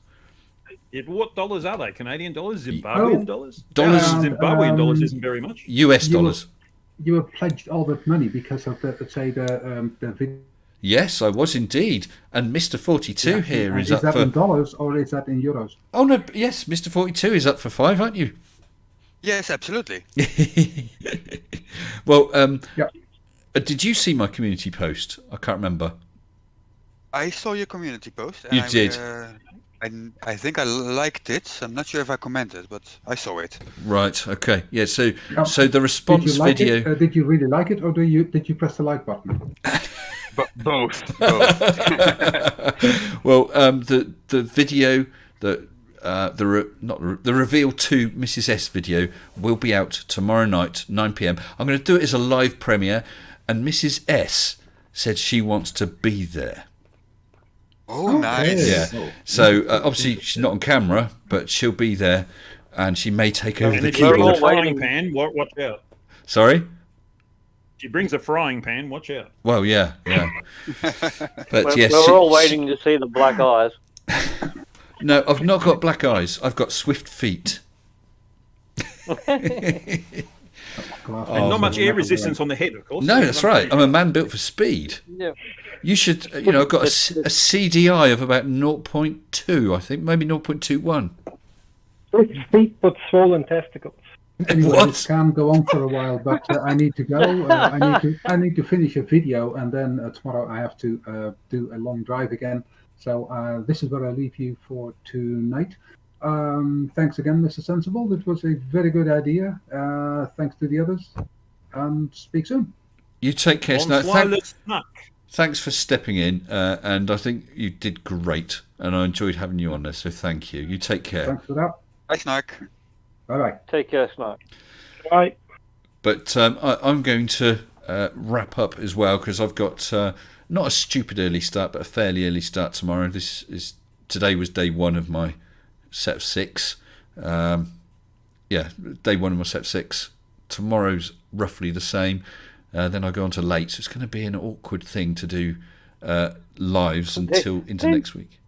Yeah, but what dollars are they? Canadian dollars? Zimbabwean dollars? Dollars. Zimbabwean dollars isn't very much. US dollars. You were pledged all that money because of the video. Yes, I was indeed. And Mr. 42 here is up for... Is that in dollars or is that in euros? Oh, no, yes, Mr. 42 is up for 5, aren't you? Yes, absolutely. Well, did you see my community post? I can't remember. I saw your community post. And You did? I think I liked it. I'm not sure if I commented, but I saw it. Right, okay. Yeah, so the response video... Did you really like it or did you press the like button? Both. Well, the video that the Reveal to Mrs. S video will be out tomorrow night, 9 p.m. I'm going to do it as a live premiere, and Mrs. S said she wants to be there. Oh, nice. Yeah. So obviously she's not on camera, but she'll be there, and she may take over the keyboard. A frying pan, watch out. Sorry? She brings a frying pan, watch out. Well, yeah. But yes, we're all waiting to see the black eyes. No, I've not got black eyes. I've got swift feet. And not much air resistance on the head, of course. No, that's right. I'm a man built for speed. Yeah. You should, I've got a CDI of about 0.2, I think, maybe 0.21. Swift feet but swollen testicles. Anyway, this can go on for a while, but I need to go. I need to finish a video, and then tomorrow I have to do a long drive again. So this is where I leave you for tonight. Thanks again, Mr. Sensible. That was a very good idea. Thanks to the others. Speak soon. You take care, Snuck. Thanks for stepping in, and I think you did great, and I enjoyed having you on there, so thank you. You take care. Thanks for that. Bye, Snuck. Bye-bye. Take care, Snuck. Bye. But I'm going to wrap up as well, because I've got not a stupid early start, but a fairly early start tomorrow. Today was day one of my set of 6. Day one of my set of 6. Tomorrow's roughly the same. Then I go on to late, so it's going to be an awkward thing to do lives into next week.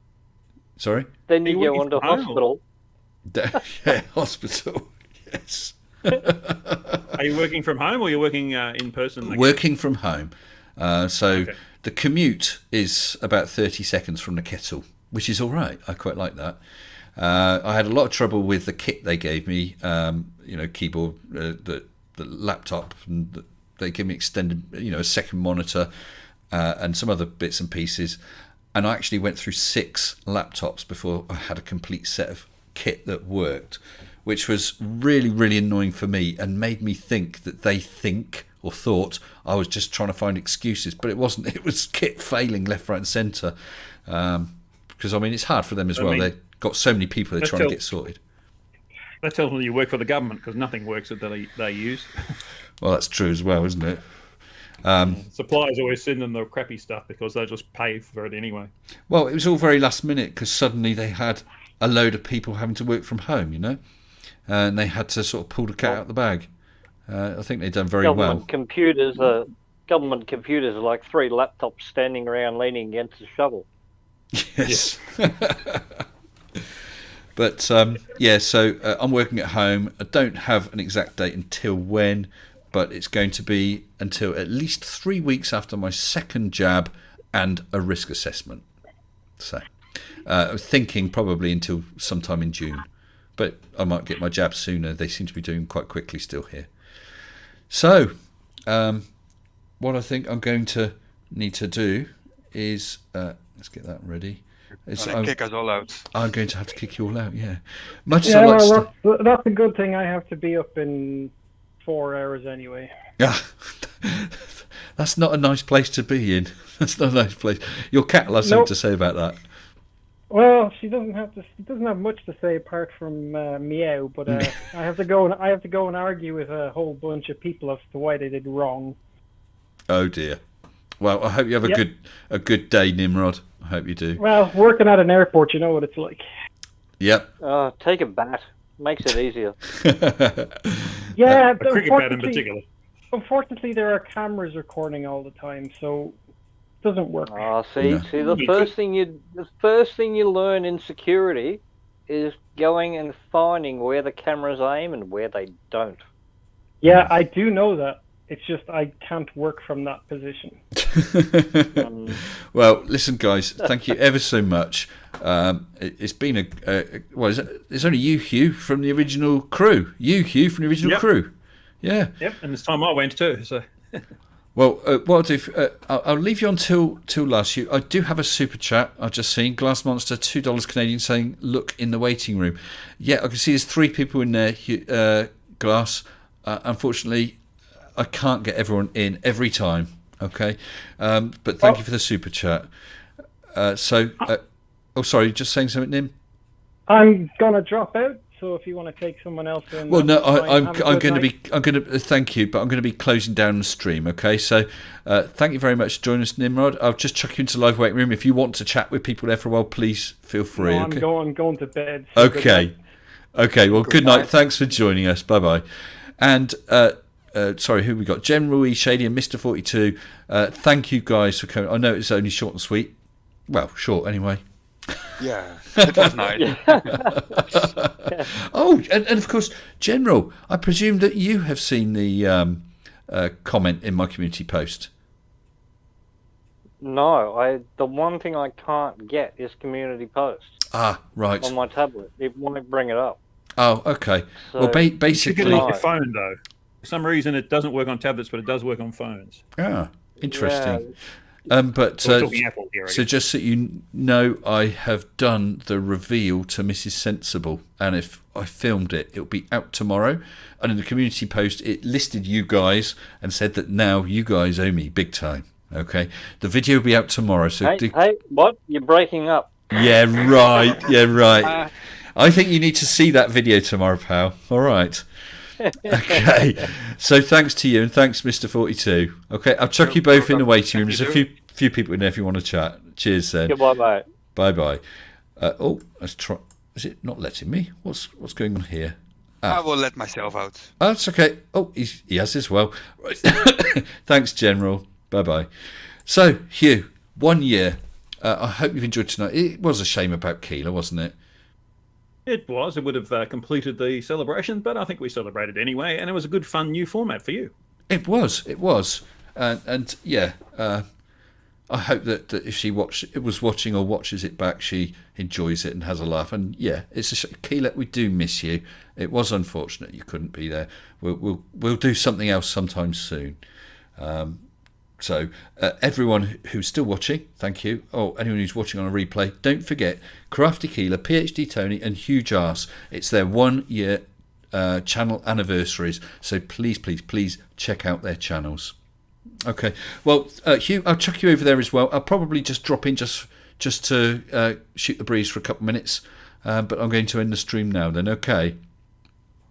Sorry? Then you go on to hospital. Yeah, hospital. Yes. Are you working from home or you're working in person? Again? Working from home. The commute is about 30 seconds from the kettle, which is all right. I quite like that. I had a lot of trouble with the kit they gave me, keyboard, the laptop, and they gave me extended, a second monitor and some other bits and pieces. And I actually went through 6 laptops before I had a complete set of kit that worked, which was really, really annoying for me and made me think that they thought I was just trying to find excuses, but it wasn't. It was kit failing left, right and centre, because it's hard for them as well. They've got so many people they're trying to get sorted. That tells me you work for the government, because nothing works that they use. Well, that's true as well, isn't it? Suppliers always send them the crappy stuff because they just pay for it anyway. Well, it was all very last minute, because suddenly they had a load of people having to work from home, and they had to sort of pull the cat out of the bag. I think they've done very well. Government computers are like 3 laptops standing around leaning against a shovel. Yes. But so I'm working at home. I don't have an exact date until when, but it's going to be until at least 3 weeks after my second jab and a risk assessment. So, thinking probably until sometime in June, but I might get my jab sooner. They seem to be doing quite quickly still here. So, what I think I'm going to need to do is let's get that ready. Kick us all out. I'm going to have to kick you all out. Yeah, much Yeah, as I like that's a good thing. I have to be up in 4 hours anyway. Yeah, that's not a nice place to be in. That's not a nice place. Your cat will have something to say about that. Well, she doesn't have much to say apart from meow. But I have to go and argue with a whole bunch of people as to why they did wrong. Oh dear. Well, I hope you have a good day, Nimrod. I hope you do. Well, working at an airport, you know what it's like. Yep. Take a bat. Makes it easier. Yeah, a cricket bat in particular. Unfortunately, there are cameras recording all the time, so it doesn't work. Oh, see, the first thing you learn in security is going and finding where the cameras aim and where they don't. Yeah, I do know that. It's just I can't work from that position. Well, listen, guys, thank you ever so much. It's been it's only you, Hugh, from the original crew. Hugh, from the original crew. Yeah. Yep, and this time I went too. So. Well, what I'll do, I'll leave you on till last. I do have a super chat. I've just seen Glass Monster, $2 Canadian, saying, "Look in the waiting room." Yeah, I can see there's 3 people in there. Glass. Unfortunately, I can't get everyone in every time. Okay, but thank you for the super chat. Sorry, just saying something, Nim. I'm gonna drop out. So if you want to take someone else in, well, no, I'm going to thank you, but I'm going to be closing down the stream. Okay, so thank you very much for joining us, Nimrod. I'll just chuck you into the live waiting room. If you want to chat with people there for a while, please feel free. No, okay? I'm going to bed. So okay. Well, good night. Thanks for joining us. Bye bye. And sorry, who we got? General E, Shady, and Mr. 42. Thank you guys for coming. I know it's only short and sweet. Well, short anyway. Yeah, it was nice. Oh, and of course, General, I presume that you have seen the comment in my community post. No, the one thing I can't get is community posts. Ah, right. On my tablet, it won't bring it up. Oh, okay. So, well, basically, you can on your phone though. For some reason, it doesn't work on tablets, but it does work on phones. Ah, interesting. Yeah. So just so you know, I have done the reveal to Mrs. Sensible, and if I filmed it, it'll be out tomorrow. And in the community post, it listed you guys and said that now you guys owe me big time. Okay, the video will be out tomorrow. So hey, what? You're breaking up. Yeah, right. Yeah, right. I think you need to see that video tomorrow, pal. All right. Okay, so thanks to you and thanks Mr. 42. Okay, I'll chuck you both in the waiting room. There's a few people in there if you want to chat. Cheers then. Goodbye, mate. Bye. Let's try. Is it not letting me? What's going on here? I will let myself out. Oh, that's okay. Oh, he has as well. Right. Thanks, General. Bye. So, Hugh, 1 year. I hope you've enjoyed tonight. It was a shame about Keelah, wasn't it? It was. It would have completed the celebration, but I think we celebrated anyway, and it was a good, fun new format for you. It was. And yeah, I hope that if she was watching or watches it back, she enjoys it and has a laugh. And yeah, it's a shame. Keelah, we do miss you. It was unfortunate you couldn't be there. We'll do something else sometime soon. So everyone who's still watching, thank you. Oh, anyone who's watching on a replay, don't forget Crafty Keelah, PhD Tony, and Huge Arse. It's their 1 year channel anniversaries. So please check out their channels. Okay. Well, Hugh, I'll chuck you over there as well. I'll probably just drop in just to shoot the breeze for a couple of minutes. But I'm going to end the stream now. Then, okay.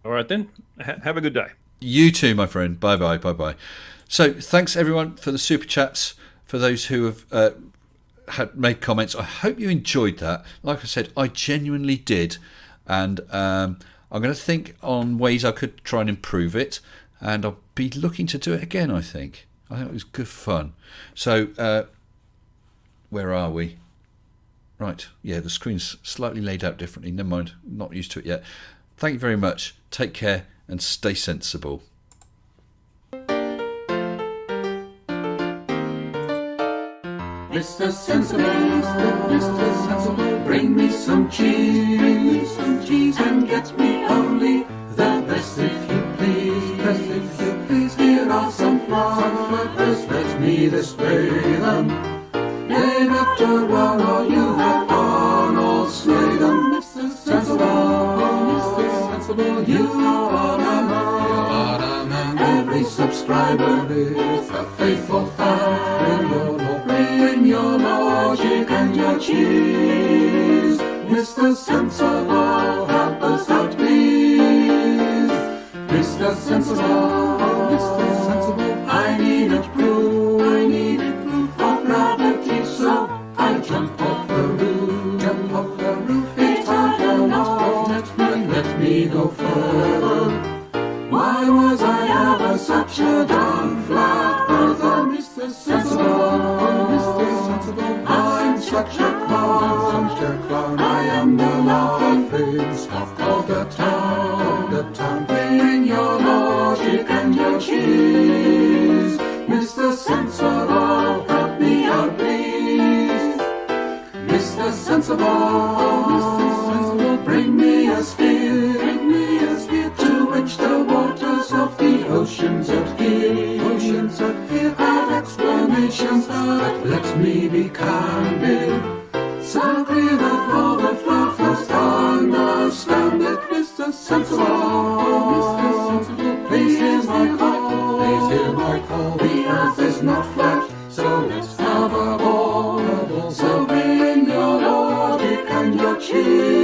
All right then. Have a good day. You too, my friend. Bye. So thanks everyone for the super chats, for those who have had made comments. I hope you enjoyed that. Like I said, I genuinely did, and I'm going to think on ways I could try and improve it, and I'll be looking to do it again. I think it was good fun. So where are we? Right, yeah, the screen's slightly laid out differently. Never mind, not used to it yet. Thank you very much. Take care and stay sensible. Mr. Sensible, Mr. Sensible, bring me some cheese, and get me only the best if you please, best if you please. Here are some flowers, let me display them. Name it or one, or you have Arnold slay them. Mr. Sensible, Mr. Sensible, you are a man. Every subscriber is a faithful fan. Bring your logic and your cheese. Mr. Sensible, help us out, please. Mr. Sensible, Mr. Sensible, I needed proof of gravity, so I jump off the roof, It's hard enough, let me go further. Why was I ever such a darn flat earther? Mr. Sensible, Mr. Sensible, I'm such a clown, I am the laughing stock of the town, Bring your logic and your cheese. Mr. Sensible, help me out, please. Mr. Sensible, bring me a sphere, to which the waters of the oceans adhere, add explanations, but let me be candid, so clear that all the fluffers understand it. Mr. Sensible, please hear my call, the earth is not flat, so let's have a ball, so bring your logic and your cheese.